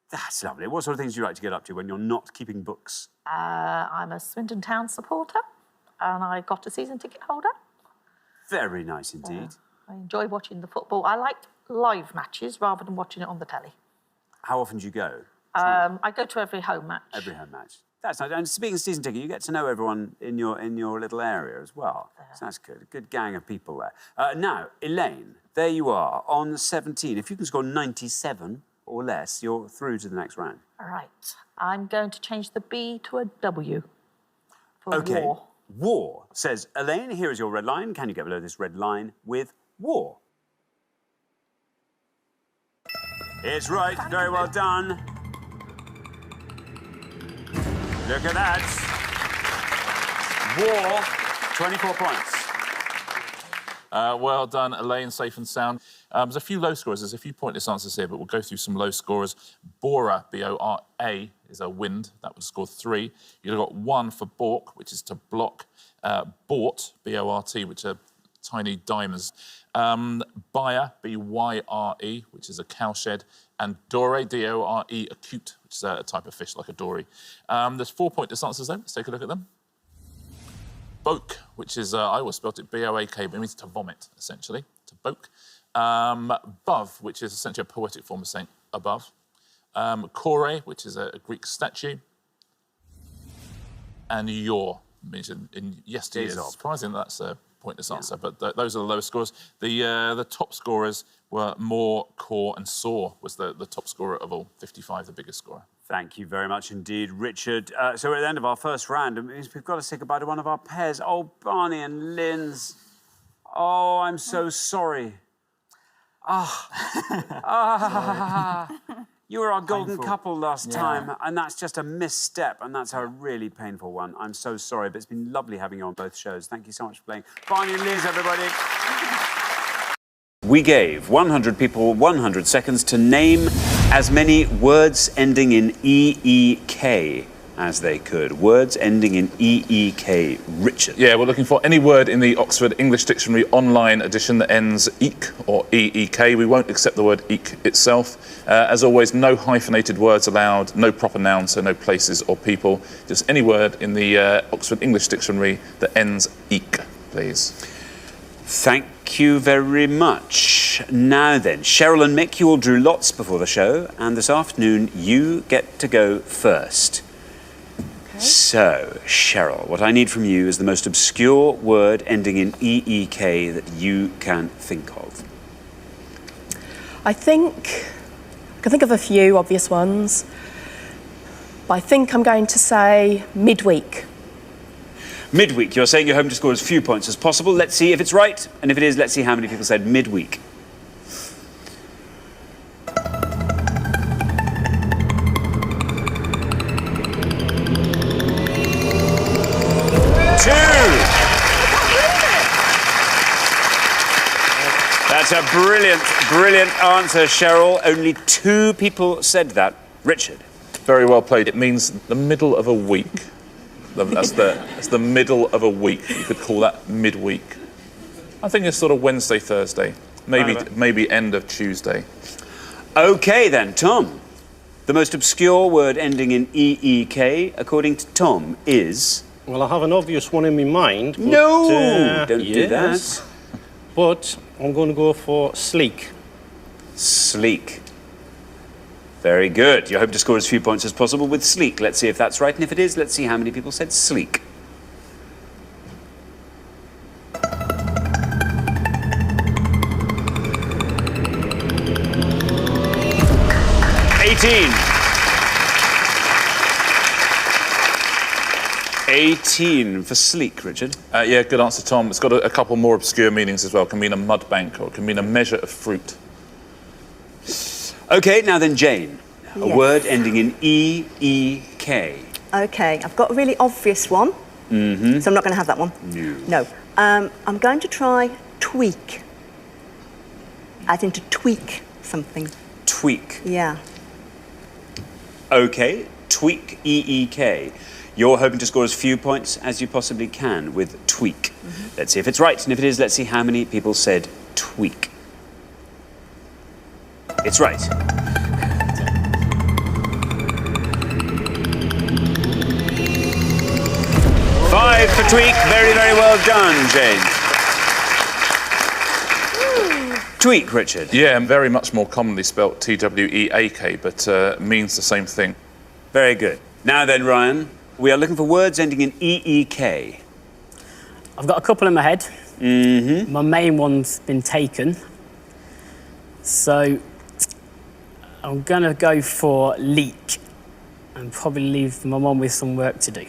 That's lovely. What sort of things do you like to get up to when you're not keeping books? I'm a Swindon Town supporter, and I got a season ticket holder. Very nice indeed. I enjoy watching the football. I like live matches rather than watching it on the telly. How often do you go? I go to every home match. Every home match. That's nice. And speaking of season ticket, you get to know everyone in your little area as well. So that's good. A good gang of people there. Now, Elaine, there you are on 17. If you can score 97 or less, you're through to the next round. All right. I'm going to change the B to a W for OK. war. War, says Elaine. Here is your red line. Can you get below this red line with war? It's right. Very well done. Look at that. War, 24 points. Well done, Elaine, safe and sound. There's a few low scorers. There's a few pointless answers here, but we'll go through some low scorers. Bora, B-O-R-A, is a wind. That would score 3. You've got 1 for balk, which is to block. Bort, B-O-R-T, which are tiny diamonds. Byre, B-Y-R-E, which is a cowshed. And Dore, D-O-R-E, acute, which is a type of fish like a dory. There's 4 pointless answers there. Let's take a look at them. Boke, which is, I always spelt it B-O-A-K, but it means to vomit, essentially, to boke. Bove, which is essentially a poetic form of saying above. Kore, which is a Greek statue. And Yor, means in yesteryear. Surprising that's a pointless answer, but those are the lowest scores. The top scorers were Moore, Core and Saw was the top scorer of all, 55, the biggest scorer. Thank you very much indeed, Richard. So we're at the end of our first round. It means we've got to say goodbye to one of our pairs. Oh, Barney and Linz. Oh, I'm so sorry. You were our golden couple last time, and that's just a misstep, and that's a really painful one. I'm so sorry, but it's been lovely having you on both shows. Thank you so much for playing. Barney and Liz, everybody. We gave 100 people 100 seconds to name as many words ending in E-E-K as they could. Words ending in E-E-K. Richard. Yeah, we're looking for any word in the Oxford English Dictionary online edition that ends eek or E-E-K. We won't accept the word eek itself. As always, no hyphenated words allowed, no proper nouns, so no places or people. Just any word in the Oxford English Dictionary that ends eek, please. Thank you very much. Now then, Cheryl and Mick, you all drew lots before the show, and this afternoon you get to go first. Okay. So, Cheryl, what I need from you is the most obscure word ending in E-E-K that you can think of. I can think of a few obvious ones, but I think I'm going to say midweek. Midweek, you're saying you're hoping to score as few points as possible. Let's see if it's right, and if it is, let's see how many people said midweek. That's a brilliant answer, Cheryl. Only 2 people said that. Richard. Very well played. It means the middle of a week. That's the middle of a week. You could call that midweek. I think it's sort of Wednesday, Thursday. Maybe end of Tuesday. OK, then, Tom. The most obscure word ending in E-E-K, according to Tom, is... Well, I have an obvious one in my mind. But, no! Don't do that. But I'm going to go for sleek. Sleek. Very good. You hope to score as few points as possible with sleek. Let's see if that's right, and if it is, let's see how many people said sleek. 18 for sleek, Richard. Yeah, good answer, Tom. It's got a couple more obscure meanings as well. It can mean a mud bank or it can mean a measure of fruit. OK, now then, Jane. A Yes. word ending in E-E-K. OK, I've got a really obvious one, so I'm not going to have that one. No. No. I'm going to try tweak. As in to tweak something. Tweak. Yeah. OK, tweak, E-E-K. You're hoping to score as few points as you possibly can with tweak. Let's see if it's right, and if it is, let's see how many people said tweak. It's right. Five for tweak. Very, very well done, Jane. Tweak, Richard. Yeah, and very much more commonly spelt T-W-E-A-K, but means the same thing. Very good. Now then, Ryan, we are looking for words ending in E-E-K. I've got a couple in my head. My main one's been taken. So I'm going to go for leak and probably leave my mum with some work to do.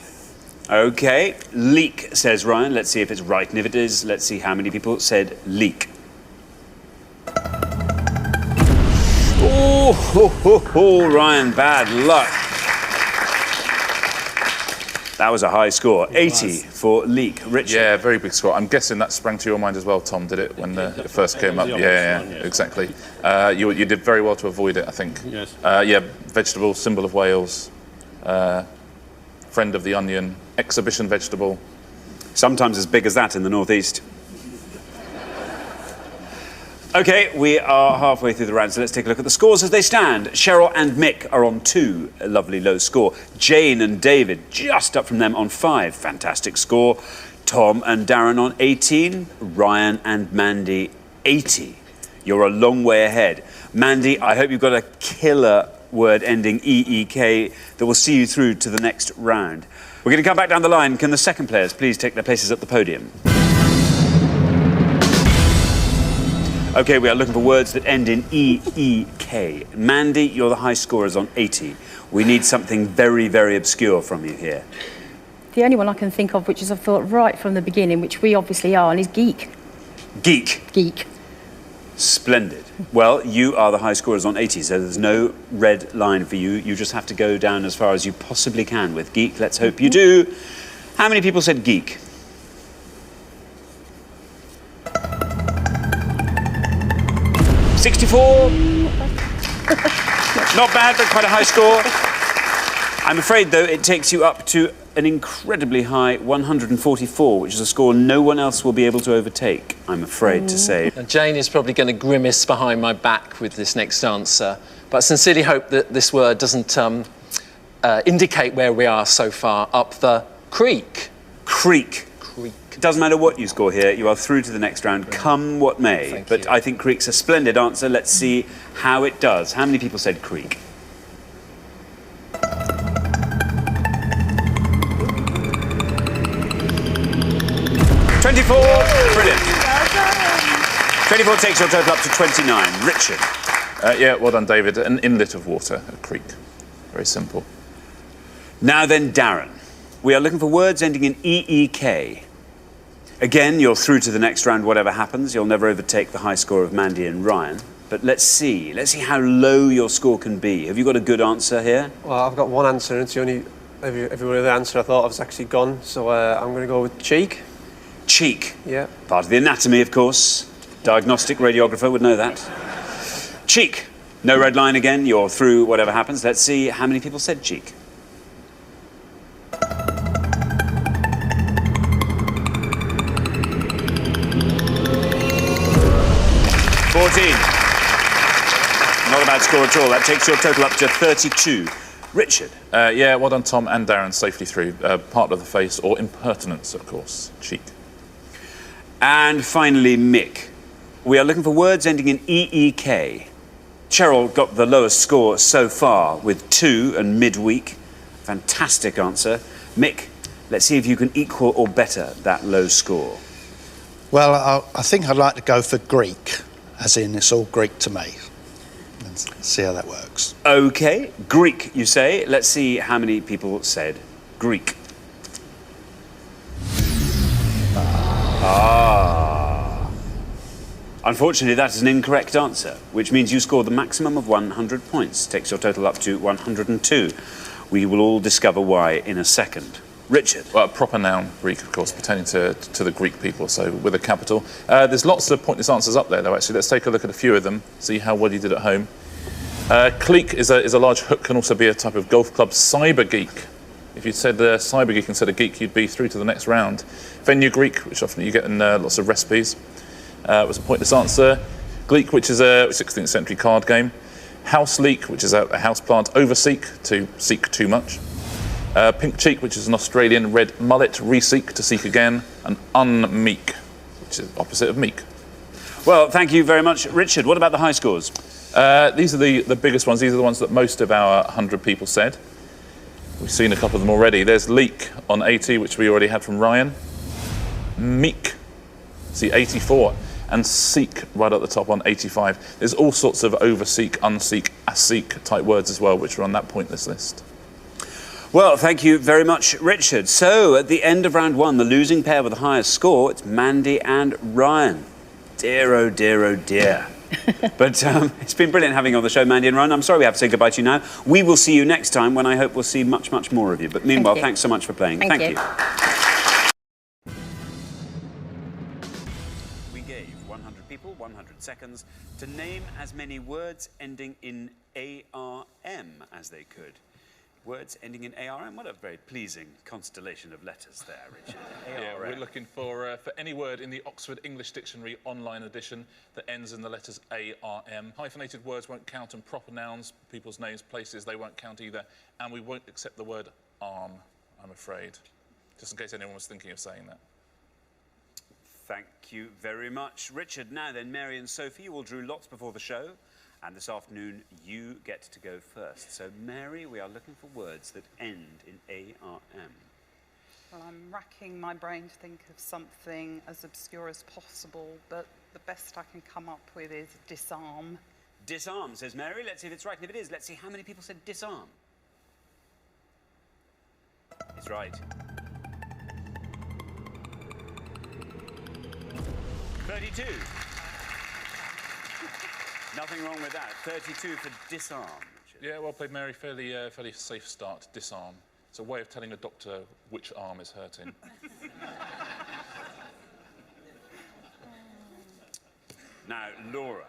OK, leak, says Ryan. Let's see if it's right, and if it is, let's see how many people said leak. Oh, Ryan, bad luck. That was a high score, 80 for leak. Richard? Yeah, very big score. I'm guessing that sprang to your mind as well, Tom, did it, when it first came up? Yeah, exactly. You did very well to avoid it, I think. Yes. Yeah, vegetable, symbol of Wales, friend of the onion, exhibition vegetable. Sometimes as big as that in the northeast. OK, we are halfway through the round, so let's take a look at the scores as they stand. Cheryl and Mick are on 2, a lovely low score. Jane and David just up from them on 5, fantastic score. Tom and Darren on 18. Ryan and Mandy, 80. You're a long way ahead. Mandy, I hope you've got a killer word ending E-E-K that will see you through to the next round. We're going to come back down the line. Can the second players please take their places at the podium? OK, we are looking for words that end in E-E-K. Mandy, you're the high scorers on 80. We need something very, very obscure from you here. The only one I can think of, which is I've thought right from the beginning, which we obviously are, and is geek. Geek. Geek. Splendid. Well, you are the high scorers on 80, so there's no red line for you. You just have to go down as far as you possibly can with geek. Let's hope you do. How many people said geek? $64. Not bad, but quite a high score. I'm afraid, though, it takes you up to an incredibly high 144, which is a score no one else will be able to overtake, I'm afraid to say. Now, Jane is probably going to grimace behind my back with this next answer, but I sincerely hope that this word doesn't indicate where we are so far up the creek. Creek. It doesn't matter what you score here, you are through to the next round, come what may. But I think creek's a splendid answer. Let's see how it does. How many people said creek? Brilliant. 24 takes your total up to 29. Richard. Yeah, well done, David. An inlet of water, a creek. Very simple. Now then, Darren. We are looking for words ending in E-E-K. Again, you're through to the next round, whatever happens. You'll never overtake the high score of Mandy and Ryan. But let's see. Let's see how low your score can be. Have you got a good answer here? Well, I've got one answer, and it's the only... Every other answer I thought of has actually gone, so I'm going to go with cheek. Cheek? Yeah. Part of the anatomy, of course. Diagnostic radiographer would know that. Cheek. No red line again. You're through whatever happens. Let's see how many people said cheek. 14. Not a bad score at all. That takes your total up to 32. Richard. Yeah, well done, Tom and Darren, safely through. Part of the face, or impertinence, of course. Cheek. And finally, Mick. We are looking for words ending in E-E-K. Cheryl got the lowest score so far with 2 and midweek. Fantastic answer. Mick, let's see if you can equal or better that low score. Well, I think I'd like to go for Greek, as in it's all Greek to me. Let's see how that works. OK, Greek, you say. Let's see how many people said Greek. Ah. Unfortunately, that is an incorrect answer, which means you scored the maximum of 100 points. Takes your total up to 102. We will all discover why in a second. Richard. Well, proper noun, Greek, of course, pertaining to the Greek people, so with a capital. There's lots of pointless answers up there, though, actually. Let's take a look at a few of them, see how well you did at home. Clique is a large hook, can also be a type of golf club. Cyber geek. If you'd said cyber geek instead of geek, you'd be through to the next round. Venue Greek, which often you get in lots of recipes, was a pointless answer. Gleek, which is a 16th century card game. House leek, which is a house plant. Overseek, to seek too much. Pink cheek, which is an Australian. Red mullet, reseek, to seek again. And unmeek, which is opposite of meek. Well, thank you very much, Richard. What about the high scores? These are the biggest ones. These are the ones that most of our 100 people said. We've seen a couple of them already. There's leek on 80, which we already had from Ryan. Meek, see 84. And seek right at the top on 85. There's all sorts of overseek, unseek, aseek type words as well, which are on that pointless list. Well, thank you very much, Richard. So, at the end of round one, the losing pair with the highest score, it's Mandy and Ryan. Dear, oh dear, oh dear. But it's been brilliant having you on the show, Mandy and Ryan. I'm sorry we have to say goodbye to you now. We will see you next time when I hope we'll see much, much more of you. But meanwhile, thanks so much for playing. Thank you. We gave 100 people 100 seconds to name as many words ending in ARM as they could. Words ending in ARM. What a very pleasing constellation of letters there, Richard. Yeah, we're looking for any word in the Oxford English Dictionary online edition that ends in the letters ARM. Hyphenated words won't count, and proper nouns, people's names, places, they won't count either. And we won't accept the word arm, I'm afraid. Just in case anyone was thinking of saying that. Thank you very much, Richard. Now then, Mary and Sophie, you all drew lots before the show. And this afternoon, you get to go first. So, Mary, we are looking for words that end in ARM. Well, I'm racking my brain to think of something as obscure as possible, but the best I can come up with is disarm. Disarm, says Mary. Let's see if it's right. And if it is, let's see how many people said disarm. It's right. 32. Nothing wrong with that. 32 for disarm. Richard. Yeah, well played, Mary. Fairly safe start. Disarm. It's a way of telling a doctor which arm is hurting. Now, Laura.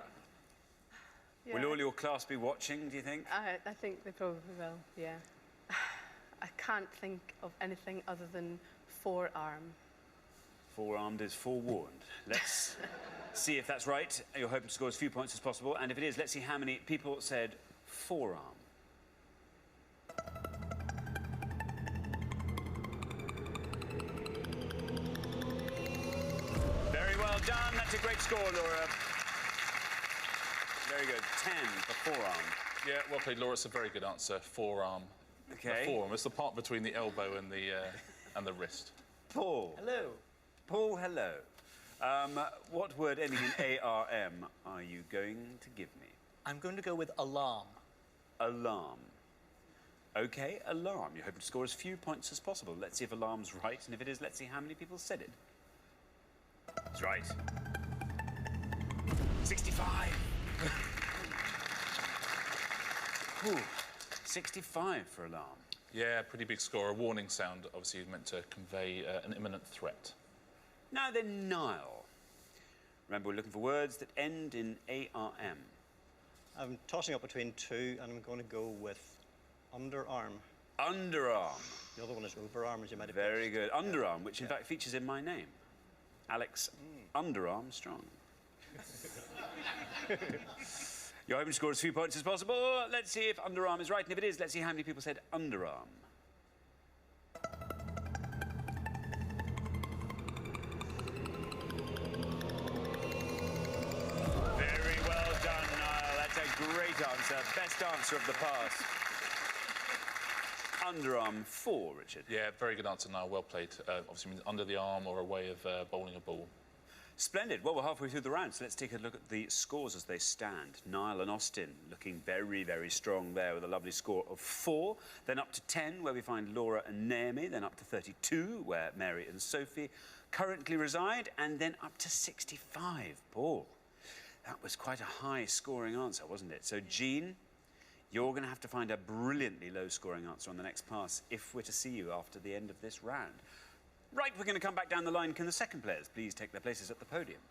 Yeah. Will all your class be watching, do you think? I think they probably will, yeah. I can't think of anything other than forearm. Forearmed is forewarned. Let's see if that's right. You're hoping to score as few points as possible. And if it is, let's see how many people said forearm. Very well done. That's a great score, Laura. Very good. 10 for forearm. Yeah, well played, Laura. It's a very good answer. Forearm. Okay. The forearm. It's the part between the elbow and the wrist. Paul. Hello. Paul, hello. What word ending in ARM are you going to give me? I'm going to go with alarm. Alarm. OK, alarm. You're hoping to score as few points as possible. Let's see if alarm's right, and if it is, let's see how many people said it. It's right. 65. Ooh, 65 for alarm. Yeah, pretty big score. A warning sound, obviously meant to convey an imminent threat. Now then, Niall. Remember, we're looking for words that end in ARM. I'm tossing up between two, and I'm going to go with underarm. Underarm. The other one is overarm, as you might have Very guessed. good. Underarm, which in fact features in my name. Alex Underarm Strong. You're hoping to score as few points as possible. Let's see if underarm is right, and if it is, let's see how many people said underarm. Very well done, Niall. That's a great answer. Best answer of the past. Underarm 4, Richard. Yeah, very good answer, Niall. Well played. Obviously means under the arm or a way of bowling a ball. Splendid. Well, we're halfway through the round, so let's take a look at the scores as they stand. Niall and Austin looking very, very strong there with a lovely score of 4. Then up to 10, where we find Laura and Naomi. Then up to 32, where Mary and Sophie currently reside. And then up to 65. Paul, that was quite a high-scoring answer, wasn't it? So, Jean, you're going to have to find a brilliantly low-scoring answer on the next pass if we're to see you after the end of this round. Right, we're going to come back down the line. Can the second players please take their places at the podium?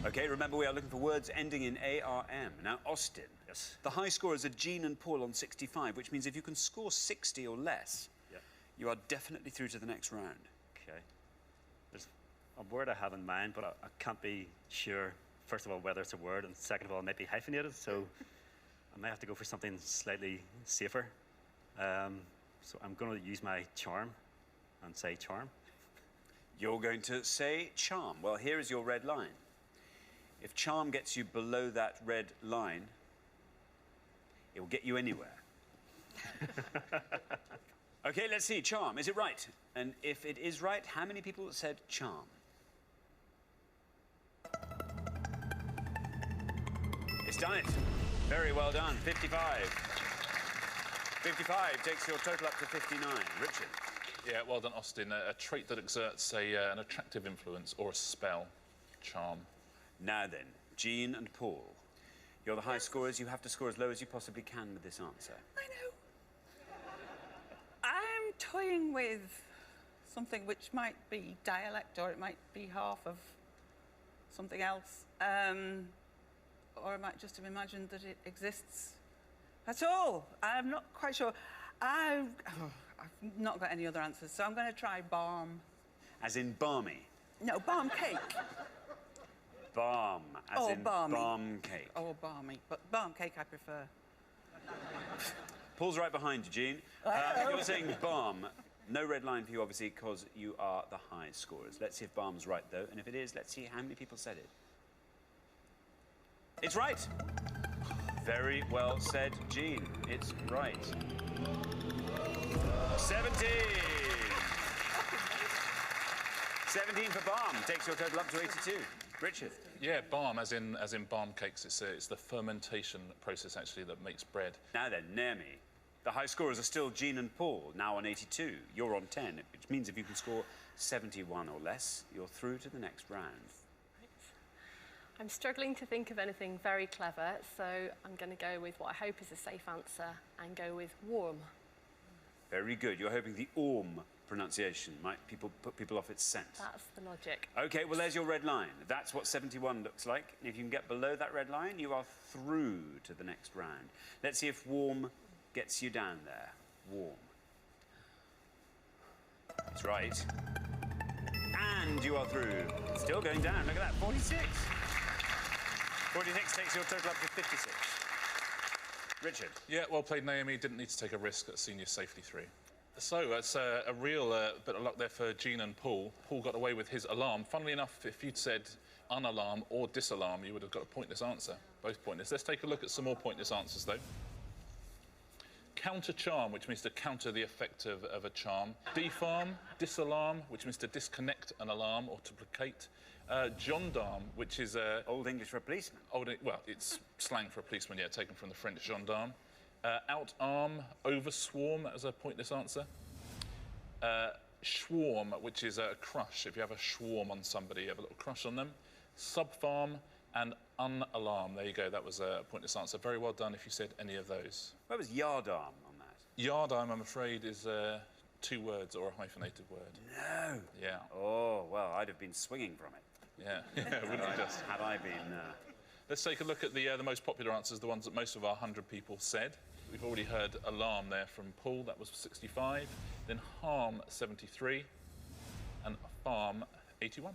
OK, remember, we are looking for words ending in ARM. Now, Austin. Yes. The high scorers are Jean and Paul on 65, which means if you can score 60 or less, you are definitely through to the next round. OK. There's a word I have in mind, but I can't be sure, first of all, whether it's a word, and second of all, it might be hyphenated, so I might have to go for something slightly safer. So I'm going to use my charm and say charm. You're going to say charm. Well, here is your red line. If charm gets you below that red line, it will get you anywhere. OK, let's see. Charm. Is it right? And if it is right, how many people said charm? It's done it. Very well done. 55. 55 takes your total up to 59. Richard? Yeah, well done, Austin. A trait that exerts an attractive influence or a spell. Charm. Now then, Jean and Paul. You're the high scorers. You have to score as low as you possibly can with this answer. I know. I'm toying with something which might be dialect, or it might be half of something else. Or I might just have imagined that it exists at all. I'm not quite sure. I've not got any other answers, so I'm going to try balm. As in balmy? No, balm cake. Balm, as in balmy. balm cake. Oh, balmy, but balm cake I prefer. Paul's right behind you, Jean. You're saying balm. No red line for you, obviously, because you are the high scorers. Let's see if balm's right, though, and if it is, let's see how many people said it. It's right. Very well said, Jean. It's right. 17. 17 for balm takes your total up to 82. Richard? Yeah, balm, as in balm cakes. It's the fermentation process, actually, that makes bread. Now then, Naomi. The high scorers are still Jean and Paul, now on 82. You're on 10, which means if you can score 71 or less, you're through to the next round. I'm struggling to think of anything very clever, so I'm going to go with what I hope is a safe answer and go with warm. Very good. You're hoping the orm pronunciation might put people off its scent. That's the logic. OK, well, there's your red line. That's what 71 looks like. And if you can get below that red line, you are through to the next round. Let's see if warm gets you down there. Warm. That's right. And you are through. Still going down. Look at that. 46. 46 takes your total up to 56. Richard? Yeah, well played, Naomi. Didn't need to take a risk at senior safety 3. So it's a real bit of luck there for Jean and Paul. Paul got away with his alarm. Funnily enough, if you'd said unalarm or disalarm, you would have got a pointless answer. Both pointless. Let's take a look at some more pointless answers, though. Counter charm, which means to counter the effect of a charm. Defarm, disalarm, which means to disconnect an alarm or to placate. Gendarme, which is Old English for a policeman. Well, it's slang for a policeman, yeah, taken from the French gendarme. Outarm, overswarm, that was a pointless answer. Schwarm, which is a crush. If you have a schwarm on somebody, you have a little crush on them. Subfarm and unalarm. There you go, that was a pointless answer. Very well done if you said any of those. Where was yardarm on that? Yardarm, I'm afraid, is 2 words or a hyphenated word. No. Yeah. Oh, well, I'd have been swinging from it. Yeah, wouldn't you just? Had I been... Let's take a look at the most popular answers, the ones that most of our 100 people said. We've already heard alarm there from Paul, that was 65. Then harm, 73. And farm, 81.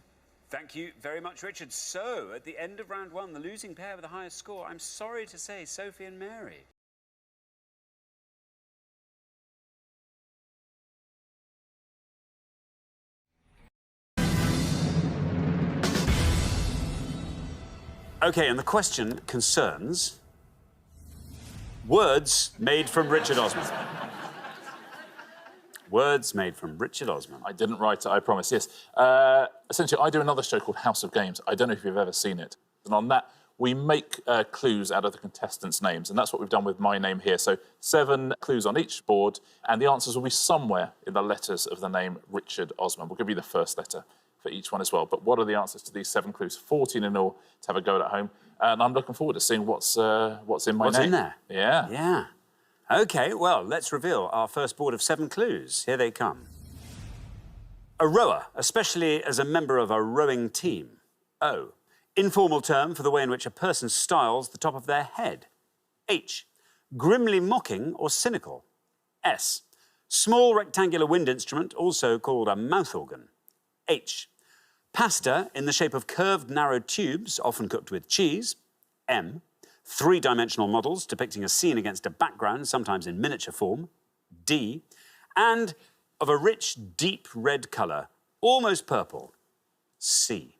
Thank you very much, Richard. So, at the end of round 1, the losing pair with the highest score, I'm sorry to say, Sophie and Mary. OK, and the question concerns words made from Richard Osman. Words made from Richard Osman. I didn't write it, I promise, yes. Essentially, I do another show called House of Games. I don't know if you've ever seen it. And on that, we make clues out of the contestants' names, and that's what we've done with my name here. So 7 clues on each board, and the answers will be somewhere in the letters of the name Richard Osman. We'll give you the first letter for each one as well. But what are the answers to these 7 clues? 14 in all to have a go at home. And I'm looking forward to seeing what's in my name. What's in there? Yeah. Yeah. OK, well, let's reveal our first board of 7 clues. Here they come. A rower, especially as a member of a rowing team. O. Informal term for the way in which a person styles the top of their head. H. Grimly mocking or cynical. S. Small rectangular wind instrument, also called a mouth organ. H. Pasta in the shape of curved, narrow tubes, often cooked with cheese. M. 3-dimensional models depicting a scene against a background, sometimes in miniature form. D. And of a rich, deep red colour, almost purple. C.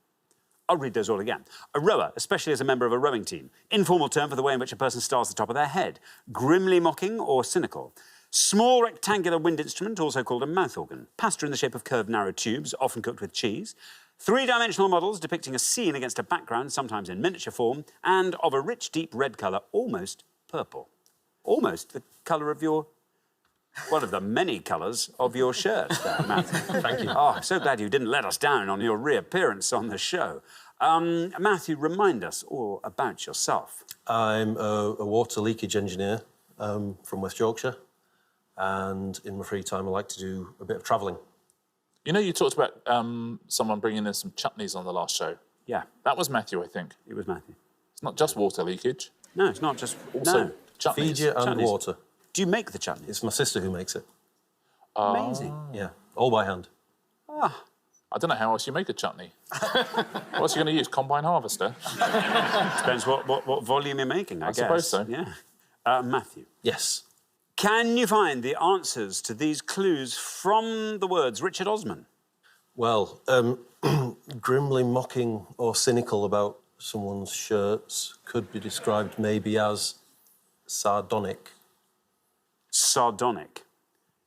I'll read those all again. A rower, especially as a member of a rowing team. Informal term for the way in which a person styles the top of their head. Grimly mocking or cynical. Small rectangular wind instrument, also called a mouth organ. Pasta in the shape of curved, narrow tubes, often cooked with cheese. 3-dimensional models depicting a scene against a background, sometimes in miniature form. And of a rich, deep red colour, almost purple. Almost the colour of your... one of the many colours of your shirt, Matthew. Thank you. Oh, I'm so glad you didn't let us down on your reappearance on the show. Matthew, remind us all about yourself. I'm a water leakage engineer from West Yorkshire, and in my free time I like to do a bit of travelling. You know, you talked about someone bringing in some chutneys on the last show. Yeah. That was Matthew, I think. It was Matthew. It's not just water leakage. No, it's not just... Also, no. chutneys. Fiji and Chutneys. water. Do you make the chutneys? It's my sister who makes it. Amazing. Yeah, all by hand. Ah. I don't know how else you make a chutney. What else are you going to use? Combine harvester? Depends what volume you're making, I guess. suppose so. Yeah. Matthew. Yes. Can you find the answers to these clues from the words Richard Osman? Well, grimly mocking or cynical about someone's shirts could be described maybe as sardonic. Sardonic.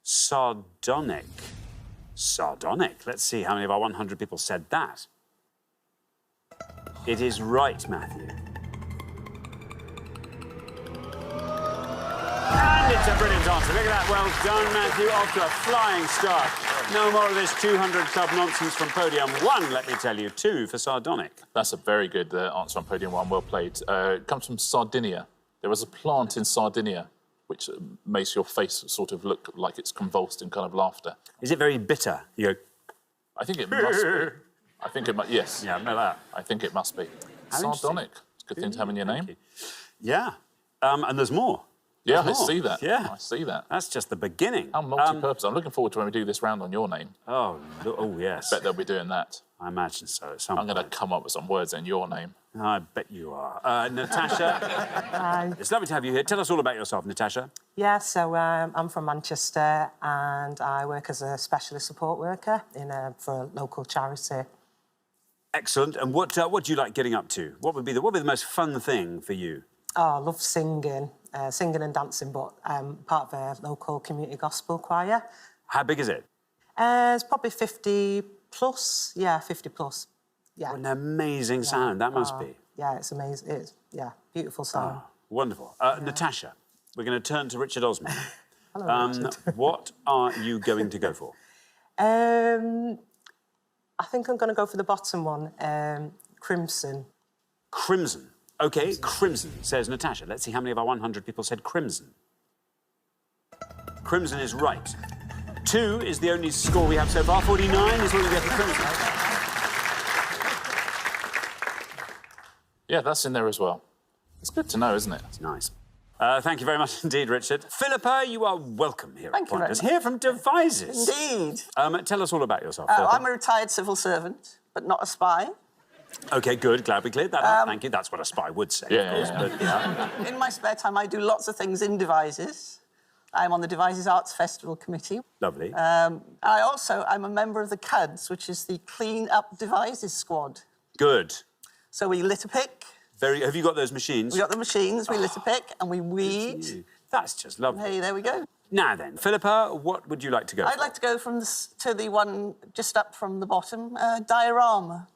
Sardonic. Sardonic. Let's see how many of our 100 people said that. It is right, Matthew. And it's a brilliant answer. Look at that. Well done, Matthew. Off to a flying start. No more of this 200 Club nonsense from Podium 1, let me tell you. 2 for sardonic. That's a very good answer on Podium 1. Well played. It comes from Sardinia. There was a plant in Sardinia which makes your face sort of look like it's convulsed in kind of laughter. Is it very bitter? You go... I think it must be. I think it must... Yes. Yeah, I know that. I think it must be. How Sardonic. It's a good thing to have in your name. Yeah. And there's more. Yeah, There's I more. see that. Yeah. I see that. That's just the beginning. How multi-purpose. I'm looking forward to when we do this round on your name. Oh, yes. Bet they'll be doing that. I imagine so. I'm going to come up with some words in your name. I bet you are. Natasha. Hi. It's lovely to have you here. Tell us all about yourself, Natasha. Yeah, so I'm from Manchester and I work as a specialist support worker for a local charity. Excellent. And what do you like getting up to? What would be the most fun thing for you? Oh, I love singing and dancing, but I'm part of a local community gospel choir. How big is it? It's probably 50 plus. Yeah, 50 plus. Yeah. What an amazing sound that must be. Yeah, it's amazing. It's, beautiful sound. Wonderful. Natasha, we're going to turn to Richard Osman. Hello, Richard. What are you going to go for? I think I'm going to go for the bottom one, crimson. Crimson. OK, crimson, says Natasha. Let's see how many of our 100 people said crimson. Crimson is right. 2 is the only score we have so far. 49 is what we get for crimson. Yeah, that's in there as well. It's good to know, isn't it? It's nice. Thank you very much indeed, Richard. Philippa, you are welcome here Thank at you very Pointers. much. Here from Devices. Indeed. Tell us all about yourself, Philippa. I'm a retired civil servant, but not a spy. OK, good. Glad we cleared that up. Thank you. That's what a spy would say, of course. But, yeah. In my spare time, I do lots of things in Devices. I'm on the Devices Arts Festival Committee. Lovely. I'm a member of the CUDS, which is the Clean Up Devices Squad. Good. So we litter pick. Have you got those machines? We got the machines, we litter pick, and we weed. That's just lovely. Hey, there we go. Now then, Philippa, what would you like to go I'd for? like to go to the one just up from the bottom, diorama.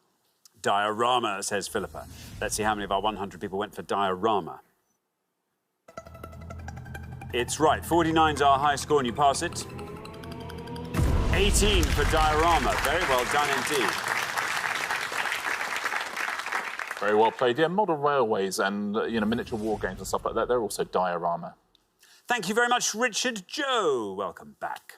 Diorama, says Philippa. Let's see how many of our 100 people went for diorama. It's right. 49's our high score and you pass it. 18 for diorama. Very well done indeed. Very well played. Yeah, model railways and, miniature war games and stuff like that, they're also diorama. Thank you very much, Richard. Joe, welcome back.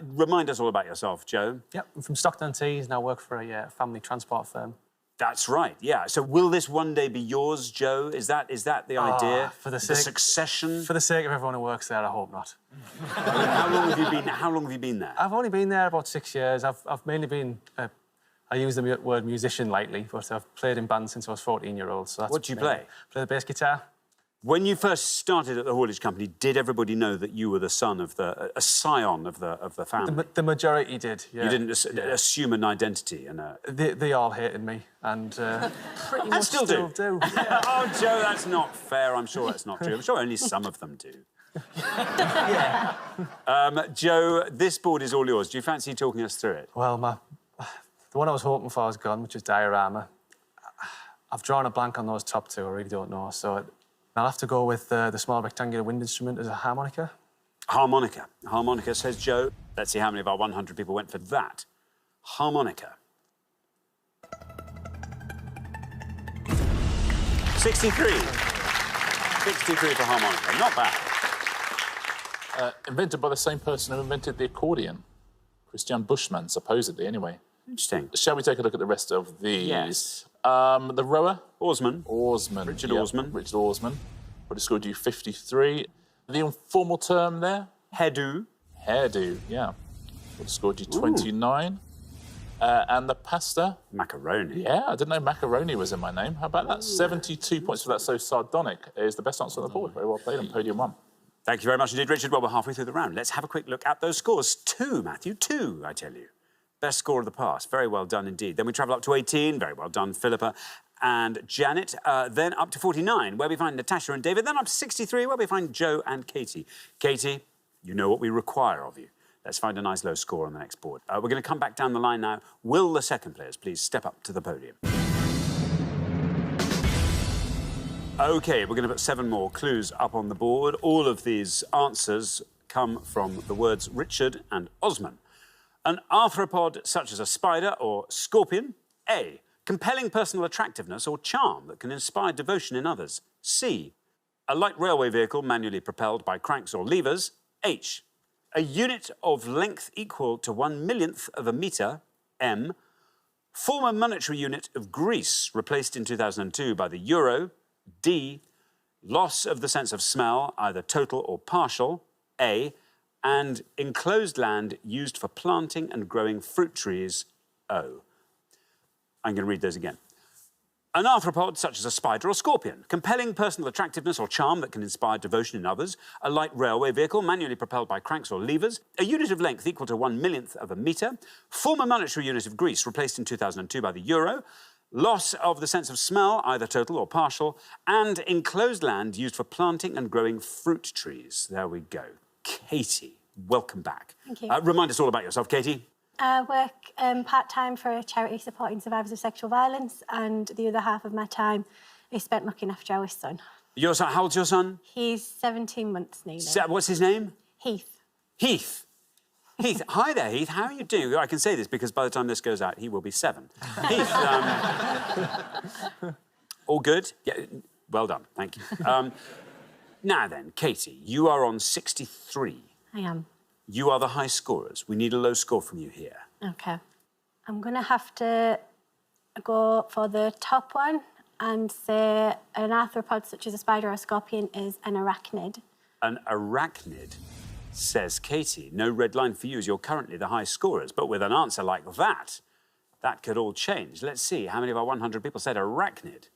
Remind us all about yourself, Joe. Yep, I'm from Stockton-on-Tees and I work for a family transport firm. That's right, yeah. So will this one day be yours, Joe? Is that the idea? For the succession? For the sake of everyone who works there, I hope not. How long have you been there? I've only been there about 6 years. I've mainly been, I use the word musician lightly, but I've played in bands since I was 14-year-old. So that's what do you play? Play the bass guitar. When you first started at the haulage company, did everybody know that you were the son of a scion of the family? The majority did, yeah. You didn't assume an identity and They all hated me, and pretty much still do. Oh, Joe, that's not fair. I'm sure that's not true. I'm sure only some of them do. Yeah. Joe, this board is all yours. Do you fancy talking us through it? Well, the one I was hoping for is gone, which is diorama. I've drawn a blank on those top two. I really don't know. So I'll have to go with the small rectangular wind instrument as a harmonica. Harmonica. Harmonica, says Joe. Let's see how many of our 100 people went for that. Harmonica. 63. 63 for harmonica. Not bad. Invented by the same person who invented the accordion. Christian Buschmann, supposedly, anyway. Interesting. Shall we take a look at the rest of these? Yes. The rower? Oarsman. Richard Oarsman. Richard Oarsman. Would have scored you 53. The informal term there? Hairdo. Hairdo, yeah. Would have scored you 29. And the pasta? Macaroni. Yeah, I didn't know macaroni was in my name. How about that? 72 points for that. So sardonic is the best answer on the board. Very well played on podium 1. Thank you very much indeed, Richard. Well, we're halfway through the round. Let's have a quick look at those scores. 2, Matthew, 2, I tell you. Best score of the past. Very well done indeed. Then we travel up to 18. Very well done, Philippa and Janet. Then up to 49, where we find Natasha and David. Then up to 63, where we find Joe and Katie. Katie, you know what we require of you. Let's find a nice low score on the next board. We're going to come back down the line now. Will the second players please step up to the podium? OK, we're going to put 7 more clues up on the board. All of these answers come from the words Richard and Osman. An arthropod such as a spider or scorpion. A. Compelling personal attractiveness or charm that can inspire devotion in others. C. A light railway vehicle manually propelled by cranks or levers. H. A unit of length equal to 1/1,000,000th of a metre. M. Former monetary unit of Greece replaced in 2002 by the euro. D. Loss of the sense of smell, either total or partial. A. And enclosed land used for planting and growing fruit trees. O. I'm going to read those again. An arthropod, such as a spider or scorpion. Compelling personal attractiveness or charm that can inspire devotion in others. A light railway vehicle, manually propelled by cranks or levers. A unit of length equal to 1/1,000,000th of a metre. Former monetary unit of Greece, replaced in 2002 by the euro. Loss of the sense of smell, either total or partial. And enclosed land used for planting and growing fruit trees. There we go. Katie, welcome back. Thank you. Remind us all about yourself, Katie. I work part-time for a charity supporting survivors of sexual violence, and the other half of my time is spent looking after our son. Your son, how old's your son? He's 17 months nearly. What's his name? Heath. Heath. Heath. Hi there, Heath. How are you doing? I can say this because by the time this goes out, he will be 7. Heath, all good? Yeah, well done, thank you. Now then, Katie, you are on 63. I am. You are the high scorers. We need a low score from you here. OK. I'm going to have to go for the top one and say an arthropod such as a spider or a scorpion is an arachnid. An arachnid, says Katie. No red line for you as you're currently the high scorers. But with an answer like that, that could all change. Let's see how many of our 100 people said arachnid.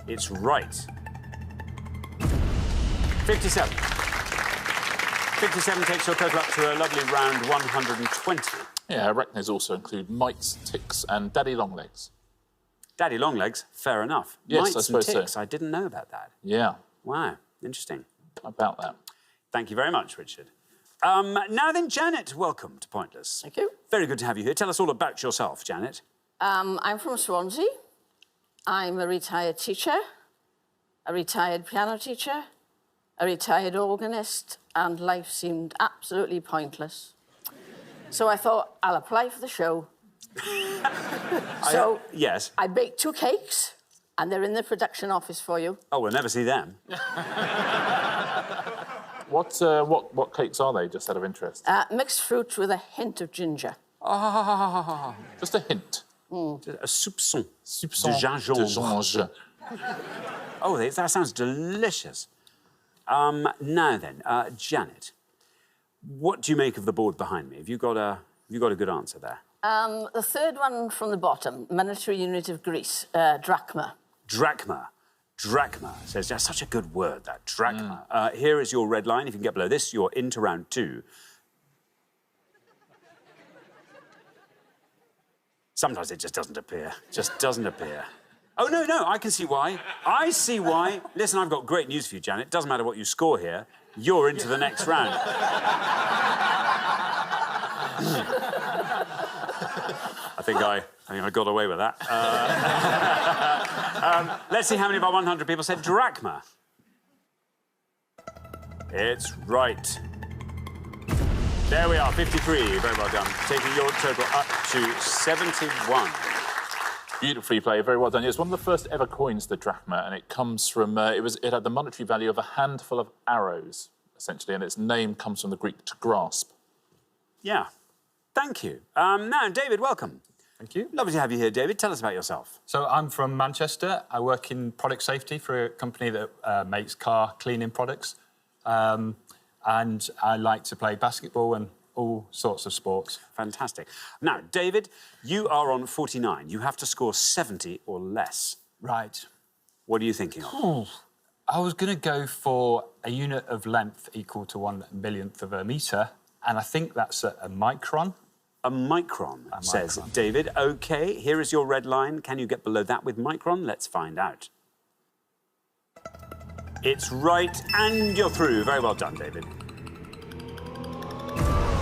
It's right. 57. 57 takes your total up to a lovely round 120. Yeah, arachnids also include mites, ticks and daddy longlegs. Daddy longlegs, fair enough. Yes, mites I suppose and ticks, so. I didn't know about that. Yeah. Wow, interesting. About that. Thank you very much, Richard. Now then, Janet, welcome to Pointless. Thank you. Very good to have you here. Tell us all about yourself, Janet. I'm from Swansea. I'm a retired teacher, a retired piano teacher, a retired organist, and life seemed absolutely pointless. So I thought, I'll apply for the show. Yes. I baked 2 cakes, and they're in the production office for you. Oh, we'll never see them. What cakes are they, just out of interest? Mixed fruit with a hint of ginger. Ah, just a hint. A soupçon. Soupçon de gingembre. Oh, that sounds delicious. Now then, Janet, what do you make of the board behind me? Have you got a good answer there? The third one from the bottom, monetary unit of Greece, drachma. Drachma. Drachma. Says that's such a good word, that drachma. Here is your red line. If you can get below this, you're into round 2. Sometimes it just doesn't appear. Just doesn't appear. Oh, no, I can see why. I see why. Listen, I've got great news for you, Janet. Doesn't matter what you score here. You're into the next round. I think I got away with that. Let's see how many of our 100 people said drachma. It's right. There we are, 53. Very well done. Taking your total up to 71. Beautifully played, very well done. It's one of the first ever coins, the drachma, and it comes from, it had the monetary value of a handful of arrows, essentially, and its name comes from the Greek to grasp. Yeah. Thank you. Now, David, welcome. Thank you. Lovely to have you here, David. Tell us about yourself. So I'm from Manchester. I work in product safety for a company that makes car cleaning products. And I like to play basketball and all sorts of sports. Fantastic. Now, David, you are on 49. You have to score 70 or less. Right. What are you thinking of? Ooh. I was going to go for a unit of length equal to 1/1,000,000th of a metre, and I think that's a micron. A micron, says David. OK, here is your red line. Can you get below that with micron? Let's find out. It's right, and you're through. Very well done, David.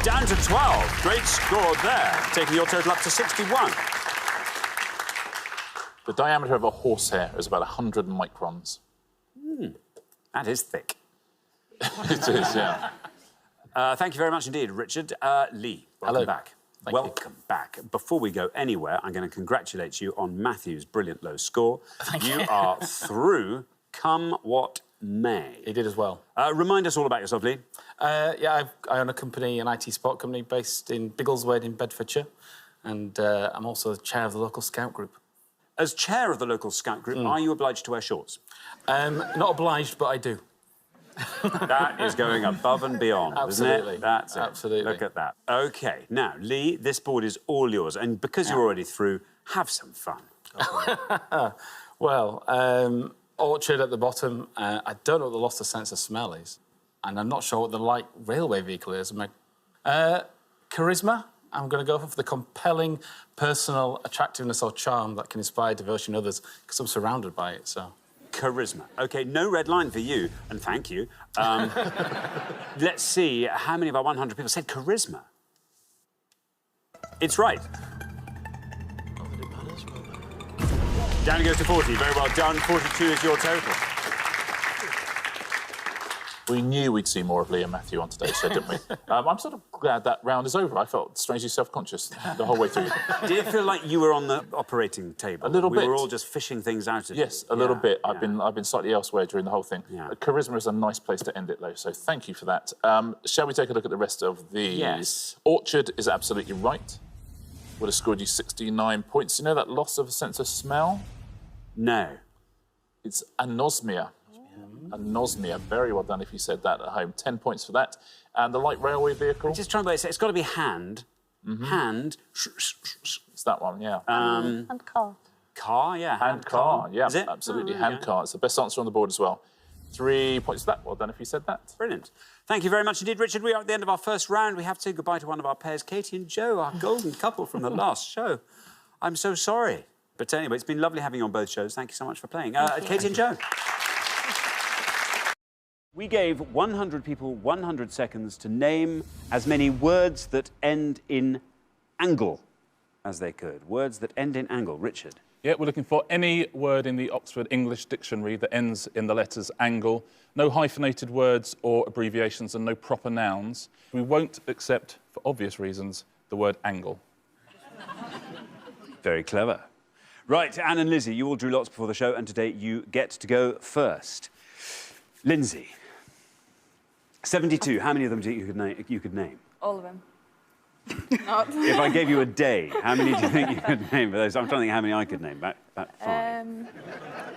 Down to 12. Great score there, taking your total up to 61. The diameter of a horsehair is about 100 microns. That is thick. It is, yeah. Thank you very much indeed, Richard. Lee, welcome back. Welcome back. Before we go anywhere, I'm going to congratulate you on Matthew's brilliant low score. You are through, come what may. He did as well. Remind us all about yourself, Lee. I own a company, an IT support company based in Biggleswade in Bedfordshire, and I'm also the chair of the local scout group. As chair of the local scout group, are you obliged to wear shorts? Not obliged, but I do. That is going above and beyond, Absolutely. isn't it? That's it. Absolutely. Look at that. OK, now, Lee, this board is all yours, and because you're already through, have some fun. Well, orchard at the bottom. I don't know what the loss of sense of smell is, and I'm not sure what the light railway vehicle is. Charisma. I'm going to go for the compelling personal attractiveness or charm that can inspire devotion in others, because I'm surrounded by it, so... Charisma. OK, no red line for you, and thank you. Let's see how many of our 100 people said charisma. It's right. Down it goes to 40. Very well done. 42 is your total. We knew we'd see more of Lee and Matthew on today's show, didn't we? I'm sort of glad that round is over. I felt strangely self-conscious the whole way through. Did it feel like you were on the operating table? A little bit. We were all just fishing things out of Yes, a little bit. I've been slightly elsewhere during the whole thing. Charisma is a nice place to end it, though, so thank you for that. Shall we take a look at the rest of these? Yes. Orchard is absolutely right. Would have scored you 69 points. You know that loss of a sense of smell? No. It's anosmia. Anosmia. Very well done if you said that at home. 10 points for that. And the light railway vehicle? I'm just trying to say, it's got to be hand. Hand. It's that one, yeah. And car. Car, yeah. Hand car, yeah. Is it? Absolutely, hand car. It's the best answer on the board as well. 3 points for that. Well done if you said that. Brilliant. Thank you very much indeed, Richard. We are at the end of our first round. We have to say goodbye to one of our pairs, Katie and Joe, our golden couple from the last show. I'm so sorry. But anyway, it's been lovely having you on both shows. Thank you so much for playing. Katie and Joe. We gave 100 people 100 seconds to name as many words that end in angle as they could. Words that end in angle. Richard. Yeah, we're looking for any word in the Oxford English Dictionary that ends in the letters angle. No hyphenated words or abbreviations and no proper nouns. We won't accept, for obvious reasons, the word angle. Very clever. Right, Anne and Lizzie, you all drew lots before the show, and today you get to go first. Lindsay. 72. How many of them do you could name? All of them. If I gave you a day, how many do you think you could name? I'm trying to think how many I could name. About 5.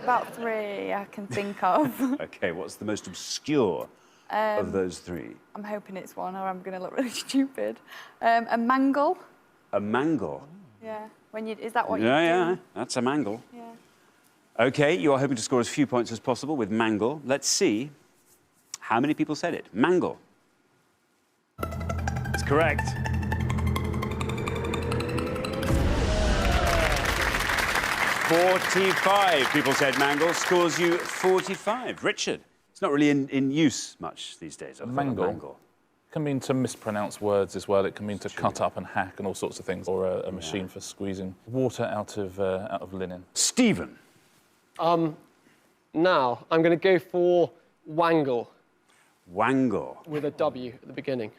About 3 I can think of. OK, what's the most obscure of those 3? I'm hoping it's one, or I'm going to look really stupid. A mangle. A mangle? Yeah. Is that what you do? Yeah, that's a mangle. Yeah. OK, you are hoping to score as few points as possible with mangle. Let's see how many people said it. Mangle. It's correct. "45" people said mangle, scores you 45. Richard. It's not really in use much these days. Mangle can mean to mispronounce words as well. It can mean to cut up and hack and all sorts of things, or a machine for squeezing water out of linen. Stephen. Now, I'm going to go for wangle. Wangle. With a W at the beginning.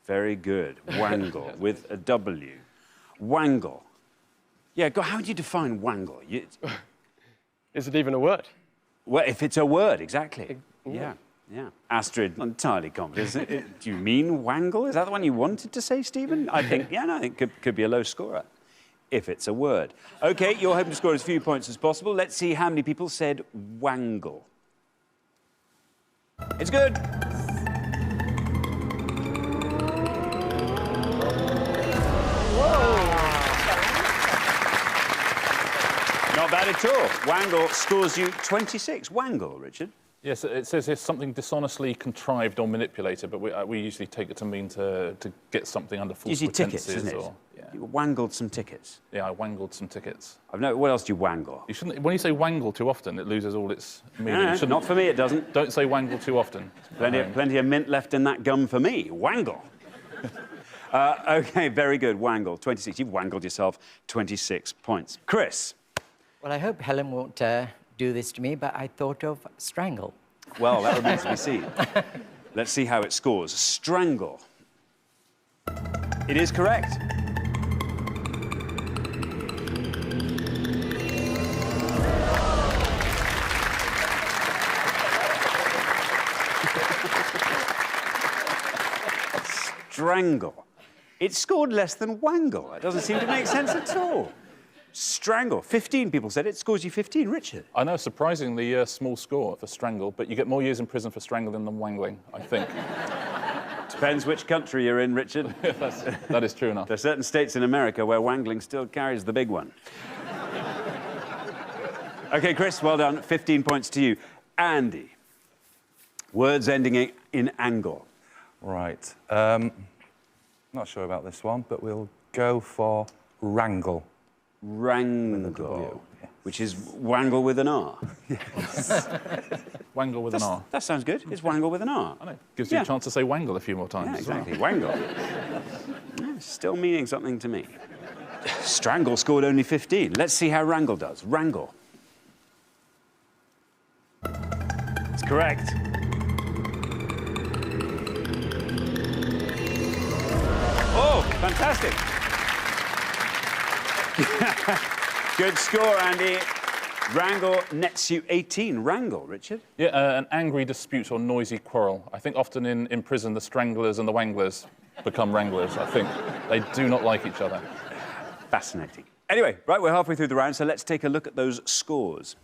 Very good. Wangle with a W. Wangle. Yeah, how do you define wangle? Is it even a word? Well, if it's a word, exactly. Yeah. Astrid, entirely confident. Do you mean wangle? Is that the one you wanted to say, Stephen? I think, I think could be a low scorer, if it's a word. OK, you're hoping to score as few points as possible. Let's see how many people said wangle. It's good. Not bad at all. Wangle scores you 26. Wangle, Richard. Yes, it says here something dishonestly contrived or manipulated, but we usually take it to mean to get something under false usually pretenses. Tickets, isn't it? Or, yeah. You wangled some tickets. Yeah, I wangled some tickets. What else do you wangle? You shouldn't. When you say wangle too often, it loses all its meaning. No, not for me, it doesn't. Don't say wangle too often. Plenty of mint left in that gum for me. Wangle. OK, very good. Wangle, 26. You've wangled yourself 26 points. Chris. Well, I hope Helen won't do this to me, but I thought of strangle. Well, that remains to be seen. Let's see how it scores. Strangle. It is correct. Strangle. It scored less than wangle. It doesn't seem to make sense at all. Strangle. 15 people said it. Scores you 15. Richard. I know, surprisingly small score for strangle, but you get more years in prison for strangling than wangling, I think. Depends which country you're in, Richard. That is true enough. There are certain states in America where wangling still carries the big one. OK, Chris, well done. 15 points to you. Andy. Words ending in angle. Right. Not sure about this one, but we'll go for wrangle. Wrangle, which is wangle with an R. Yes. Wangle with an R. That sounds good. It's wangle with an R. I know. Gives you a chance to say wangle a few more times. Yeah, exactly. Well. Wangle. Still meaning something to me. Strangle scored only 15. Let's see how wrangle does. Wrangle. It's correct. Oh, fantastic. Good score, Andy. Wrangle nets you 18. Wrangle, Richard? Yeah, an angry dispute or noisy quarrel. I think often in prison the stranglers and the wanglers become wranglers. I think they do not like each other. Fascinating. Anyway, right, we're halfway through the round, so let's take a look at those scores.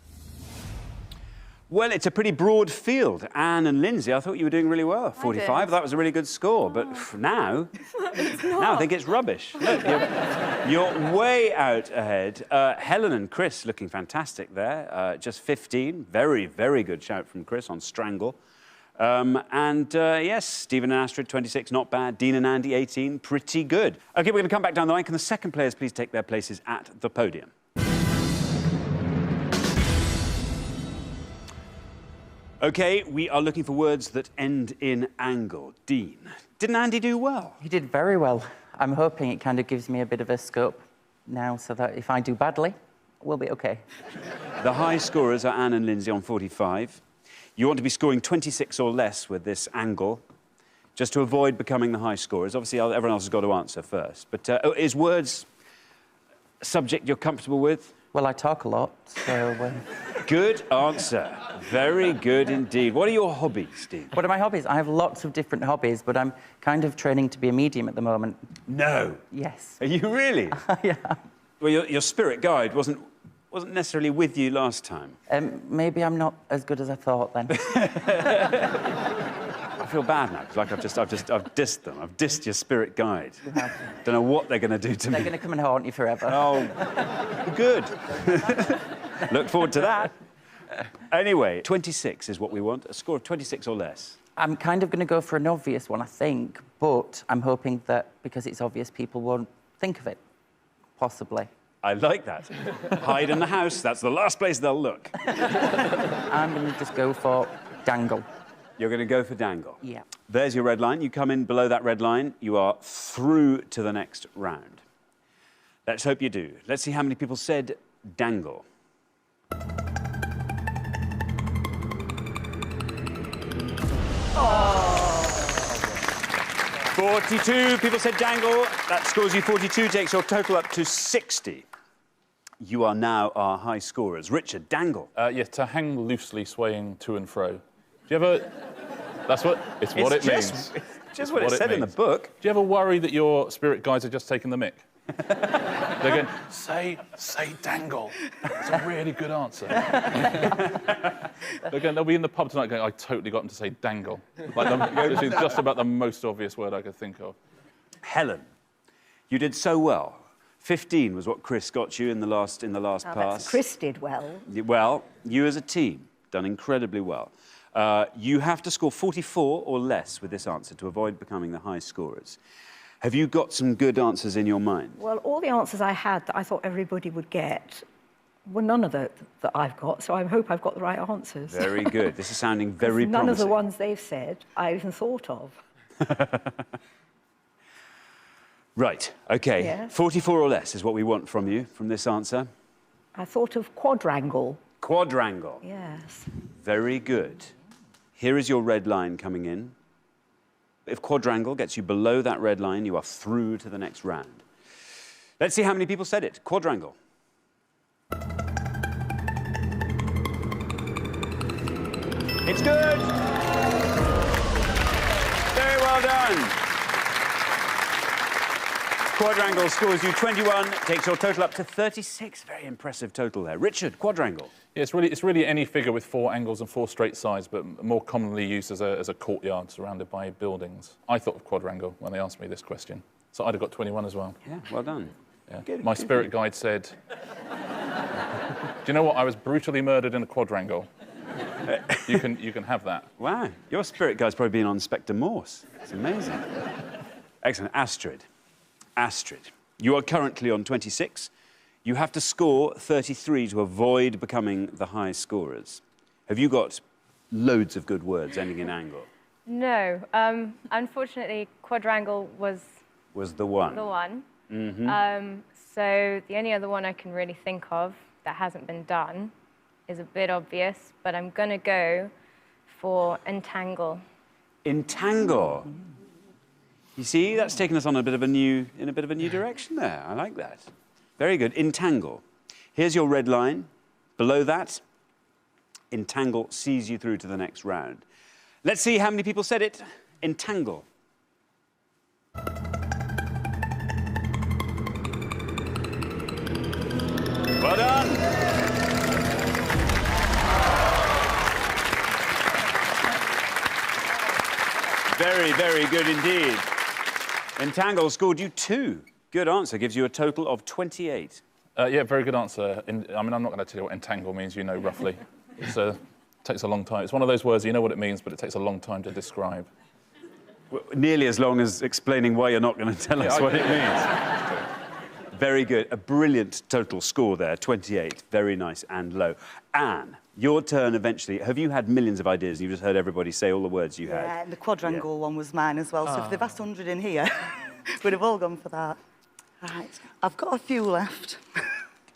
Well, it's a pretty broad field. Anne and Lindsay, I thought you were doing really well. 45, that was a really good score. But now, now I think it's rubbish. Look, you're way out ahead. Helen and Chris looking fantastic there. Just 15. Very, very good shout from Chris on strangle. Yes, Stephen and Astrid, 26, not bad. Dean and Andy, 18, pretty good. OK, we're going to come back down the line. Can the second players please take their places at the podium? OK, we are looking for words that end in angle. Dean, didn't Andy do well? He did very well. I'm hoping it kind of gives me a bit of a scope now so that if I do badly, we'll be OK. The high scorers are Anne and Lindsay on 45. You want to be scoring 26 or less with this angle, just to avoid becoming the high scorers. Obviously, everyone else has got to answer first. But is words a subject you're comfortable with? Well, I talk a lot, so... Good answer. Very good indeed. What are your hobbies, Steve? What are my hobbies? I have lots of different hobbies, but I'm kind of training to be a medium at the moment. No. Yes. Are you really? Yeah. Well, your spirit guide wasn't necessarily with you last time. Maybe I'm not as good as I thought then. I feel bad now, because like I've dissed them. I've dissed your spirit guide. Don't know what they're going to do to me. They're going to come and haunt you forever. Oh, good. Look forward to that. Anyway, 26 is what we want. A score of 26 or less. I'm kind of going to go for an obvious one, I think, but I'm hoping that because it's obvious, people won't think of it. Possibly. I like that. Hide in the house. That's the last place they'll look. I'm going to just go for dangle. You're going to go for dangle? Yeah. There's your red line. You come in below that red line, you are through to the next round. Let's hope you do. Let's see how many people said dangle. 42 people said dangle. That scores you 42, takes your total up to 60. You are now our high scorers. Richard, dangle. Yeah, to hang loosely, swaying to and fro. Do you ever... That's what... It's what it means. Just what it said in the book. Do you ever worry that your spirit guides are just taking the mick? They're going, say dangle. It's a really good answer. They'll be in the pub tonight going, I totally got them to say dangle. Like, this is just about the most obvious word I could think of. Helen, you did so well. 15 was what Chris got you in the last pass. Chris did well. Well, you as a team done incredibly well. You have to score 44 or less with this answer to avoid becoming the high scorers. Have you got some good answers in your mind? Well, all the answers I had that I thought everybody would get were none of that I've got, so I hope I've got the right answers. Very good. This is sounding very promising. None of the ones they've said I even thought of. Right, OK. Yes. 44 or less is what we want from you, from this answer. I thought of quadrangle. Quadrangle. Yes. Very good. Here is your red line coming in. If quadrangle gets you below that red line, you are through to the next round. Let's see how many people said it. Quadrangle. It's good! Very well done. Quadrangle scores you 21, takes your total up to 36. Very impressive total there. Richard, quadrangle. Yeah, it's really any figure with 4 angles and 4 straight sides, but more commonly used as a courtyard surrounded by buildings. I thought of quadrangle when they asked me this question, so I'd have got 21 as well. Yeah, well done. Yeah. Good, My spirit guide said, "Do you know what? I was brutally murdered in a quadrangle. You can have that." Wow, your spirit guide's probably been on Spectre Morse. It's amazing. Excellent. Astrid, you are currently on 26. You have to score 33 to avoid becoming the high scorers. Have you got loads of good words ending in angle? No. Unfortunately, quadrangle was the one. The one. Mm-hmm. So the only other one I can really think of that hasn't been done is a bit obvious, but I'm going to go for entangle. Entangle? You see, that's taken us on in a bit of a new direction there. I like that. Very good. Entangle. Here's your red line. Below that, entangle sees you through to the next round. Let's see how many people said it. Entangle. Well done. Very, very good indeed. Entangle scored you 2. Good answer. Gives you a total of 28. Yeah, very good answer. I mean, I'm not going to tell you what entangle means, you know, roughly. It takes a long time. It's one of those words, you know what it means, but it takes a long time to describe. Well, nearly as long as explaining why you're not going to tell us what it means. Very good. A brilliant total score there, 28. Very nice and low. Anne, Your turn eventually. Have you had millions of ideas and you've just heard everybody say all the words you had? Yeah, and the quadrangle one was mine as well. So if they've asked 100 in here, we'd have all gone for that. Right, I've got a few left.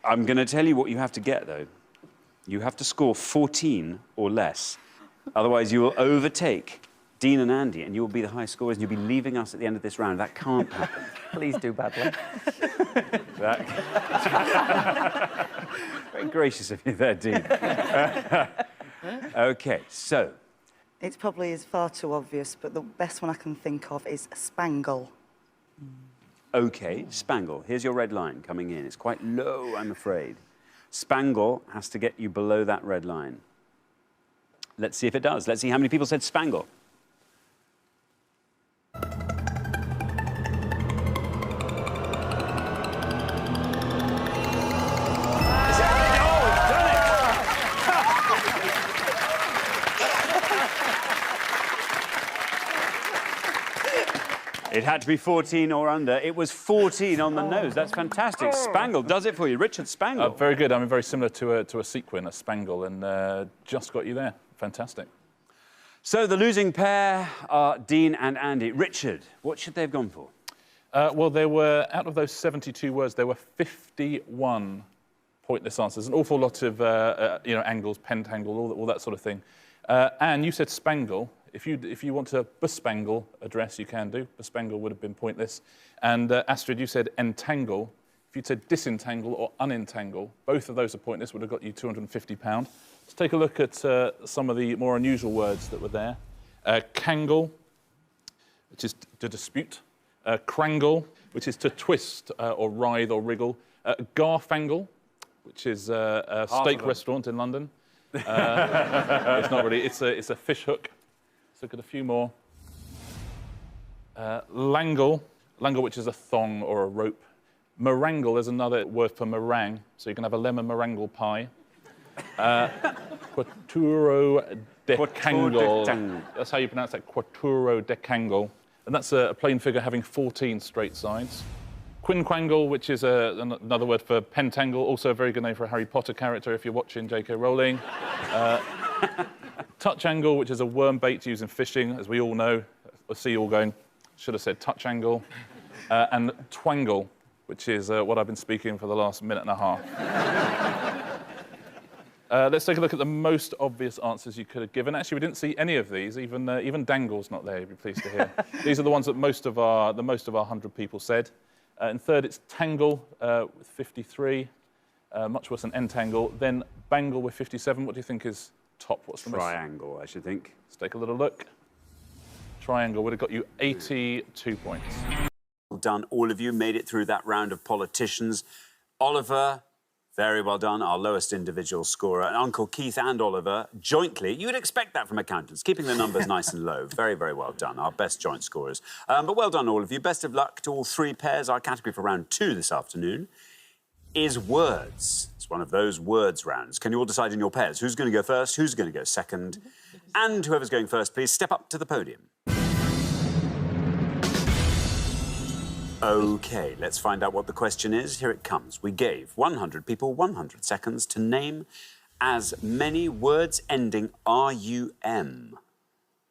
I'm going to tell you what you have to get, though. You have to score 14 or less. Otherwise, you will overtake Dean and Andy, and you will be the high scorers, and you'll be leaving us at the end of this round. That can't happen. Please do badly. Very gracious of you there, Dean. OK, so... It's probably is far too obvious, but the best one I can think of is spangle. OK, spangle. Here's your red line coming in. It's quite low, I'm afraid. Spangle has to get you below that red line. Let's see if it does. Let's see how many people said spangle. It had to be 14 or under. It was 14 on the nose. That's fantastic. Spangle does it for you. Richard, Spangle. Very good. I mean, very similar to a sequin, a spangle, and just got you there. Fantastic. So the losing pair are Dean and Andy. Richard, what should they have gone for? Well, there were, out of those 72 words, there were 51 pointless answers. An awful lot of, angles, pentangle, all that sort of thing. Anne, you said spangle. If you want to bespangle a dress, you can do. Bespangle would have been pointless. And Astrid, you said entangle. If you'd said disentangle or unentangle, both of those are pointless, would have got you £250. Let's take a look at some of the more unusual words that were there. Kangle, which is to dispute. Crangle, which is to twist or writhe or wriggle. Garfangle, which is a steak restaurant in London. It's not really, it's a fish hook. Let's look at a few more. Langle, which is a thong or a rope. Meringue is another word for meringue, so you can have a lemon meringue pie. Quattro decangle. That's how you pronounce that, quattro decangle. And that's a plain figure having 14 straight sides. Quinquangle, which is another word for pentangle, also a very good name for a Harry Potter character if you're watching J.K. Rowling. Touch angle, which is a worm bait used in fishing, as we all know. I see you all going, should have said touch angle. And twangle, which is what I've been speaking for the last minute and a half. Let's take a look at the most obvious answers you could have given. Actually, we didn't see any of these. Even Dangle's not there, you'd be pleased to hear. These are the ones that most of our 100 people said. In third, it's tangle with 53, much worse than entangle. Then bangle with 57. What do you think is top? What's the triangle, I should think. Let's take a little look. Triangle would have got you 82 points. Well done, all of you. Made it through that round of politicians. Oliver, very well done, our lowest individual scorer. And Uncle Keith and Oliver, jointly, you would expect that from accountants, keeping the numbers nice and low. Very, very well done, our best joint scorers. But well done, all of you. Best of luck to all three pairs. Our category for round 2 this afternoon is words. It's one of those words rounds. Can you all decide in your pairs who's going to go first, who's going to go second? And whoever's going first, please step up to the podium. OK, let's find out what the question is. Here it comes. We gave 100 people 100 seconds to name as many words ending R-U-M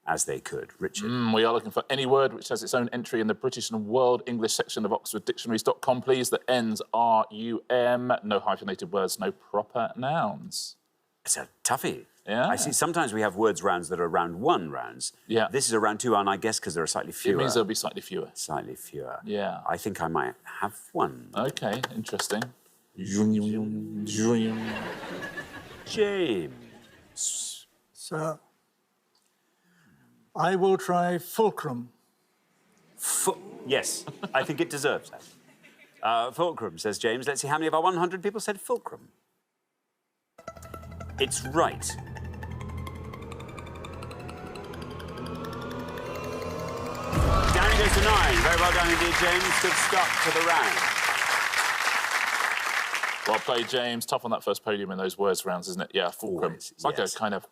as they could. Richard? We are looking for any word which has its own entry in the British and World English section of OxfordDictionaries.com, please, that ends R-U-M. No hyphenated words, no proper nouns. It's a toughie. Yeah. I see sometimes we have words rounds that are round 1 rounds. Yeah. This is a round 2, and I guess because there are slightly fewer. It means there'll be slightly fewer. Slightly fewer. Yeah. I think I might have one. OK, interesting. James. So, I will try fulcrum. Yes, I think it deserves that. Fulcrum, says James. Let's see how many of our 100 people said fulcrum. It's right. Danny goes to 9. Very well done indeed, James. Good start to the round. Well played, James. Tough on that first podium in those words rounds, isn't it? Yeah, fulcrum. It's like a kind of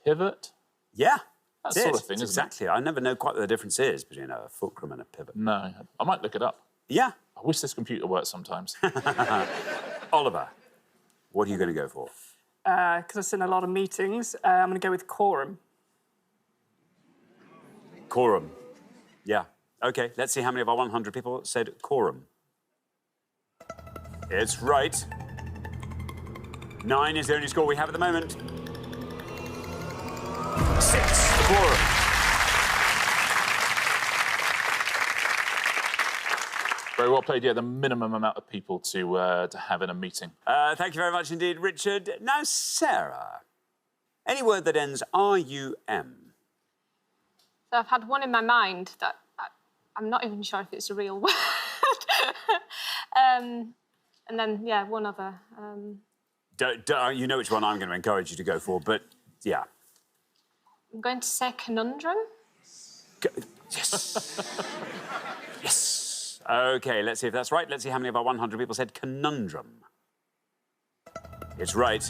pivot. Yeah. That sort of thing, isn't exactly. I never know quite what the difference is between a fulcrum and a pivot. No. I might look it up. Yeah. I wish this computer worked sometimes. Oliver, what are you going to go for? because I've seen a lot of meetings. I'm going to go with quorum. Quorum. Yeah. OK, let's see how many of our 100 people said quorum. It's right. 9 is the only score we have at the moment. 6, the quorum. Very well played. Yeah, the minimum amount of people to have in a meeting. Thank you very much indeed, Richard. Now, Sarah, any word that ends R-U-M? So I've had one in my mind that I'm not even sure if it's a real word. And then, yeah, one other. You know which one I'm going to encourage you to go for, but yeah. I'm going to say conundrum. Yes. Yes. OK, let's see if that's right. Let's see how many of our 100 people said conundrum. It's right.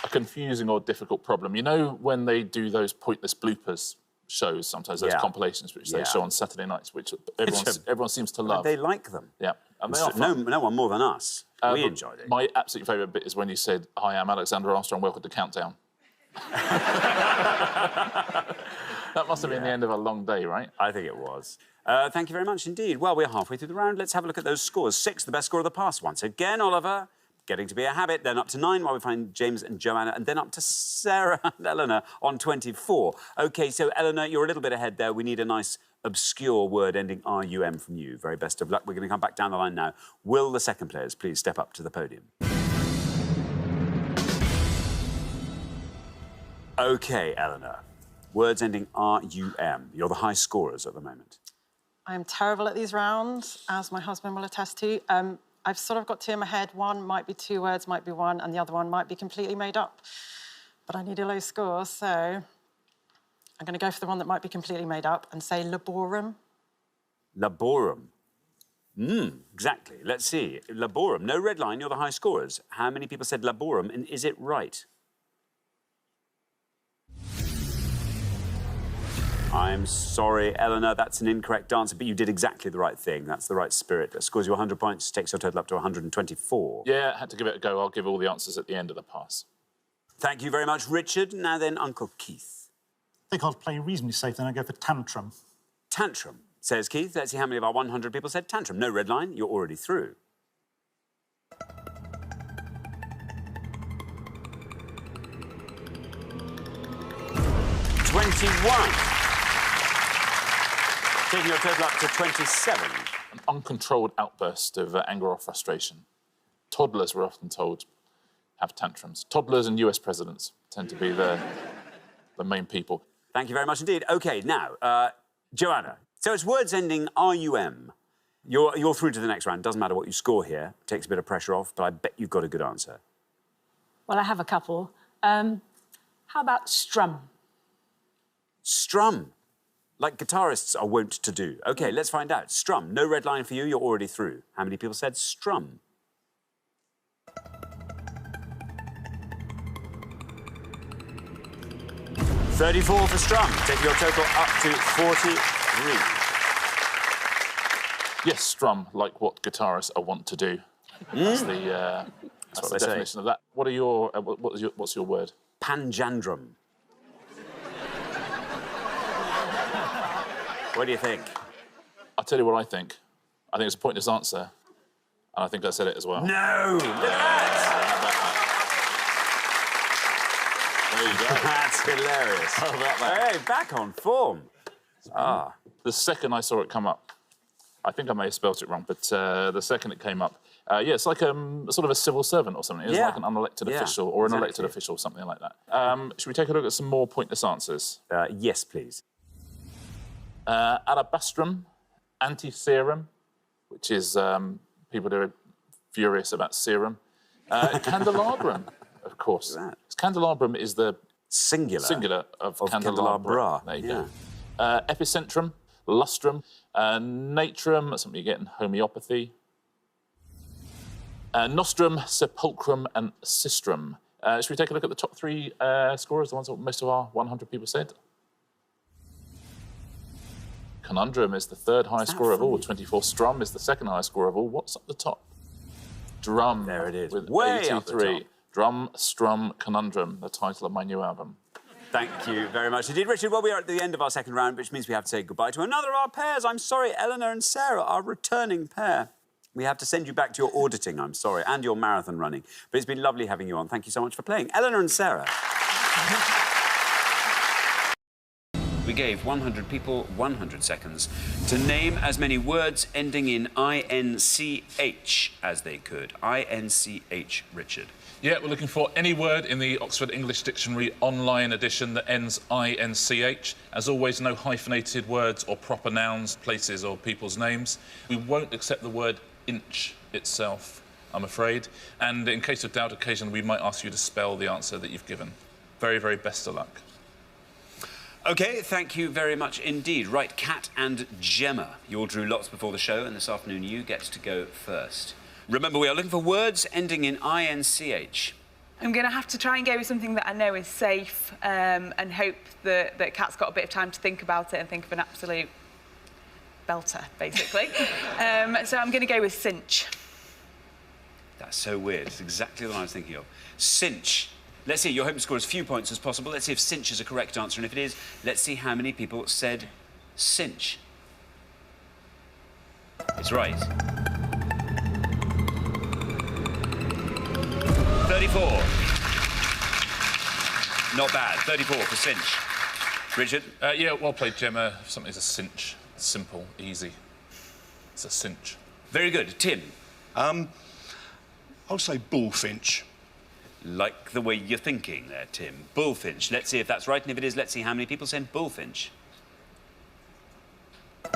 A confusing or difficult problem. You know when they do those pointless bloopers shows, sometimes those compilations which they show on Saturday nights, which everyone seems to love. They like them. Yeah. And they are fun. No one more than us. We enjoyed it. My absolute favourite bit is when you said, "Hi, I'm Alexander Armstrong, welcome to Countdown." That must have been the end of a long day, right? I think it was. Thank you very much indeed. Well, we're halfway through the round. Let's have a look at those scores. 6, the best score of the past. Once again, Oliver, getting to be a habit. Then up to 9, while we find James and Joanna, and then up to Sarah and Eleanor on 24. OK, so, Eleanor, you're a little bit ahead there. We need a nice, obscure word ending R-U-M from you. Very best of luck. We're going to come back down the line now. Will the second players please step up to the podium? OK, Eleanor. Words ending R-U-M. You're the high scorers at the moment. I'm terrible at these rounds, as my husband will attest to. I've sort of got two in my head. One might be 2 words, might be 1, and the other one might be completely made up. But I need a low score, so I'm going to go for the one that might be completely made up and say laborum. Laborum. Exactly. Let's see. Laborum. No red line. You're the high scorers. How many people said laborum, and is it right? I'm sorry, Eleanor, that's an incorrect answer, but you did exactly the right thing. That's the right spirit. That scores you 100 points, takes your total up to 124. Yeah, I had to give it a go. I'll give all the answers at the end of the pass. Thank you very much, Richard. Now then, Uncle Keith. I think I'll play reasonably safe, then I go for tantrum. Tantrum, says Keith. Let's see how many of our 100 people said tantrum. No red line, you're already through. Taking your total up to 27. An uncontrolled outburst of anger or frustration. Toddlers, we're often told, have tantrums. Toddlers and US presidents tend to be the main people. Thank you very much indeed. OK, now, Joanna. So it's words ending R-U-M. You're through to the next round. Doesn't matter what you score here. Takes a bit of pressure off, but I bet you've got a good answer. Well, I have a couple. How about strum? Strum. Like guitarists are wont to do. OK, let's find out. Strum. No red line for you. You're already through. How many people said strum? $34 for strum. Taking your total up to 43. Yes, strum, like what guitarists are wont to do. That's the definition of that. What are your? What's your word? Panjandrum. What do you think? I'll tell you what I think. I think it's a pointless answer, and I think I said it as well. No! Look at that! There you go. That's hilarious. How about that? Hey, back on form. The second I saw it come up, I think I may have spelt it wrong, but the second it came up, yeah, it's like sort of a civil servant or something. It's like an unelected official or an elected official, something like that. Should we take a look at some more pointless answers? Yes, please. Alabastrum, anti-serum, which is people who are furious about serum. Candelabrum, of course. Candelabrum is the singular of candelabra. There you go. Epicentrum, lustrum, natrum, that's something you get in homeopathy. Nostrum, sepulchrum, and sistrum. Should we take a look at the top 3 scorers, the ones that most of our 100 people said? Conundrum is the third highest score of all. 24. Strum is the second highest score of all. What's at the top? Drum. There it is. With Way 83. up the top. Drum, Strum, Conundrum, the title of my new album. Thank you very much indeed, Richard. Well, we are at the end of our second round, which means we have to say goodbye to another of our pairs. I'm sorry, Eleanor and Sarah, our returning pair. We have to send you back to your auditing, I'm sorry, and your marathon running. But it's been lovely having you on. Thank you so much for playing. Eleanor and Sarah. We gave 100 people 100 seconds to name as many words ending in INCH as they could. INCH, Richard. Yeah, we're looking for any word in the Oxford English Dictionary online edition that ends INCH. As always, no hyphenated words or proper nouns, places or people's names. We won't accept the word inch itself, I'm afraid. And in case of doubt, occasionally we might ask you to spell the answer that you've given. Very, very best of luck. OK, thank you very much indeed. Right, Kat and Gemma, you all drew lots before the show, and this afternoon you get to go first. Remember, we are looking for words ending in INCH. I'm going to have to try and go with something that I know is safe and hope that Kat's got a bit of time to think about it and think of an absolute belter, basically. So I'm going to go with cinch. That's so weird. It's exactly what I was thinking of. Cinch. Let's see, you're hoping to score as few points as possible. Let's see if cinch is a correct answer, and if it is, let's see how many people said cinch. It's right. 34. Not bad. 34 for cinch. Richard? Yeah, well played, Gemma. Something's a cinch. Simple, easy. It's a cinch. Very good. Tim? I'll say bullfinch. Like the way you're thinking there, Tim. Bullfinch. Let's see if that's right, and if it is, let's see how many people said bullfinch. 4.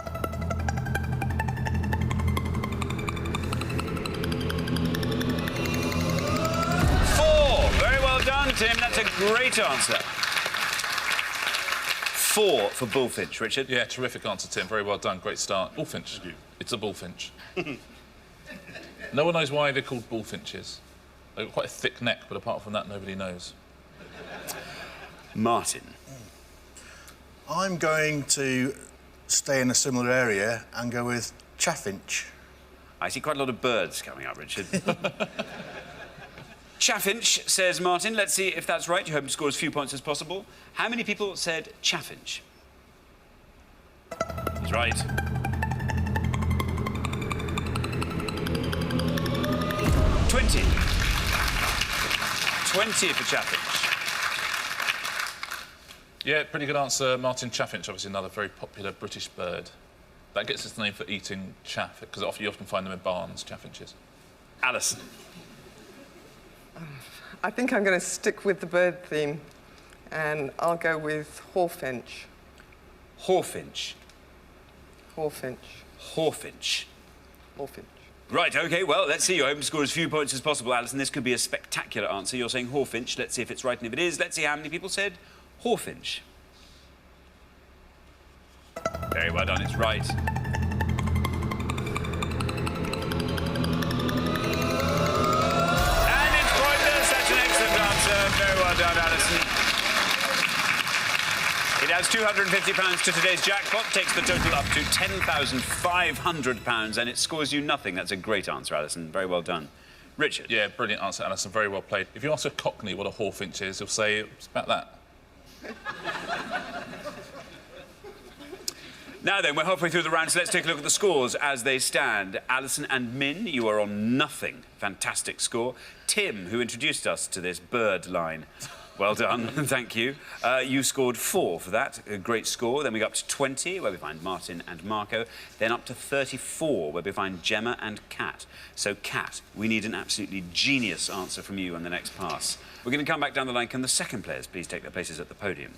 Very well done, Tim. That's a great answer. 4 for bullfinch, Richard. Yeah, terrific answer, Tim. Very well done. Great start. Bullfinch. It's a bullfinch. No one knows why they're called bullfinches. They've got quite a thick neck, but apart from that, nobody knows. Martin. I'm going to stay in a similar area and go with chaffinch. I see quite a lot of birds coming up, Richard. Chaffinch, says Martin. Let's see if that's right. You hope to score as few points as possible. How many people said chaffinch? He's right. 20. 20 for chaffinch. Yeah, pretty good answer, Martin. Chaffinch, obviously another very popular British bird. That gets its name for eating chaff, because you often find them in barns, chaffinches. Alison. I think I'm going to stick with the bird theme, and I'll go with hawfinch. Hawfinch. Hawfinch. Hawfinch. Hawfinch. Right, OK, well, let's see. You're hoping to score as few points as possible, Alison. This could be a spectacular answer. You're saying hawfinch. Let's see if it's right, and if it is, let's see how many people said hawfinch. Very well done, it's right. And it's pointless. That's an excellent answer. Very well done, Alison. It adds £250 to today's jackpot, takes the total up to £10,500, and it scores you nothing. That's a great answer, Alison. Very well done. Richard? Yeah, brilliant answer, Alison. Very well played. If you ask a Cockney what a hawfinch is, he'll say it's about that. Now then, we're halfway through the round, so let's take a look at the scores as they stand. Alison and Min, you are on nothing. Fantastic score. Tim, who introduced us to this bird line, well done, thank you. You scored 4 for that, a great score. Then we go up to 20, where we find Martin and Marco. Then up to 34, where we find Gemma and Kat. So, Kat, we need an absolutely genius answer from you on the next pass. We're going to come back down the line. Can the second players please take their places at the podium?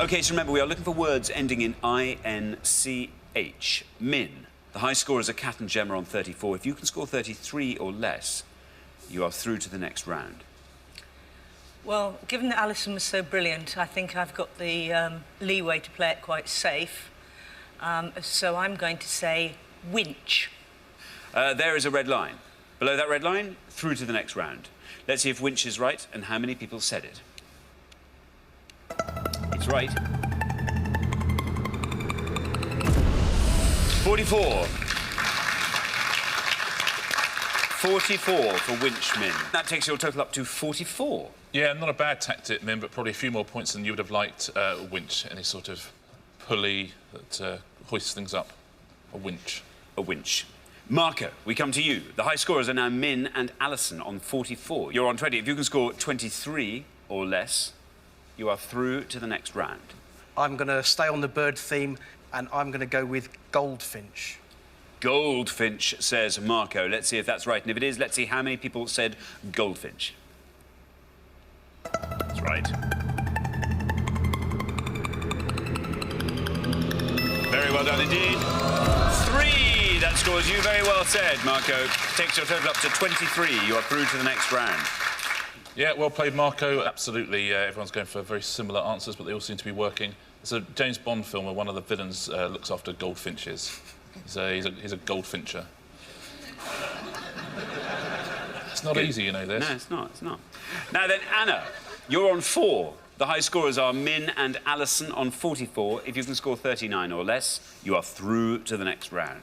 OK, so remember, we are looking for words ending in I-N-C-H. Min, the high scorers are Kat and Gemma on 34. If you can score 33 or less, you are through to the next round. Well, given that Alison was so brilliant, I think I've got the leeway to play it quite safe. So I'm going to say winch. There is a red line. Below that red line, through to the next round. Let's see if winch is right and how many people said it. It's right. 44. 44 for Winchmin. That takes your total up to 44. Yeah, not a bad tactic, Min, but probably a few more points than you would have liked. Winch, any sort of pulley that hoists things up. A winch. A winch. Marco, we come to you. The high scorers are now Min and Alison on 44. You're on 20. If you can score 23 or less, you are through to the next round. I'm going to stay on the bird theme, and I'm going to go with goldfinch. Goldfinch, says Marco. Let's see if that's right. And if it is, let's see how many people said goldfinch. That's right. Very well done indeed. 3. That scores you. Very well said, Marco. Takes your total up to 23. You are through to the next round. Yeah, well played, Marco. Absolutely. Everyone's going for very similar answers, but they all seem to be working. It's a James Bond film where one of the villains looks after goldfinches. He's a goldfincher. It's not easy, you know, this. No, it's not, it's not. Now then, Anna, you're on 4. The high scorers are Min and Alison on 44. If you can score 39 or less, you are through to the next round.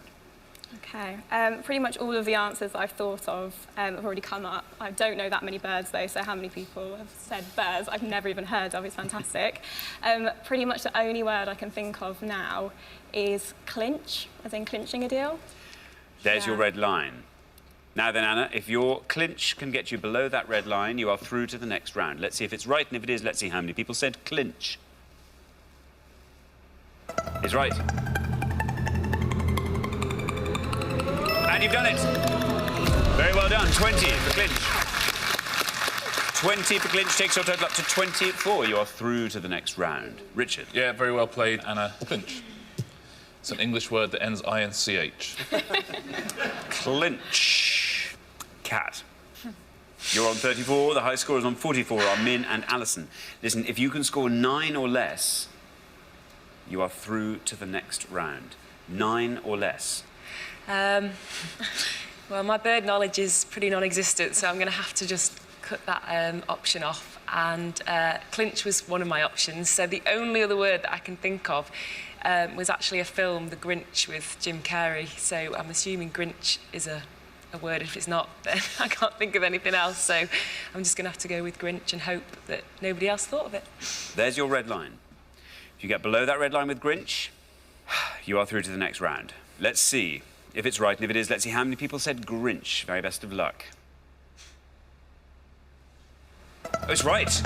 OK. Pretty much all of the answers I've thought of have already come up. I don't know that many birds, though, so how many people have said birds I've never even heard of is fantastic. Pretty much the only word I can think of now is clinch, as in clinching a deal. There's your red line. Now then, Anna, if your clinch can get you below that red line, you are through to the next round. Let's see if it's right, and if it is, let's see how many people said clinch. It's right. And you've done it. Very well done. 20 for clinch. 20 for clinch takes your total up to 24. You are through to the next round. Richard. Yeah, very well played, Anna. Clinch. It's an English word that ends I-N-C-H. Clinch. Cat. You're on 34. The high scorers on 44 are Min and Alison. Listen, if you can score 9 or less, you are through to the next round. 9 or less. Well, my bird knowledge is pretty non-existent, so I'm going to have to just cut that option off. And clinch was one of my options, so the only other word that I can think of was actually a film, The Grinch, with Jim Carrey. So I'm assuming Grinch is a word. If it's not, then I can't think of anything else. So I'm just going to have to go with Grinch and hope that nobody else thought of it. There's your red line. If you get below that red line with Grinch, you are through to the next round. Let's see if it's right, and if it is, let's see how many people said Grinch. Very best of luck. Oh, it's right.